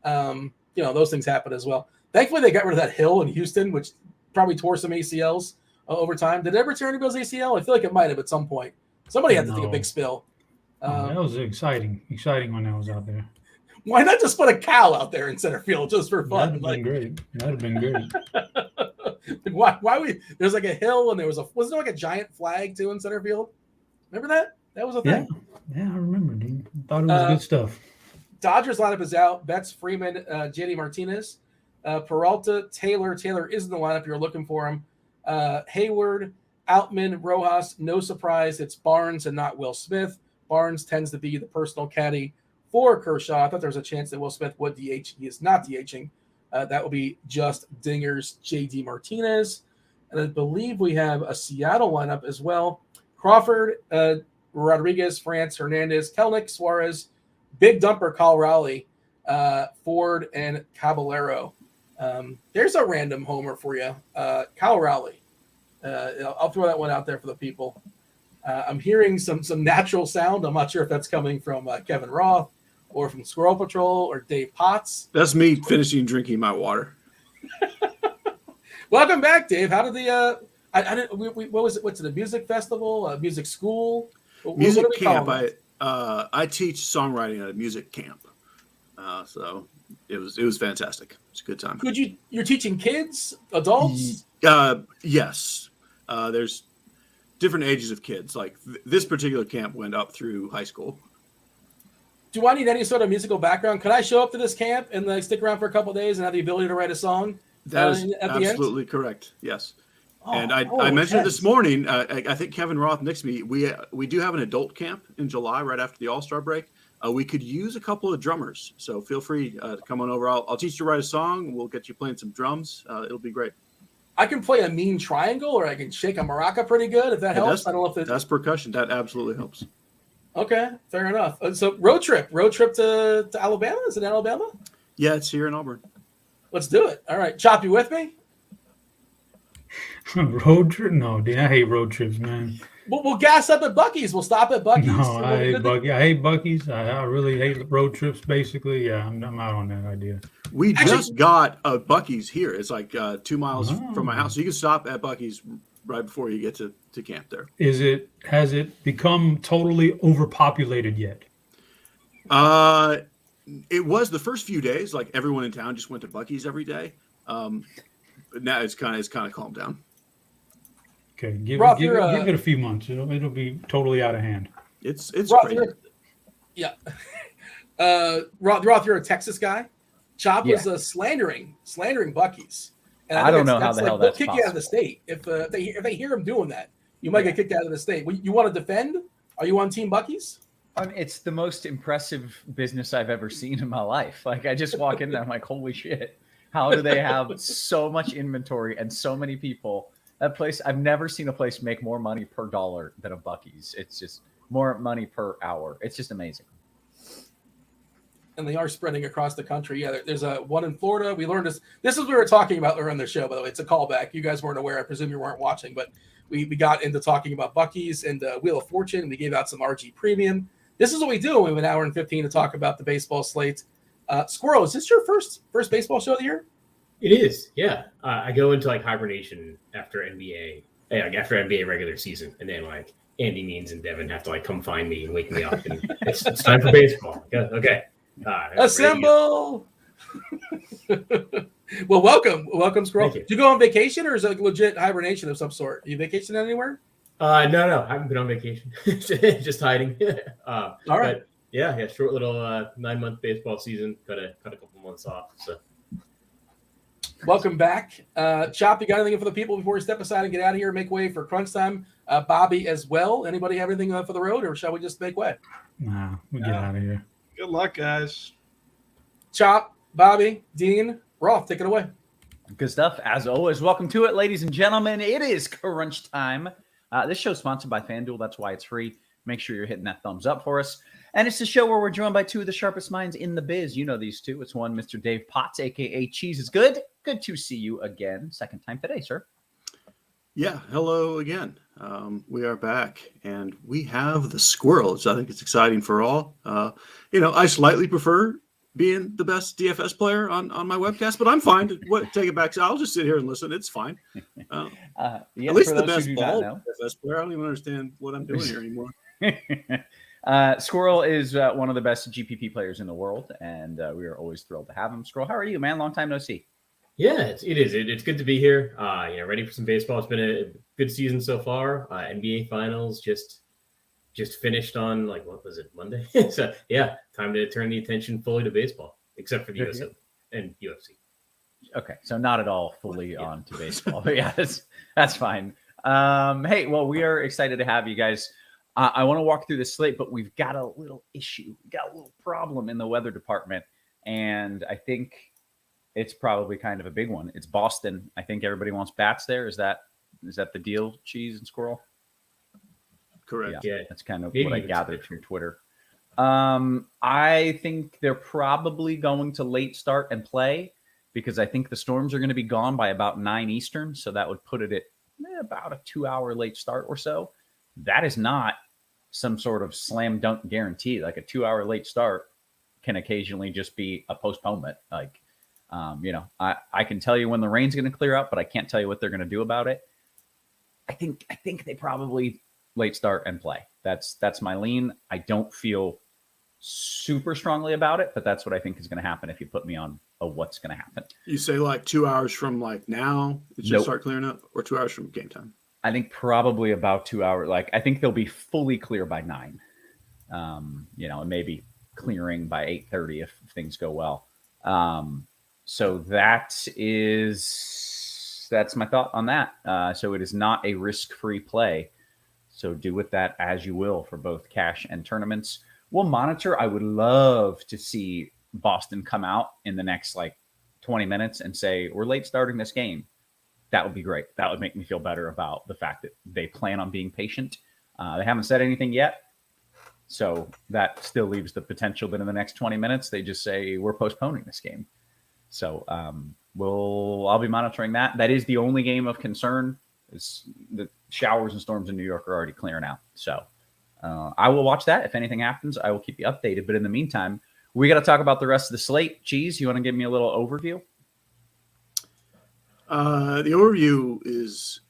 Those things happen as well. Thankfully, they got rid of that hill in Houston, which probably tore some ACLs over time. Did it ever tear anybody's ACL? I feel like it might have at some point. Somebody had to take a big spill. That was exciting when I was out there. Why not just put a cow out there in center field just for fun? That'd have been great. Why there's like a hill and wasn't there like a giant flag too in center field? Remember that? That was a thing. Yeah, I remember, Dean. Thought it was good stuff. Dodgers lineup is out. Betts, Freeman, JD Martinez. Peralta, Taylor. Taylor is in the lineup. You're looking for him. Hayward, Outman, Rojas. No surprise. It's Barnes and not Will Smith. Barnes tends to be the personal caddy for Kershaw. I thought there was a chance that Will Smith would DH. He is not DHing. That will be just Dingers, J.D. Martinez. And I believe we have a Seattle lineup as well. Crawford, Rodriguez, France, Hernandez, Kelnick, Suarez, Big Dumper, Kyle Raleigh, Ford, and Caballero. There's a random homer for you. Kyle Raleigh. I'll throw that one out there for the people. I'm hearing some natural sound. I'm not sure if that's coming from Kevin Roth or from Squirrel Patrol or Dave Potts. That's me finishing drinking my water. Welcome back, Dave. How did the I didn't. What was it? What's it? A music festival? A music school? Music what camp. I teach songwriting at a music camp. So it was fantastic. It's a good time. You're teaching kids, adults? Yes. There's different ages of kids. Like this particular camp went up through high school. Do I need any sort of musical background? Can I show up to this camp and stick around for a couple of days and have the ability to write a song? That is absolutely correct. Yes. Oh, and I mentioned it this morning. I think Kevin Roth next to me. We do have an adult camp in July, right after the All-Star break. We could use a couple of drummers, so feel free to come on over. I'll teach you to write a song. We'll get you playing some drums. It'll be great. I can play a mean triangle, or I can shake a maraca pretty good. If that helps, I don't know if that's percussion. That absolutely helps. Okay, fair enough. So road trip to Alabama. Is it Alabama? Yeah, it's here in Auburn. Let's do it. All right, Chop, you with me? Road trip? No, dude, I hate road trips, man. We'll gas up at Buc-ee's. We'll stop at Buc-ee's. No, I hate Buc-ee's. I really hate road trips, basically. Yeah, I'm out on that idea. We just got a Buc-ee's here. It's like 2 miles from my house. So you can stop at Buc-ee's right before you get to camp there. Has it become totally overpopulated yet? It was the first few days, like everyone in town just went to Buc-ee's every day. But now it's kind of calmed down. Okay, give Roth, it a few months. It'll be totally out of hand. It's Roth, crazy. Yeah. Roth, you're a Texas guy. Chop was slandering Buc-ee's. And I don't know how the hell that's possible. They'll kick you out of the state if they hear him doing that. You might get kicked out of the state. You want to defend? Are you on Team Buc-ee's? It's the most impressive business I've ever seen in my life. Like I just walk in there, I'm like, holy shit! How do they have so much inventory and so many people? That place, I've never seen a place make more money per dollar than a Buc-ee's. It's just more money per hour. It's just amazing. And they are spreading across the country. Yeah, there's a one in Florida. We learned this. This is what we were talking about earlier on the show, by the way. It's a callback. You guys weren't aware. I presume you weren't watching, but we got into talking about Buc-ee's and Wheel of Fortune. We gave out some RG Premium. This is what we do. We have an hour and 15 to talk about the baseball slate. Squirrel, is this your first baseball show of the year? It is, yeah. I go into hibernation after NBA regular season, and then Andy Means and Devin have to come find me and wake me up, and it's time for baseball. Okay. Assemble. Well, welcome, Squirrel. Do you go on vacation, or is it legit hibernation of some sort? Are you vacationing anywhere? No, I haven't been on vacation. Just hiding. All right. But yeah, short little 9-month baseball season. Got a couple months off. So. Welcome back. Chop, you got anything for the people before we step aside and get out of here and make way for crunch time? Bobby as well. Anybody have anything for the road, or shall we just make way? Nah, we get out of here. Good luck, guys. Chop, Bobby, Dean, Roth, take it away. Good stuff. As always, welcome to it, ladies and gentlemen. It is crunch time. This show is sponsored by Fanduel. That's why it's free. Make sure you're hitting that thumbs up for us. And it's the show where we're joined by two of the sharpest minds in the biz. You know these two. It's one, Mr. Dave Potts, a.k.a. Cheeseisgood. Good to see you again. Second time today, sir. Yeah, hello again. We are back, and we have the squirrel, which I think is exciting for all. I slightly prefer being the best DFS player on my webcast, but I'm fine to take it back. So I'll just sit here and listen. It's fine. At least the best ball DFS player. I don't even understand what I'm doing here anymore. Squirrel is one of the best GPP players in the world, and we are always thrilled to have him. Squirrel, how are you, man? Long time no see. Yeah, it is. It's good to be here. Ready for some baseball. It's been a good season so far. NBA Finals just finished on what was it, Monday? So yeah, time to turn the attention fully to baseball, except for the US and UFC. Okay, so not at all fully on to baseball. But yeah, that's fine. Hey, well, we are excited to have you guys. I want to walk through the slate, but we've got a little issue. We got a little problem in the weather department, and I think it's probably kind of a big one. It's Boston. I think everybody wants bats there. Is that the deal, Cheese and Squirrel? Correct. Yeah. That's kind of Maybe what I even gathered from Twitter. I think they're probably going to late start and play because I think the Storms are going to be gone by about 9 Eastern. So that would put it at about a 2-hour late start or so. That is not some sort of slam dunk guarantee. Like a 2-hour late start can occasionally just be a postponement. Like, I can tell you when the rain's going to clear up, but I can't tell you what they're going to do about it. I think they probably late start and play. That's my lean. I don't feel super strongly about it, but that's what I think is going to happen if you put me on what's going to happen. You say like 2 hours from like now it should Nope. start clearing up, or 2 hours from game time? I think probably about 2 hours. Like I think they'll be fully clear by 9. It may be clearing by 8:30 if things go well. So that's my thought on that. So it is not a risk-free play. So do with that as you will for both cash and tournaments. We'll monitor. I would love to see Boston come out in the next 20 minutes and say, we're late starting this game. That would be great. That would make me feel better about the fact that they plan on being patient. They haven't said anything yet. So that still leaves the potential that in the next 20 minutes, they just say, we're postponing this game. So I'll be monitoring that. That is the only game of concern. Is the showers and storms in New York are already clearing out. So I will watch that. If anything happens, I will keep you updated. But in the meantime, we got to talk about the rest of the slate. Cheese, you want to give me a little overview? The overview is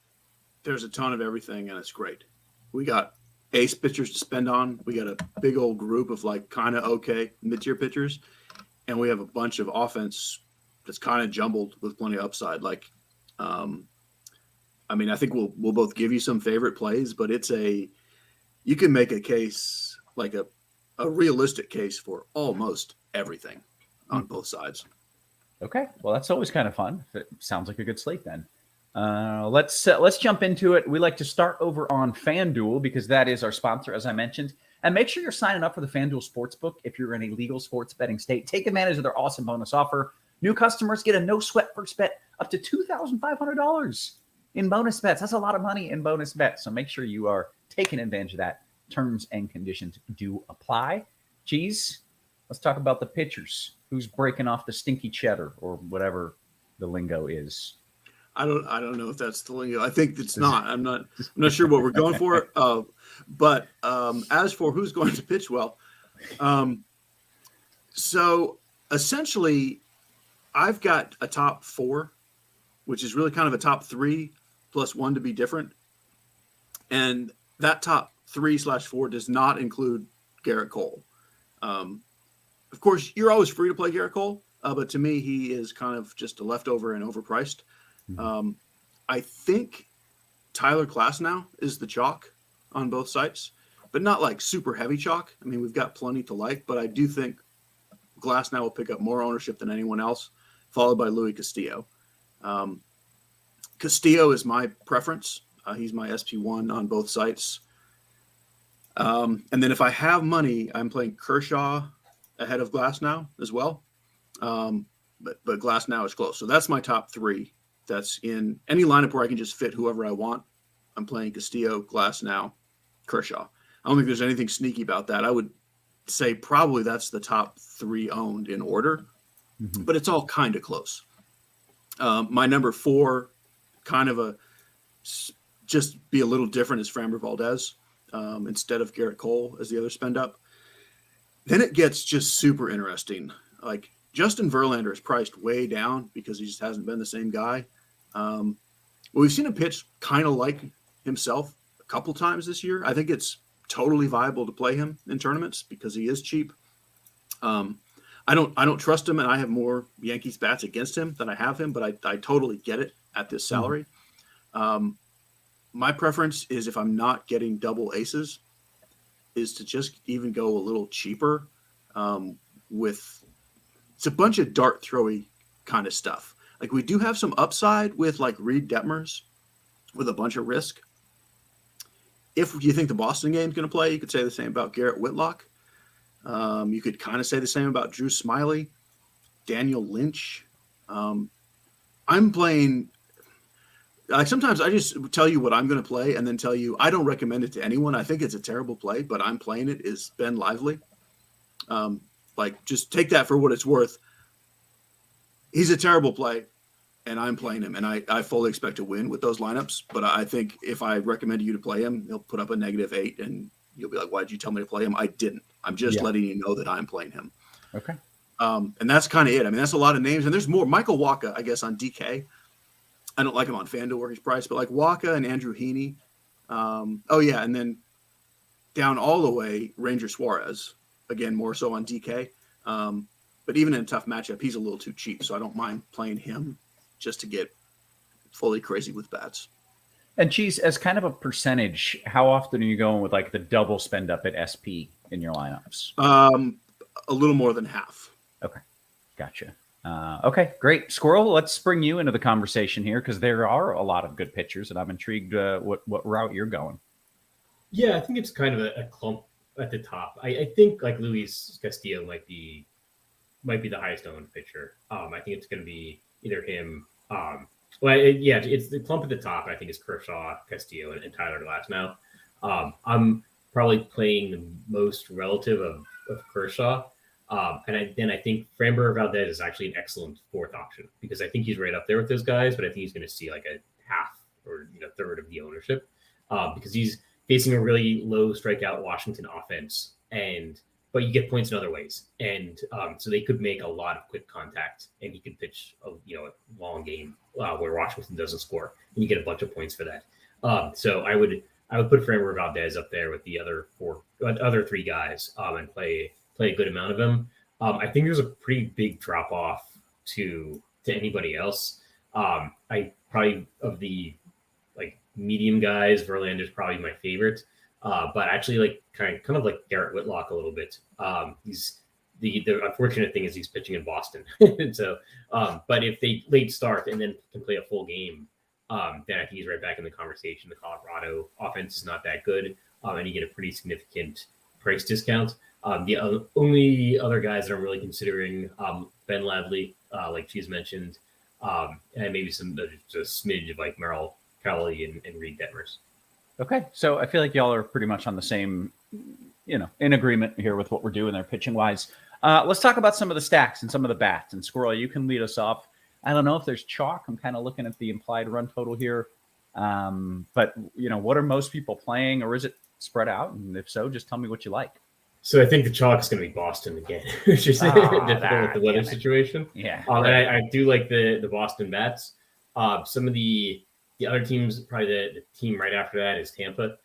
there's a ton of everything, and it's great. We got ace pitchers to spend on. We got a big old group of kind of okay mid-tier pitchers, and we have a bunch of offense that's kind of jumbled with plenty of upside. I think we'll both give you some favorite plays, but you can make a case, like a realistic case for almost everything on both sides. Okay, well, that's always kind of fun. It sounds like a good slate then. Let's jump into it. We like to start over on FanDuel because that is our sponsor, as I mentioned. And make sure you're signing up for the FanDuel Sportsbook if you're in a legal sports betting state. Take advantage of their awesome bonus offer. New customers get a no-sweat first bet up to $2,500 in bonus bets. That's a lot of money in bonus bets. So make sure you are taking advantage of that. Terms and conditions do apply. Cheese, let's talk about the pitchers. Who's breaking off the stinky cheddar or whatever the lingo is? I don't know if that's the lingo. I think it's not. I'm not sure what we're going for. But as for who's going to pitch well, so essentially, I've got a top 4, which is really kind of a top 3 plus 1 to be different, and that top 3/4 does not include Garrett Cole. Of course, you're always free to play Garrett Cole, but to me, he is kind of just a leftover and overpriced. I think Tyler Glasnow is the chalk on both sites, but not super heavy chalk. I mean, we've got plenty to like, but I do think Glasnow will pick up more ownership than anyone else, followed by Louis Castillo. Castillo is my preference. He's my SP1 on both sites. And then if I have money, I'm playing Kershaw ahead of Glasnow as well. But Glasnow is close. So that's my top 3. That's in any lineup where I can just fit whoever I want. I'm playing Castillo, Glasnow, Kershaw. I don't think there's anything sneaky about that. I would say probably that's the top 3 owned in order, but it's all kind of close. My number 4, kind of just be a little different, is Framber Valdez instead of Garrett Cole as the other spend up. Then it gets just super interesting. Justin Verlander is priced way down because he just hasn't been the same guy. We've seen him pitch kind of like himself a couple times this year. I think it's totally viable to play him in tournaments because he is cheap. I don't trust him, and I have more Yankees bats against him than I have him, but I totally get it at this salary. My preference is, if I'm not getting double aces, is to just even go a little cheaper it's a bunch of dart throwy kind of stuff. Like we do have some upside with like Reed Detmers with a bunch of risk. If you think the Boston game is going to play, you could say the same about Garrett Whitlock. You could kind of say the same about Drew Smiley, Daniel Lynch. I'm playing. Like sometimes I just tell you what I'm going to play and then tell you I don't recommend it to anyone. I think it's a terrible play, but I'm playing it. Is Ben Lively. Like just take that for what it's worth. He's a terrible play, and I'm playing him, and I fully expect to win with those lineups. But I think if I recommend you to play him, he'll put up a -8, and you'll be like, "Why did you tell me to play him?" I didn't. I'm just letting you know that I'm playing him. Okay. And that's kind of it. I mean, that's a lot of names, and there's more. Michael Waka, I guess, on DK. I don't like him on FanDuel where he's priced, but like Waka and Andrew Heaney. And then down all the way, Ranger Suarez, again, more so on DK. But even in a tough matchup, he's a little too cheap, so I don't mind playing him just to get fully crazy with bats. And Cheese, as kind of a percentage, how often are you going with like the double spend up at SP in your lineups? A little more than half. Okay. Gotcha. Okay, great. Squirrel, let's bring you into the conversation here because there are a lot of good pitchers, and I'm intrigued what route you're going. Yeah, I think it's kind of a clump at the top. I think like Luis Castillo might be the highest owned pitcher. I think it's going to be either him. It's the clump at the top. I think is Kershaw, Castillo, and Tyler Glasnow. I'm probably playing the most relative of Kershaw. And I think Framber Valdez is actually an excellent fourth option because I think he's right up there with those guys, but I think he's going to see like a half or third of the ownership because he's facing a really low strikeout Washington offense, but you get points in other ways, and so they could make a lot of quick contact, and he could pitch a long game where Washington doesn't score, and you get a bunch of points for that. So I would put Framber Valdez up there with the other three guys and play a good amount of them. I think there's a pretty big drop off to anybody else. I probably of the like medium guys, Verlander's probably my favorite. But actually like kind of like Garrett Whitlock a little bit. He's the unfortunate thing is he's pitching in Boston. And so but if they late start and then can play a full game, then I think he's right back in the conversation. The Colorado offense is not that good. And you get a pretty significant price discount. The only other guys that I'm really considering, Ben Ladley, like she's mentioned, and maybe just a smidge of like Merrill Kelly and Reed Detmers. Okay, so I feel like y'all are pretty much on the same, in agreement here with what we're doing there pitching wise. Let's talk about some of the stacks and some of the bats. And Squirrel, you can lead us off. I don't know if there's chalk. I'm kind of looking at the implied run total here. But what are most people playing, or is it spread out? And if so, just tell me what you like. So I think the chalk is going to be Boston again, which is difficult with the weather situation. Yeah. And I do like the Boston bats. Some of the other teams, probably the team right after that is Tampa.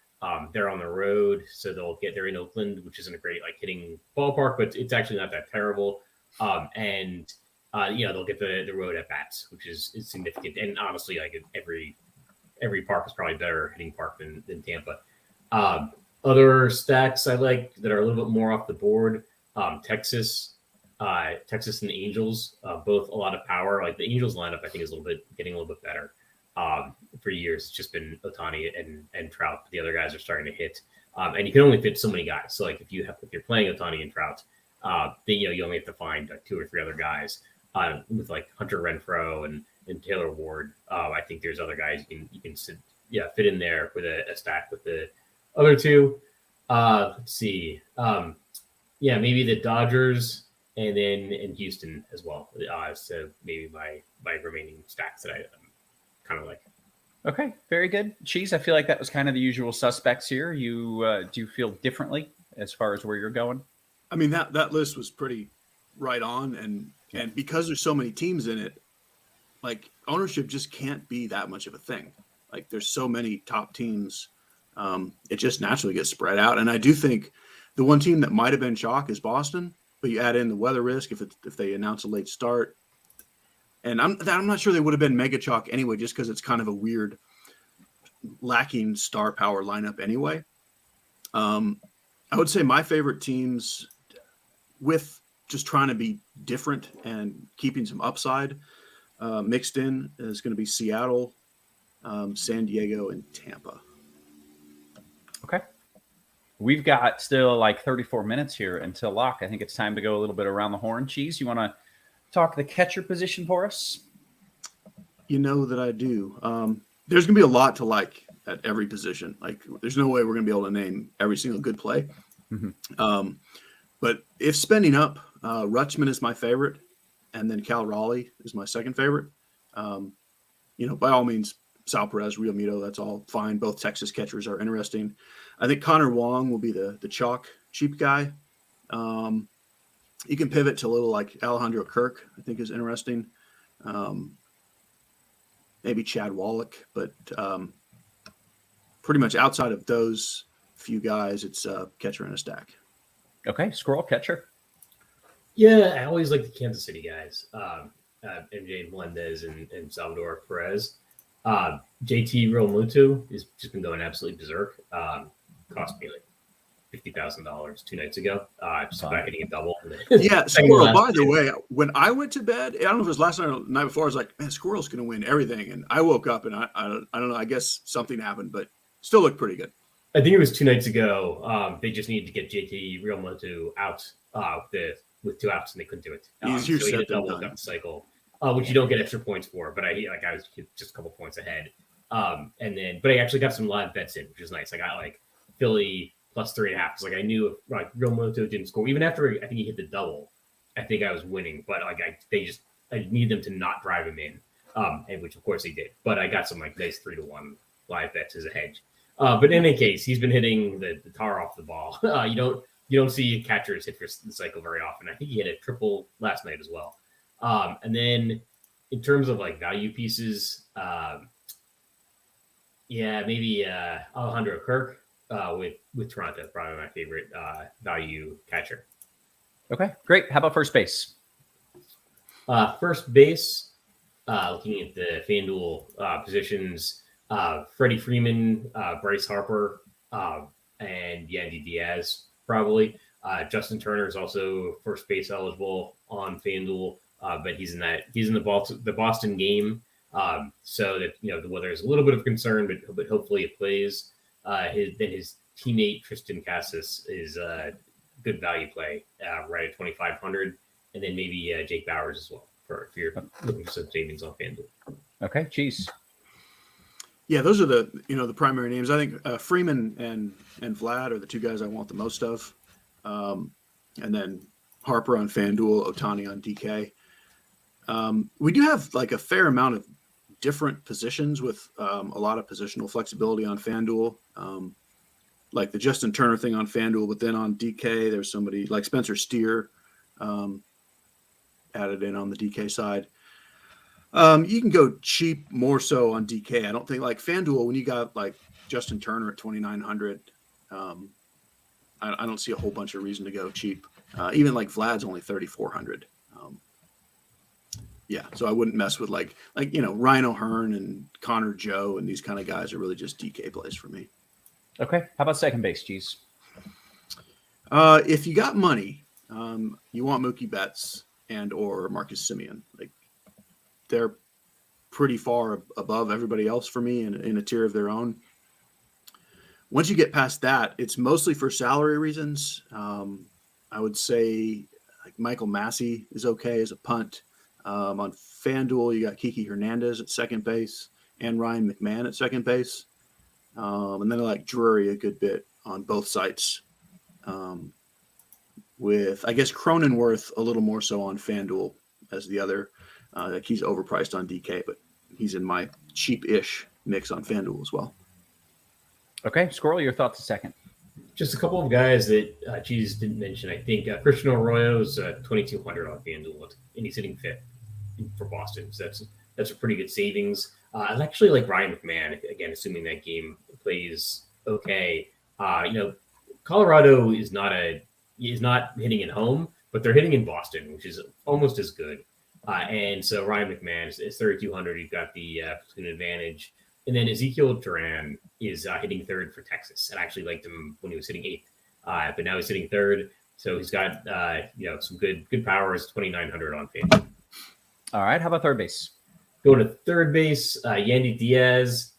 They're on the road, so they're in Oakland, which isn't a great like hitting ballpark, but it's actually not that terrible. They'll get the road at bats, which is significant. And honestly, like every park is probably better hitting park than Tampa. Other stacks I like that are a little bit more off the board. Texas and the Angels, both a lot of power. Like the Angels lineup, I think is getting a little bit better. For years, it's just been Ohtani and Trout. The other guys are starting to hit, and you can only fit so many guys. So like if you're playing Ohtani and Trout, then you only have to find like 2 or 3 other guys. With like Hunter Renfroe and Taylor Ward, I think there's other guys you can fit in there with a stack with the other 2. Let's see. Maybe the Dodgers and then in Houston as well. So maybe my remaining stacks that I kind of like. Okay, very good. Cheese, I feel like that was kind of the usual suspects here. You do you feel differently as far as where you're going? I mean, that list was pretty right on, and because there's so many teams in it, like ownership just can't be that much of a thing. Like there's so many top teams, it just naturally gets spread out. And I do think the one team that might have been chalk is Boston, but you add in the weather risk if they announce a late start. And I'm not sure they would have been mega chalk anyway, just because it's kind of a weird, lacking star power lineup anyway. I would say my favorite teams, with just trying to be different and keeping some upside, Mixed in is going to be Seattle, San Diego, and Tampa. Okay. We've got still like 34 minutes here until lock. I think it's time to go a little bit around the horn. Cheese, you want to talk the catcher position for us? You know that I do. There's going to be a lot to like at every position. Like, there's no way we're going to be able to name every single good play. Mm-hmm. But if spending up, Rutschman is my favorite, and then Cal Raleigh is my second favorite. By all means, Sal Perez, Real Mito, that's all fine. Both Texas catchers are interesting. I think Connor Wong will be the chalk cheap guy. You can pivot to a little like Alejandro Kirk, I think is interesting. Maybe Chad Wallach, but pretty much outside of those few guys, it's a catcher in a stack. Okay, Squirrel catcher. Yeah, I always like the Kansas City guys, MJ Melendez and Salvador Perez. JT Realmuto has just been going absolutely berserk. Cost me like $50,000 2 nights ago. Just about getting a double. Yeah, Squirrel, by the way, when I went to bed, I don't know if it was last night or the night before, I was like, man, Squirrel's going to win everything. And I woke up and I don't know, I guess something happened, but still looked pretty good. I think it was 2 nights ago. They just needed to get JT Realmuto out with 2 outs, and they couldn't do it. Easier so he said had a than double done. got the cycle, which you don't get extra points for. But I was just a couple points ahead. But I actually got some live bets in, which is nice. I got like Philly plus 3.5. Because like I knew if like Realmuto didn't score, even after I think he hit the double, I think I was winning. But like I need them to not drive him in, and which of course they did. But I got some like nice 3-1 live bets as a hedge. But in any case, he's been hitting the tar off the ball. You don't see catchers hit for the cycle very often. I think he hit a triple last night as well. And then in terms of like value pieces, maybe Alejandro Kirk with Toronto, probably my favorite value catcher. Okay, great. How about first base? First base, looking at the FanDuel positions. Freddie Freeman, Bryce Harper, and Yandy Diaz probably. Justin Turner is also first base eligible on FanDuel, but he's in the Boston game, so that the weather is a little bit of concern, but hopefully it plays. His teammate Tristan Cassis is a good value play, right at 2,500, and then maybe Jake Bowers as well for if you're looking for some savings on FanDuel. Okay, Cheese. Yeah, those are the primary names. I think Freeman and Vlad are the 2 guys I want the most of. And then Harper on FanDuel, Ohtani on DK. We do have like a fair amount of different positions with a lot of positional flexibility on FanDuel. Like the Justin Turner thing on FanDuel, but then on DK, there's somebody like Spencer Steer added in on the DK side. You can go cheap more so on DK. I don't think like FanDuel, when you got like Justin Turner at 2,900, I don't see a whole bunch of reason to go cheap. Even like Vlad's only 3,400. So I wouldn't mess with like Ryan O'Hearn and Connor Joe and these kind of guys are really just DK plays for me. Okay, how about second base, Cheese? If you got money, you want Mookie Betts and or Marcus Semien. Like, they're pretty far above everybody else for me in a tier of their own. Once you get past that, it's mostly for salary reasons. I would say like Michael Massey is okay as a punt. On FanDuel, you got Kiki Hernandez at second base and Ryan McMahon at second base. And then I like Drury a good bit on both sites. With, I guess, Cronenworth a little more so on FanDuel as the other. Like he's overpriced on DK, but he's in my cheap-ish mix on FanDuel as well. Okay, Squirrel, your thoughts a second. Just a couple of guys that Cheese didn't mention. I think Christian Arroyo's 2,200 on FanDuel, and he's hitting fifth for Boston. So that's a pretty good savings. I actually like Ryan McMahon, again, assuming that game plays okay. Colorado is not hitting at home, but they're hitting in Boston, which is almost as good. And so Ryan McMahon is 3,200. You've got the platoon advantage. And then Ezekiel Duran is hitting third for Texas. And I actually liked him when he was hitting eighth. But now he's hitting third. So he's got some good power. Is 2,900 on FanDuel. All right. How about third base? Going to third base, Yandy Diaz,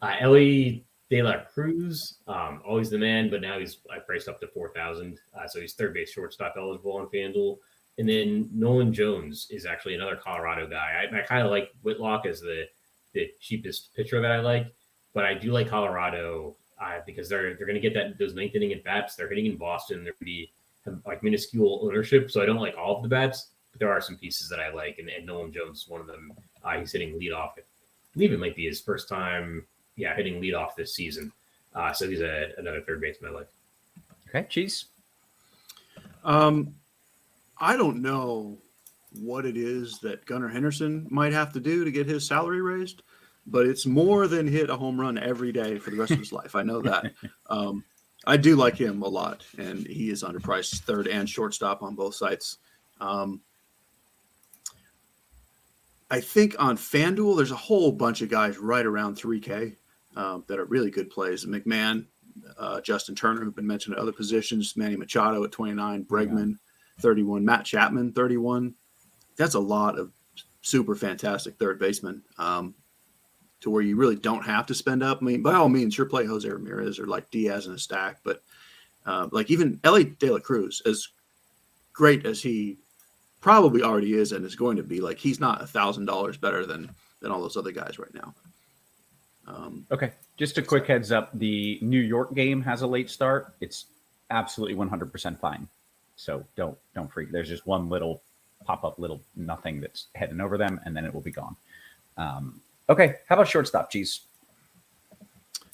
Ellie De La Cruz, always the man, but now I priced up to 4,000. So he's third base shortstop eligible on FanDuel. And then Nolan Jones is actually another Colorado guy. I kind of like Whitlock as the cheapest pitcher that I like, but I do like Colorado because they're going to get those ninth inning at bats. They're hitting in Boston. They're going to be like minuscule ownership, so I don't like all of the bats, but there are some pieces that I like, and Nolan Jones is one of them. He's hitting leadoff. I believe it might be his first time, hitting leadoff this season. So he's another third baseman I like. Okay, Cheese. I don't know what it is that Gunnar Henderson might have to do to get his salary raised, but it's more than hit a home run every day for the rest of his life. I know that. I do like him a lot, and he is underpriced third and shortstop on both sites. I think on FanDuel, there's a whole bunch of guys right around 3K that are really good plays. McMahon, Justin Turner, who've been mentioned at other positions, Manny Machado at 29, Bregman, 31, Matt Chapman, 31. That's a lot of super fantastic third basemen to where you really don't have to spend up. I mean, by all means, sure play Jose Ramirez or like Diaz in a stack, but like even Ellie De La Cruz, as great as he probably already is and is going to be, like he's not $1,000 better than all those other guys right now. Okay, just a quick heads up. The New York game has a late start. It's absolutely 100% fine. So don't freak. There's just one little pop-up, little nothing that's heading over them, and then it will be gone. Okay, how about shortstop, Cheese?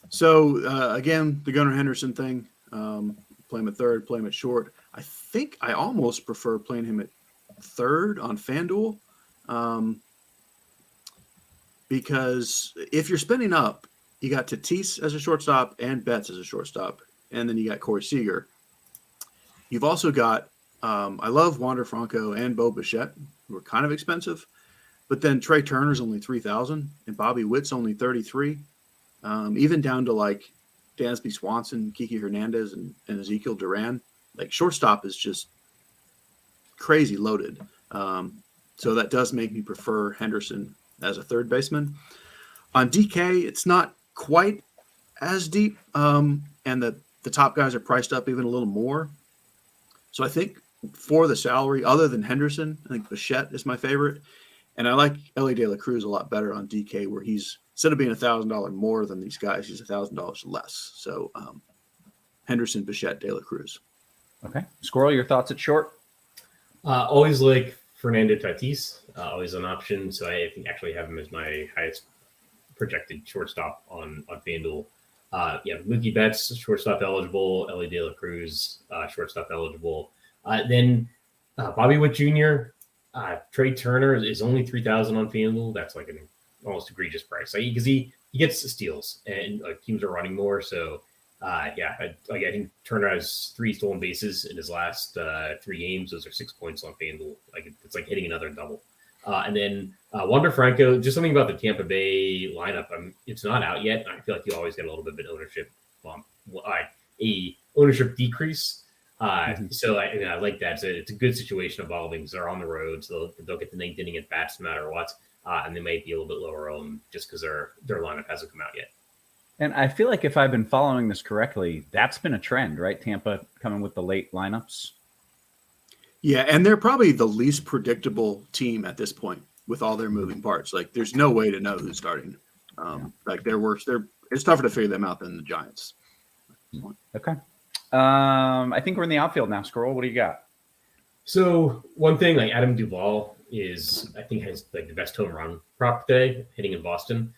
So, again, the Gunnar Henderson thing, play him at third, play him at short. I think I almost prefer playing him at third on FanDuel because if you're spending up, you got Tatis as a shortstop and Betts as a shortstop, and then you got Corey Seager. You've also got, I love Wander Franco and Bo Bichette, who are kind of expensive, but then Trey Turner's only 3,000 and Bobby Witt's only 33. Even down to like Dansby Swanson, Kiki Hernandez, and Ezekiel Duran. Like shortstop is just crazy loaded. So that does make me prefer Henderson as a third baseman. On DK, it's not quite as deep, and the top guys are priced up even a little more. So I think for the salary, other than Henderson, I think Bichette is my favorite. And I like Ellie De La Cruz a lot better on DK, where he's, instead of being $1,000 more than these guys, he's $1,000 less. So Henderson, Bichette, De La Cruz. Okay. Squirrel, your thoughts at short? Always like Fernando Tatis, always an option. So I think actually have him as my highest projected shortstop on FanDuel. Mookie Betts, shortstop eligible. Ellie De La Cruz, shortstop eligible. Then Bobby Witt Jr., Trey Turner is only 3,000 on FanDuel. That's like an almost egregious price because he gets the steals and teams are running more. So I think Turner has 3 stolen bases in his last 3 games. Those are 6 points on FanDuel. It's like hitting another double. And then Wander Franco, just something about the Tampa Bay lineup. It's not out yet. I feel like you always get a little bit of an ownership bump, a ownership decrease. So I like that. It's a good situation evolving because they're on the road, so they'll get the 9th inning at bats no matter what, and they might be a little bit lower owned just because their lineup hasn't come out yet. And I feel like if I've been following this correctly, that's been a trend, right? Tampa coming with the late lineups. Yeah, and they're probably the least predictable team at this point with all their moving parts. Like, there's no way to know who's starting. Like, they're worse. It's tougher to figure them out than the Giants. Okay. I think we're in the outfield now. Squirrel, what do you got? So one thing, like Adam Duvall has like the best home run prop today, hitting in Boston.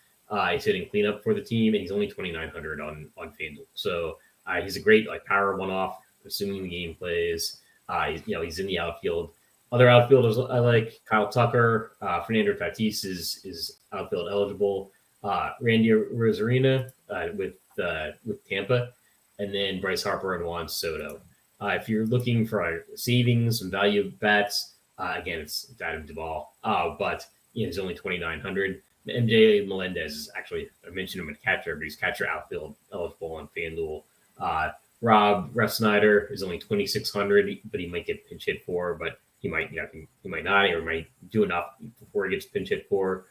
He's hitting cleanup for the team, and he's only 2,900 on FanDuel. So he's a great like power one-off, assuming the game plays. He's in the outfield. Other outfielders I like Kyle Tucker, Fernando Tatis is outfield eligible. Randy Rosarina with Tampa, and then Bryce Harper and Juan Soto. If you're looking for savings and value bats, again it's Adam Duvall, but he's only 2,900. MJ Melendez is actually, I mentioned him at catcher, but he's catcher outfield eligible on FanDuel. Rob Refsnyder is only 2,600, but he might get pinch hit for, but he might not, or might do enough before he gets pinch hit for.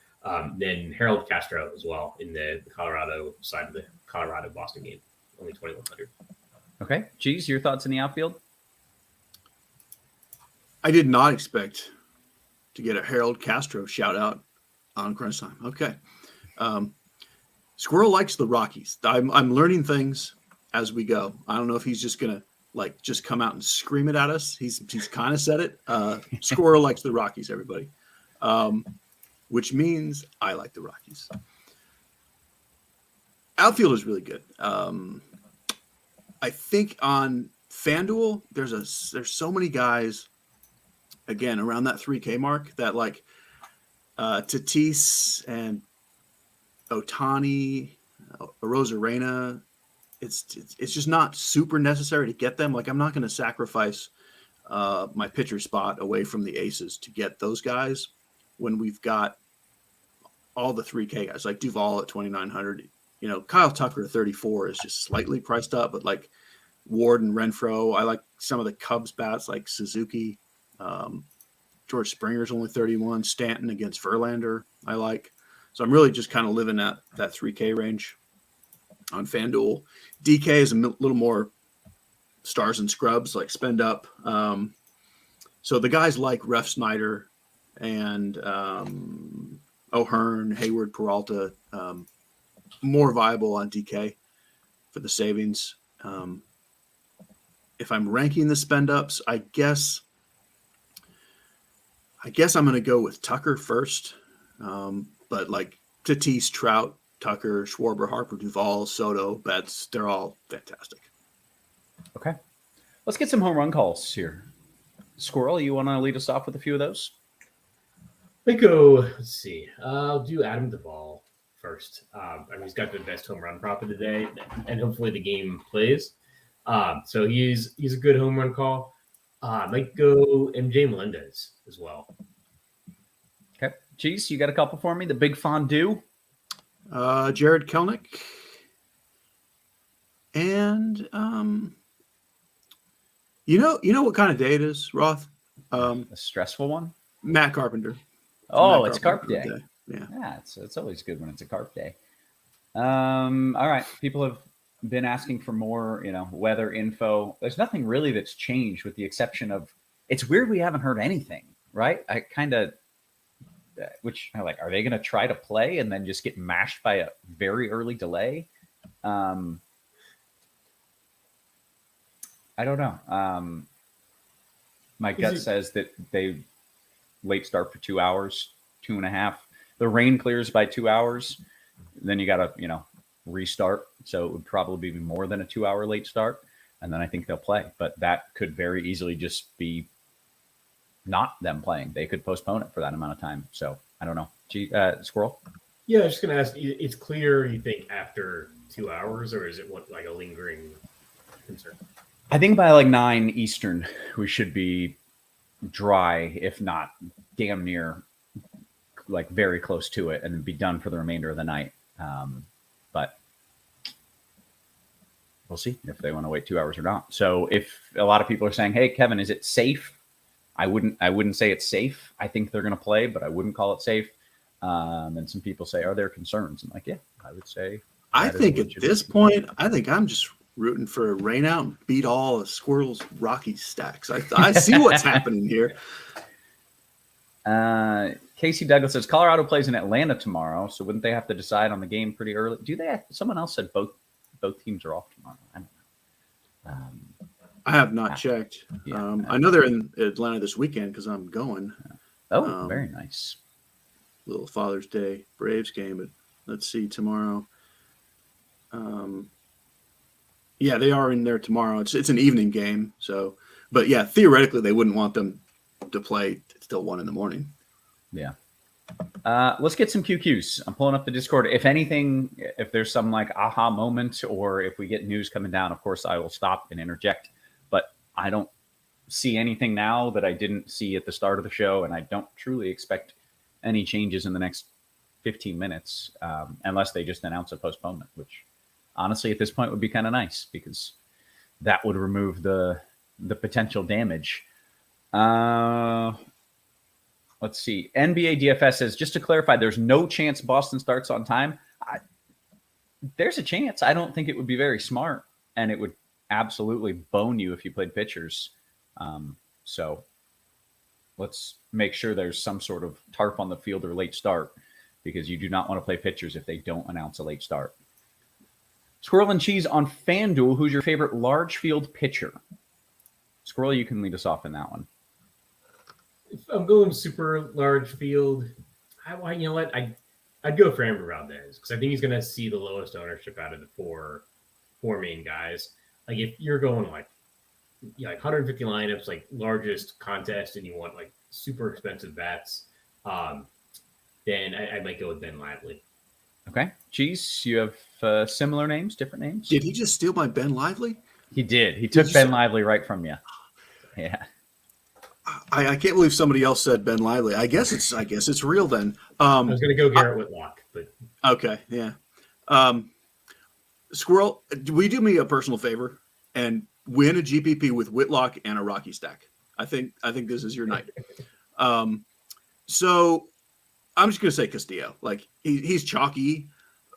Then Harold Castro as well in the Colorado side of the Colorado-Boston game, only 2,100. Okay. Cheese, your thoughts in the outfield? I did not expect to get a Harold Castro shout out on Crunch Time. Okay. Squirrel likes the Rockies. I'm learning things as we go. I don't know if he's just gonna just come out and scream it at us. He's kind of said it. Squirrel likes the Rockies, everybody. Which means I like the Rockies. Outfield is really good. I think on FanDuel, there's so many guys, again, around that 3K mark that Tatis and Ohtani, Arozarena, it's just not super necessary to get them. I'm not going to sacrifice my pitcher spot away from the aces to get those guys when we've got all the 3K guys like Duvall at 2,900. Kyle Tucker at 34 is just slightly priced up, but Ward and Renfroe, I like some of the Cubs bats like Suzuki. George Springer's only 31. Stanton against Verlander, I like. So I'm really just kind of living that 3K range on FanDuel. DK is a little more stars and scrubs, like spend up. So the guys like Ref Snyder and O'Hearn, Hayward, Peralta, more viable on DK for the savings. If I'm ranking the spend ups, I guess I'm going to go with Tucker first. But Tatis, Trout, Tucker, Schwarber, Harper, Duvall, Soto, Betts, they're all fantastic. Okay. Let's get some home run calls here. Squirrel, you want to lead us off with a few of those? Let's see. I'll do Adam Duvall first. He's got the best home run prop of the day, and hopefully the game plays. So he's a good home run call. Might go MJ Melendez as well. Okay. Cheese, you got a couple for me? The big fondue? Jared Kelnick. And you know what kind of day it is, Roth? A stressful one? Matt Carpenter. Oh, it's Carp Day. Yeah, it's always good when it's a Carp Day. All right. People have been asking for more, weather info. There's nothing really that's changed with the exception of it's weird we haven't heard anything, right? I kind of, which I like, are they going to try to play and then just get mashed by a very early delay? I don't know. My gut says that they late start for 2 hours, 2.5. The rain clears by 2 hours. Then you got to, restart. So it would probably be more than a 2 hour late start. And then I think they'll play. But that could very easily just be not them playing. They could postpone it for that amount of time. So I don't know. Squirrel? Yeah, I was just going to ask, it's clear you think after 2 hours, or is it a lingering concern? I think by 9 Eastern, we should be dry, if not damn near, very close to it, and be done for the remainder of the night. But we'll see if they want to wait 2 hours or not. So if a lot of people are saying, "Hey, Kevin, is it safe?" I wouldn't say it's safe. I think they're going to play, but I wouldn't call it safe. And some people say, "Are there concerns?" I'm like, yeah, I would say. I think at this point, I'm just rooting for a rain out and beat all of Squirrel's Rocky stacks. I see what's happening here. Casey Douglas says Colorado plays in Atlanta tomorrow, so wouldn't they have to decide on the game pretty early? Do they? Someone else said both teams are off tomorrow. I don't know. I have not checked. Yeah, I know they're in Atlanta this weekend because I'm going. Oh, very nice. Little Father's Day Braves game, but let's see tomorrow. Yeah, they are in there tomorrow. It's an evening game, so. But yeah, theoretically, they wouldn't want them to play till 1 a.m. Yeah. Let's get some QQs. I'm pulling up the Discord. If anything, if there's some aha moment, or if we get news coming down, of course I will stop and interject. But I don't see anything now that I didn't see at the start of the show, and I don't truly expect any changes in the next 15 minutes, unless they just announce a postponement, which honestly at this point would be kind of nice because that would remove the potential damage. Let's see. NBA DFS says, just to clarify, there's no chance Boston starts on time. There's a chance. I don't think it would be very smart, and it would absolutely bone you if you played pitchers. So let's make sure there's some sort of tarp on the field or late start, because you do not want to play pitchers if they don't announce a late start. Squirrel and Cheese on FanDuel, who's your favorite large field pitcher? Squirrel, you can lead us off in that one. If I'm going super large field, you know what? I'd go for Amber Valdez, because I think he's going to see the lowest ownership out of the four main guys. Like if you're going like 150 lineups, like largest contest, and you want like super expensive bats, then I might go with Ben Lively. Okay. Cheese, you have similar names, different names? Did he just steal my Ben Lively? He did. He took Ben Lively right from you. Yeah. I can't believe somebody else said Ben Lively. I guess it's real then. I was going to go Garrett Whitlock, but okay, yeah. Squirrel, will you do me a personal favor and win a GPP with Whitlock and a Rocky stack? I think this is your night. So I'm just going to say Castillo. Like he's chalky,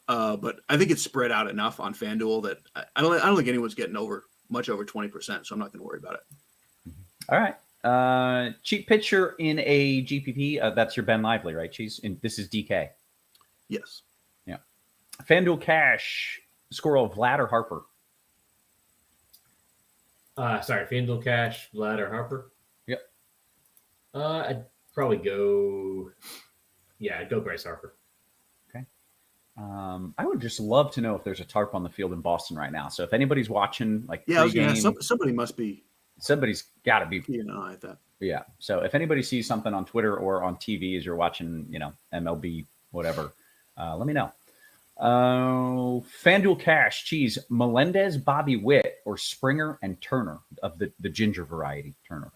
but I think it's spread out enough on FanDuel that I don't think anyone's getting much over 20%. So I'm not going to worry about it. All right. Cheap pitcher in a GPP. That's your Ben Lively, right, Cheese? And this is DK. Yes. Yeah. FanDuel Cash. Squirrel, Vlad or Harper? Sorry, FanDuel Cash, Vlad or Harper? Yep. I'd probably go. Yeah, I'd go Bryce Harper. Okay. I would just love to know if there's a tarp on the field in Boston right now. So if anybody's watching, like, yeah, somebody must be. Somebody's got to be keeping an eye at that. Yeah. So if anybody sees something on Twitter or on TV as you're watching, MLB, whatever, let me know. FanDuel Cash, Cheese, Melendez, Bobby Witt, or Springer and Turner of the ginger variety. Turner.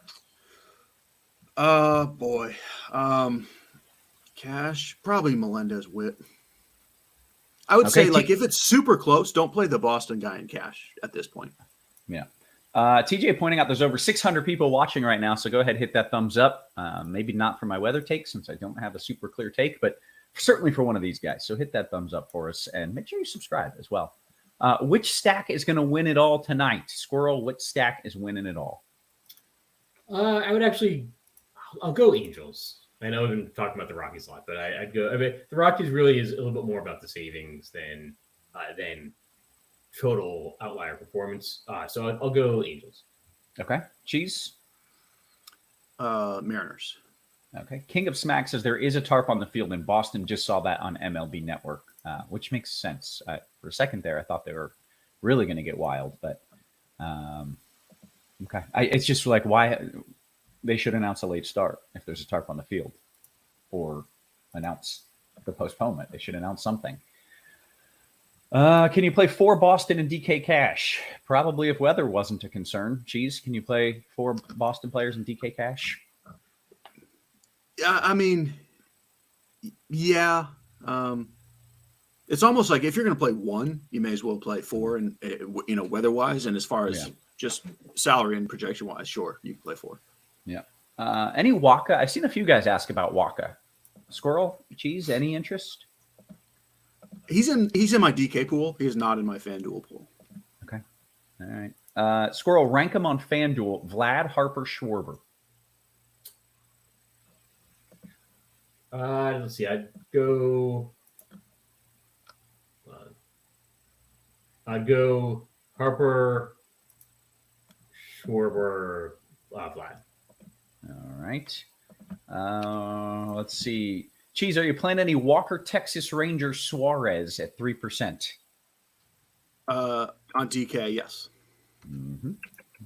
Boy. Cash, probably Melendez, Witt. I would say, like, if it's super close, don't play the Boston guy in Cash at this point. Yeah. TJ pointing out there's over 600 people watching right now, so go ahead, hit that thumbs up. Maybe not for my weather take, since I don't have a super clear take, but certainly for one of these guys. So hit that thumbs up for us, and make sure you subscribe as well. Which stack is going to win it all tonight? Squirrel, which stack is winning it all? I'll go Angels. I know I've been talking about the Rockies a lot, but I'd go. I mean, the Rockies really is a little bit more about the savings than total outlier performance. So I'll go Angels. Okay. Cheese? Mariners. Okay. King of Smack says there is a tarp on the field in Boston. Just saw that on MLB Network, which makes sense. For a second there, I thought they were really going to get wild, but okay. It's just like why they should announce a late start if there's a tarp on the field, or announce the postponement. They should announce something. Can you play 4 Boston and DK Cash? Probably if weather wasn't a concern. Cheese, can you play 4 Boston players in DK Cash? Yeah, I mean, yeah. It's almost like if you're going to play 1, you may as well play 4, and weather-wise, and as far as just salary and projection-wise, sure, you can play 4. Yeah. Any Waka? I've seen a few guys ask about Waka. Squirrel, Cheese, any interest? He's in my DK pool. He is not in my FanDuel pool. Okay. All right. Squirrel, rank him on FanDuel. Vlad, Harper, Schwarber. Let's see. I'd go Harper, Schwarber, Vlad. All right. Let's see. Cheese, are you playing any Walker Texas Ranger Suarez at 3%? On DK, yes. Mm-hmm.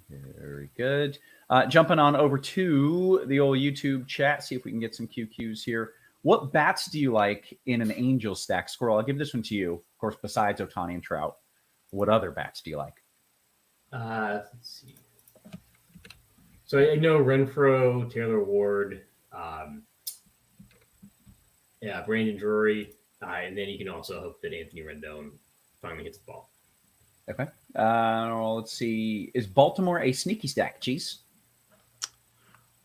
Very good. Jumping on over to the old YouTube chat, see if we can get some QQs here. What bats do you like in an Angel stack? Squirrel, I'll give this one to you. Of course, besides Ohtani and Trout, what other bats do you like? Let's see. So I know Renfroe, Taylor Ward, Brandon Drury, and then you can also hope that Anthony Rendon finally hits the ball. Okay. Let's see. Is Baltimore a sneaky stack, Cheese?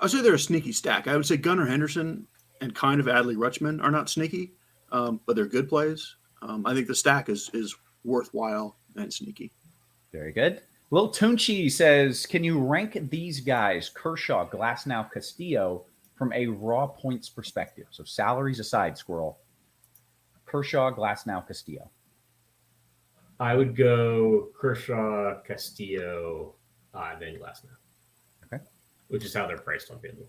I'd say they're a sneaky stack. I would say Gunnar Henderson and kind of Adley Rutschman are not sneaky, but they're good plays. I think the stack is worthwhile and sneaky. Very good. Lil Tunchi says, can you rank these guys, Kershaw, Glasnow, Castillo, from a raw points perspective? So salaries aside, Squirrel. Kershaw, Glasnow, Castillo. I would go Kershaw, Castillo, then Glasnow. Okay. Which is how they're priced on FanDuel.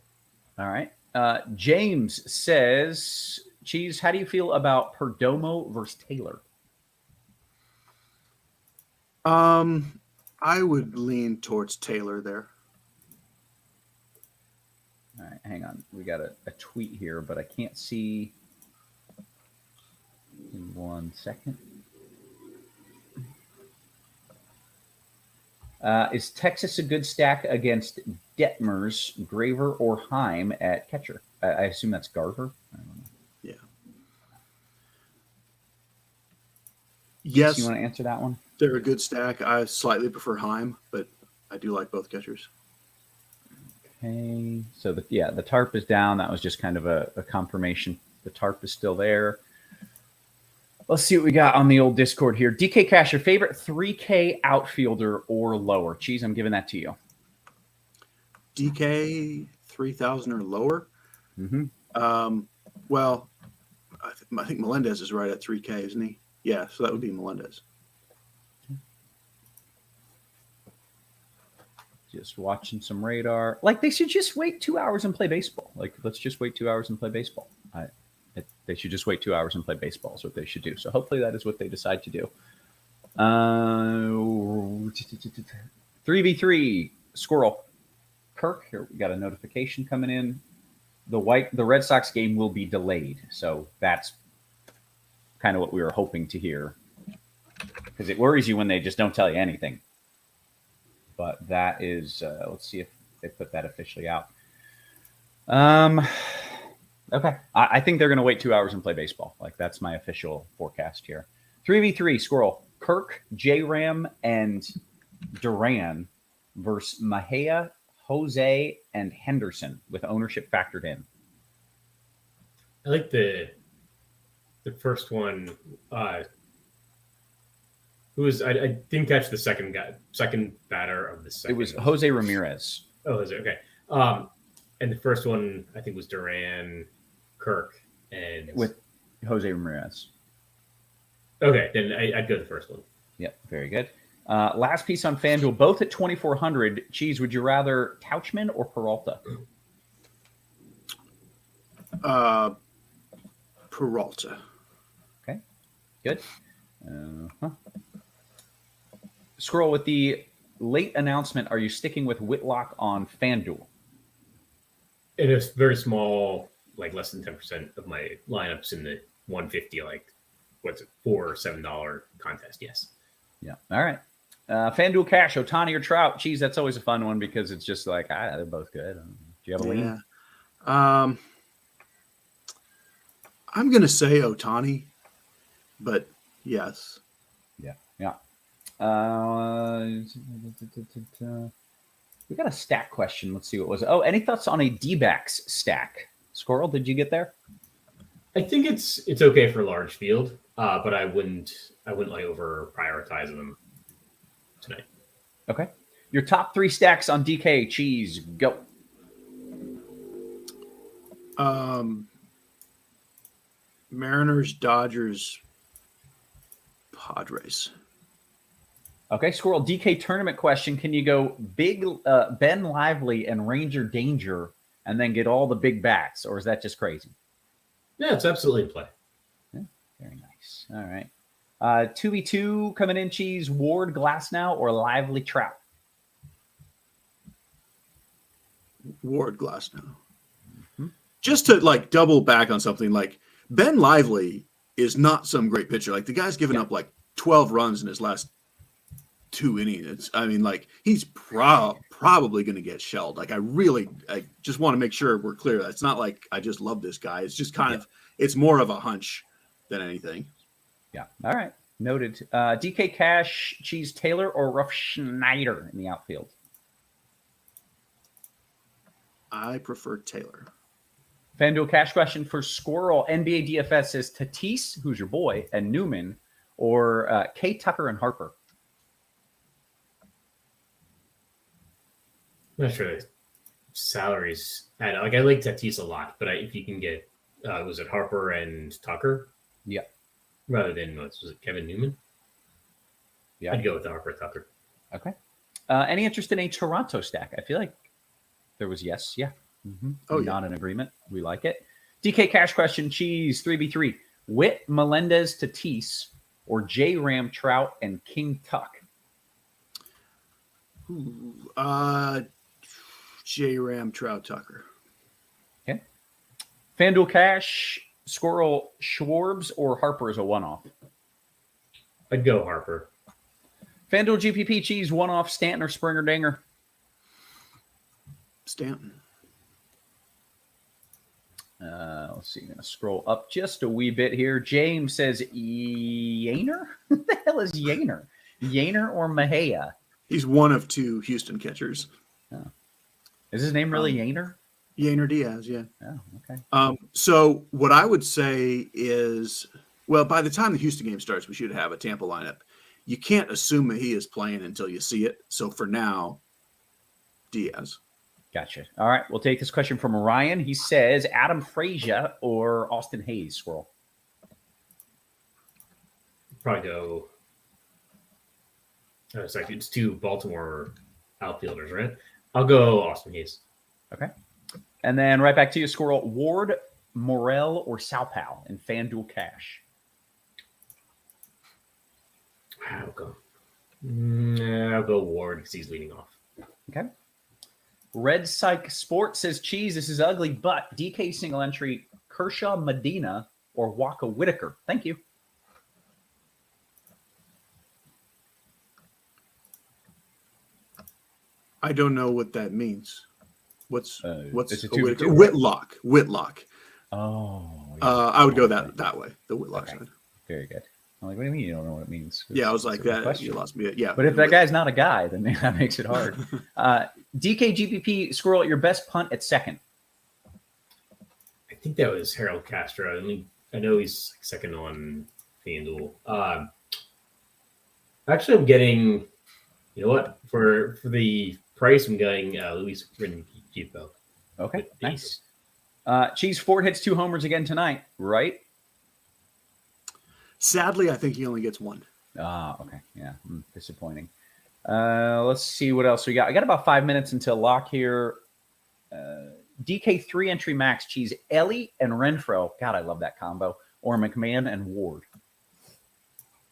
All right. James says, Cheese, how do you feel about Perdomo versus Taylor? I would lean towards Taylor there. All right, hang on. We got a tweet here, but I can't see. In 1 second. Is Texas a good stack against Detmers, Graver, or Heim at catcher? I assume that's Garver. I don't know. Yeah. Yes. Do you want to answer that one? They're a good stack. I slightly prefer Heim, but I do like both catchers. Okay. So, the tarp is down. That was just kind of a confirmation. The tarp is still there. Let's see what we got on the old Discord here. DK Cash, your favorite 3K outfielder or lower? Cheese, I'm giving that to you. DK 3,000 or lower? Mm-hmm. Well, I think Melendez is right at 3K, isn't he? Yeah, so that would be Melendez. Just watching some radar. Like, they should just wait 2 hours and play baseball. Like, let's just wait 2 hours and play baseball. They should just wait 2 hours and play baseball is what they should do. So hopefully that is what they decide to do. 3v3, Squirrel. Kirk, here we got a notification coming in. The Red Sox game will be delayed. So that's kind of what we were hoping to hear. Because it worries you when they just don't tell you anything. But that is, let's see if they put that officially out. Okay. I think they're going to wait 2 hours and play baseball. Like, that's my official forecast here. 3v3, Squirrel. Kirk, J-Ram, and Duran versus Mejia, Jose, and Henderson with ownership factored in. I like the first one. Who was I didn't catch the second batter of the second. It was Jose Ramirez. Oh, Jose. Okay. And the first one I think was Duran, Kirk, and With Jose Ramirez. Okay, then I'd go the first one. Yep, very good. Last piece on FanDuel, both at 2,400. Cheese, would you rather Tauchman or Peralta? Peralta. Okay, good. Squirrel, with the late announcement, are you sticking with Whitlock on FanDuel? And it's very small, like less than 10% of my lineups in the 150, like what's it, $4 or $7 contest. Yes. Yeah. All right. FanDuel Cash, Ohtani or Trout. Cheese, that's always a fun one because it's just like, they're both good. Do you have a lean? I'm going to say Ohtani, but yes. Yeah. We got a stack question. Let's see what was it. Oh, any thoughts on a D-backs stack? Squirrel, did you get there? I think it's okay for large field, but I wouldn't like over prioritize them tonight. Okay. Your top 3 stacks on DK. Cheese, go. Mariners, Dodgers, Padres. Okay, Squirrel, DK tournament question. Can you go big Ben Lively and Ranger Danger and then get all the big bats, or is that just crazy? Yeah, it's absolutely in play. Yeah, very nice. All right. 2v2 coming in, Cheese, Ward, Glasnow, or Lively, Trout? Ward, Glasnow. Mm-hmm. Just to like double back on something, like Ben Lively is not some great pitcher. Like the guy's given up like 12 runs in his last 2 innings. He's probably going to get shelled. Like I just want to make sure we're clear. It's not like I just love this guy. It's just kind of, it's more of a hunch than anything. Yeah. All right. Noted. DK Cash, Cheese Taylor, or Ruff Schneider in the outfield? I prefer Taylor. FanDuel cash question for Squirrel. NBA DFS says Tatis, who's your boy, and Newman, or K. Tucker and Harper. I'm not sure the salaries. I like Tatis a lot, but if you can get, was it Harper and Tucker? Yeah. Rather than, was it Kevin Newman? Yeah. I'd go with the Harper Tucker. Okay. Any interest in a Toronto stack? I feel like there was yes. Yeah. Mm-hmm. Oh, not an agreement. We like it. DK cash question, Cheese 3v3. Witt, Melendez, Tatis, or J Ram, Trout, and King Tuck. J Ram, Trout, Tucker. Okay. FanDuel cash, Squirrel, Schwarbs, or Harper is a one-off. I'd go Harper. FanDuel GPP Cheese, one-off, Stanton or Springer Dinger? Stanton. Let's see. I'm going to scroll up just a wee bit here. James says Yainer? What the hell is Yainer? Yainer or Mejia? He's one of two Houston catchers. Oh. Is his name really Yainer? Yainer Diaz, yeah. Oh, okay. So what I would say is, well, by the time the Houston game starts, we should have a Tampa lineup. You can't assume that he is playing until you see it. So for now, Diaz. Gotcha. All right. We'll take this question from Ryan. He says Adam Frazier or Austin Hayes, Squirrel. Probably go. It's two Baltimore outfielders, right? I'll go Austin Hayes. Okay. And then right back to you, Squirrel. Ward, Morel, or Salpal in FanDuel cash? I'll go Ward because he's leading off. Okay. Red Psych Sports says, Cheese, this is ugly, but DK single entry, Kershaw Medina or Waka Whitaker. Thank you. I don't know what that means. What's it's a 2v2, right? Whitlock. Oh. I would go that way. The Whitlock side. Very good. I'm like, what do you mean you don't know what it means? Yeah, I was like that. Question. You lost me. Yeah. But if that guy's not a guy, then that makes it hard. DKGPP, Squirrel, your best punt at second. I think that was Harold Castro. I know he's second on FanDuel. Actually, I'm getting, you know what? For the price, I'm getting Luis Rengifo. Okay, nice. Cheese, Ford hits 2 homers again tonight, right? Sadly, I think he only gets one. Okay. Yeah, disappointing. Let's see what else we got. I got about 5 minutes until lock here. DK 3 entry max, Cheese, Ellie and Renfro. God, I love that combo. Or McMahon and Ward.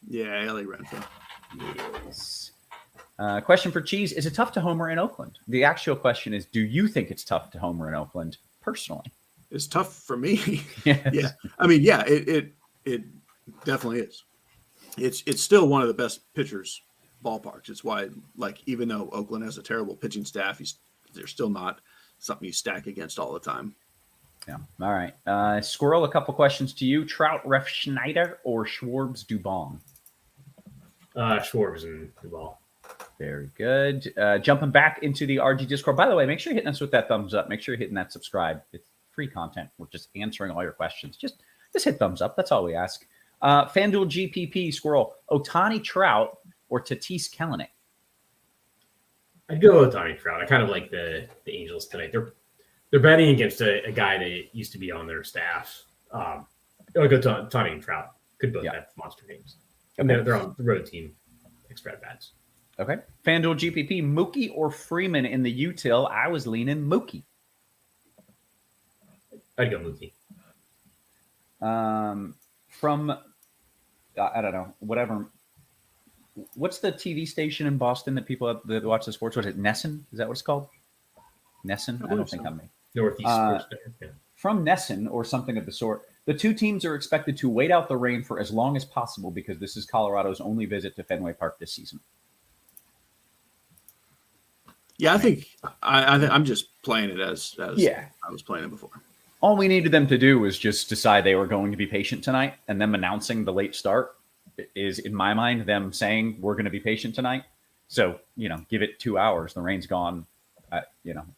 Yeah, Ellie Renfro. Yes. Question for Cheese. Is it tough to homer in Oakland? The actual question is, do you think it's tough to homer in Oakland personally? It's tough for me. Yes. Yeah. I mean, yeah, it definitely is. It's still one of the best pitchers ballparks. It's why, like, even though Oakland has a terrible pitching staff, they're still not something you stack against all the time. Yeah. All right. Squirrel, a couple questions to you. Trout, Ref Schneider, or Schwarbs Dubon? Schwarbs and Duvall. Very good. Jumping back into the RG Discord. By the way, make sure you're hitting us with that thumbs up. Make sure you're hitting that subscribe. It's free content. We're just answering all your questions. Just hit thumbs up. That's all we ask. FanDuel GPP, Squirrel, Ohtani Trout or Tatis Kelenic? I'd go with Ohtani Trout. I kind of like the Angels tonight. They're betting against a guy that used to be on their staff. I'll go Ohtani and Trout. Could both have monster games. And they're on the road team. Extra bats. Okay. FanDuel GPP, Mookie or Freeman in the util? I was leaning Mookie. I'd go Mookie. From, I don't know, whatever. What's the TV station in Boston that people have, that watch the sports? Was it Nesson? Is that what it's called? Nesson? I don't think I'm me. Northeast Sports Center. Yeah. From Nesson or something of the sort, the two teams are expected to wait out the rain for as long as possible because this is Colorado's only visit to Fenway Park this season. Yeah, I think I'm just playing it as I was playing it before. All we needed them to do was just decide they were going to be patient tonight, and them announcing the late start is, in my mind, them saying we're going to be patient tonight. So, give it 2 hours. The rain's gone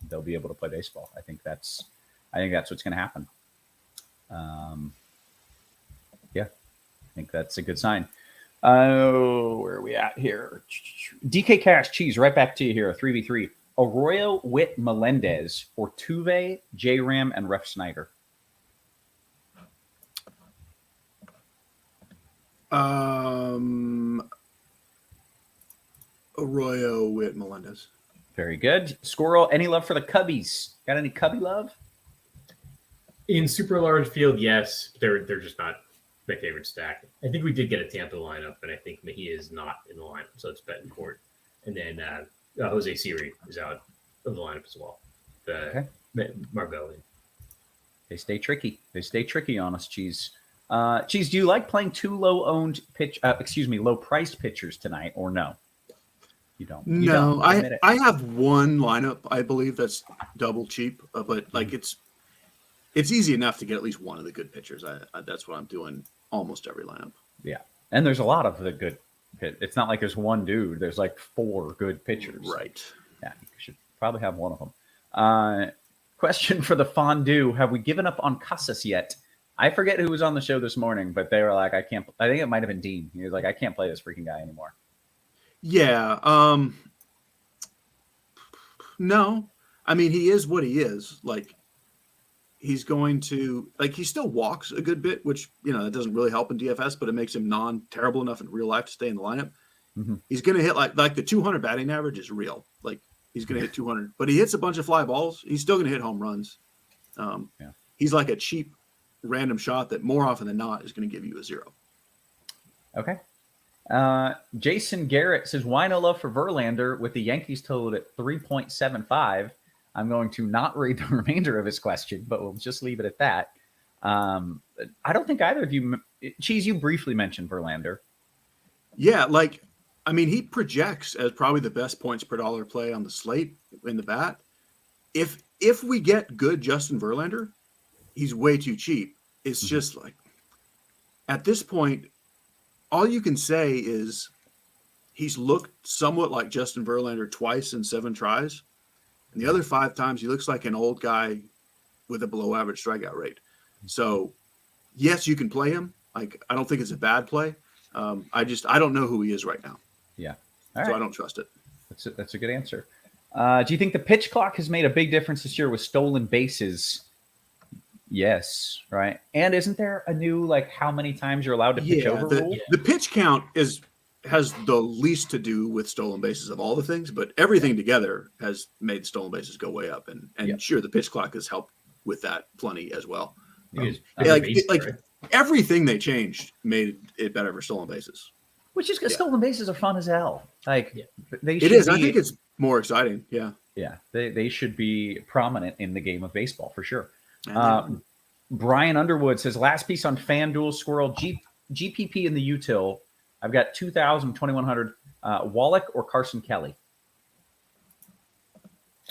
they'll be able to play baseball. I think that's what's going to happen. Yeah, I think that's a good sign. Where are we at here? DK Cash Cheese, right back to you here. 3v3. Arroyo, Witt, Melendez, or Tuve, J-Ram, and Ref Snyder. Arroyo, Witt, Melendez. Very good. Squirrel, any love for the Cubbies? Got any Cubby love? In super large field, yes. They're just not my favorite stack. I think we did get a Tampa lineup, but I think Mejia is not in the lineup, so it's Betancourt. And then Jose Siri is out of the lineup as well. Margot. They stay tricky. They stay tricky on us, Cheese. Cheese, do you like playing two low-priced pitchers tonight, or no? You don't. No, I have one lineup, I believe, that's double cheap, but like it's easy enough to get at least one of the good pitchers. That's what I'm doing almost every lineup. Yeah, and there's a lot of the good. It's not like there's one dude. There's like 4 good pitchers. Right. Yeah, you should probably have one of them. Question for the fondue: have we given up on Casas yet? I forget who was on the show this morning, but they were like, I can't. I think it might have been Dean. He was like, I can't play this freaking guy anymore. Yeah. No, I mean, he is what he is. Like, he's going to, like, he still walks a good bit, which, that doesn't really help in DFS, but it makes him non-terrible enough in real life to stay in the lineup. Mm-hmm. He's going to hit like the 200 batting average is real. Like, he's going to hit 200, but he hits a bunch of fly balls. He's still going to hit home runs. He's like a cheap random shot that more often than not is going to give you a 0. Okay. Jason Garrett says, why no love for Verlander with the Yankees totaled at 3.75? I'm going to not read the remainder of his question, but we'll just leave it at that. I don't think either of you, Cheese, you briefly mentioned Verlander. Yeah, he projects as probably the best points per dollar play on the slate in the bat. If we get good Justin Verlander, he's way too cheap. It's just like, at this point, all you can say is he's looked somewhat like Justin Verlander twice in 7 tries. And the other 5 times, he looks like an old guy with a below average strikeout rate. So, yes, you can play him. Like, I don't think it's a bad play. I don't know who he is right now. Yeah. All right. So I don't trust it. That's a good answer. Do you think the pitch clock has made a big difference this year with stolen bases? Yes. Right. And isn't there a new, how many times you're allowed to pitch over rule? The pitch count has the least to do with stolen bases of all the things, but everything together has made stolen bases go way up. And sure, the pitch clock has helped with that plenty as well. Everything they changed made it better for stolen bases. Which is because stolen bases are fun as hell. They it is. I think it's more exciting. Yeah. Yeah. They should be prominent in the game of baseball for sure. Brian Underwood says, last piece on Fanduel Squirrel GPP in the util. I've got 2,000, 2,100. Wallach or Carson Kelly?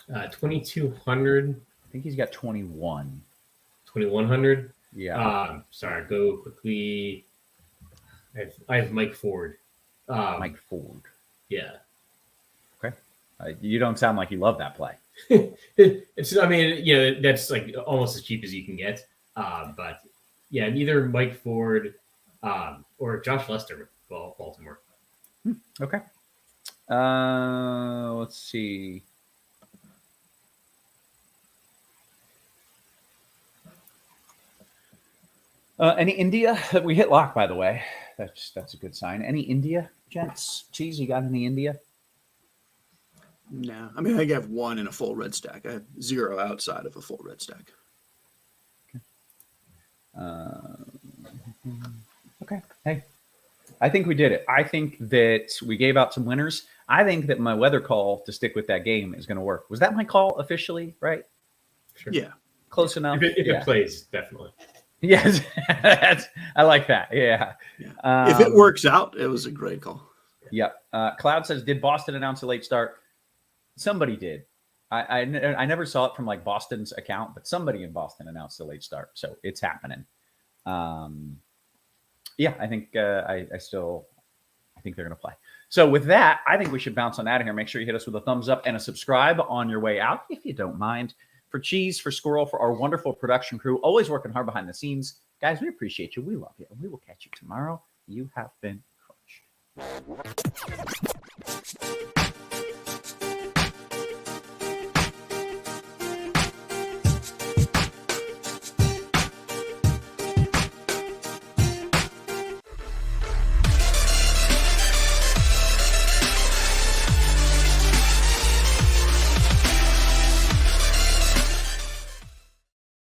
2,200. I think he's got 21. 2,100? Yeah. Sorry, go quickly. I have Mike Ford. Mike Ford. Yeah. Okay. You don't sound like you love that play. That's like almost as cheap as you can get. But yeah, either Mike Ford or Josh Lester, Baltimore. Okay. Let's see. Any India? We hit lock, by the way. That's a good sign. Any India, gents? Cheese, you got any India? No. I mean, I have 1 in a full red stack. I have 0 outside of a full red stack. Okay. Hey, I think we did it. I think that we gave out some winners. I think that my weather call to stick with that game is going to work. Was that my call officially, right? Sure. Yeah. Close enough. If it plays, definitely. Yes. I like that. Yeah. If it works out, it was a great call. Yep. Cloud says, did Boston announce a late start? Somebody did. I never saw it from Boston's account, but somebody in Boston announced a late start. So it's happening. Yeah, I think I think they're going to play. So with that, I think we should bounce on out of here. Make sure you hit us with a thumbs up and a subscribe on your way out, if you don't mind. For Cheese, for Squirrel, for our wonderful production crew, always working hard behind the scenes. Guys, we appreciate you. We love you. And we will catch you tomorrow. You have been crushed.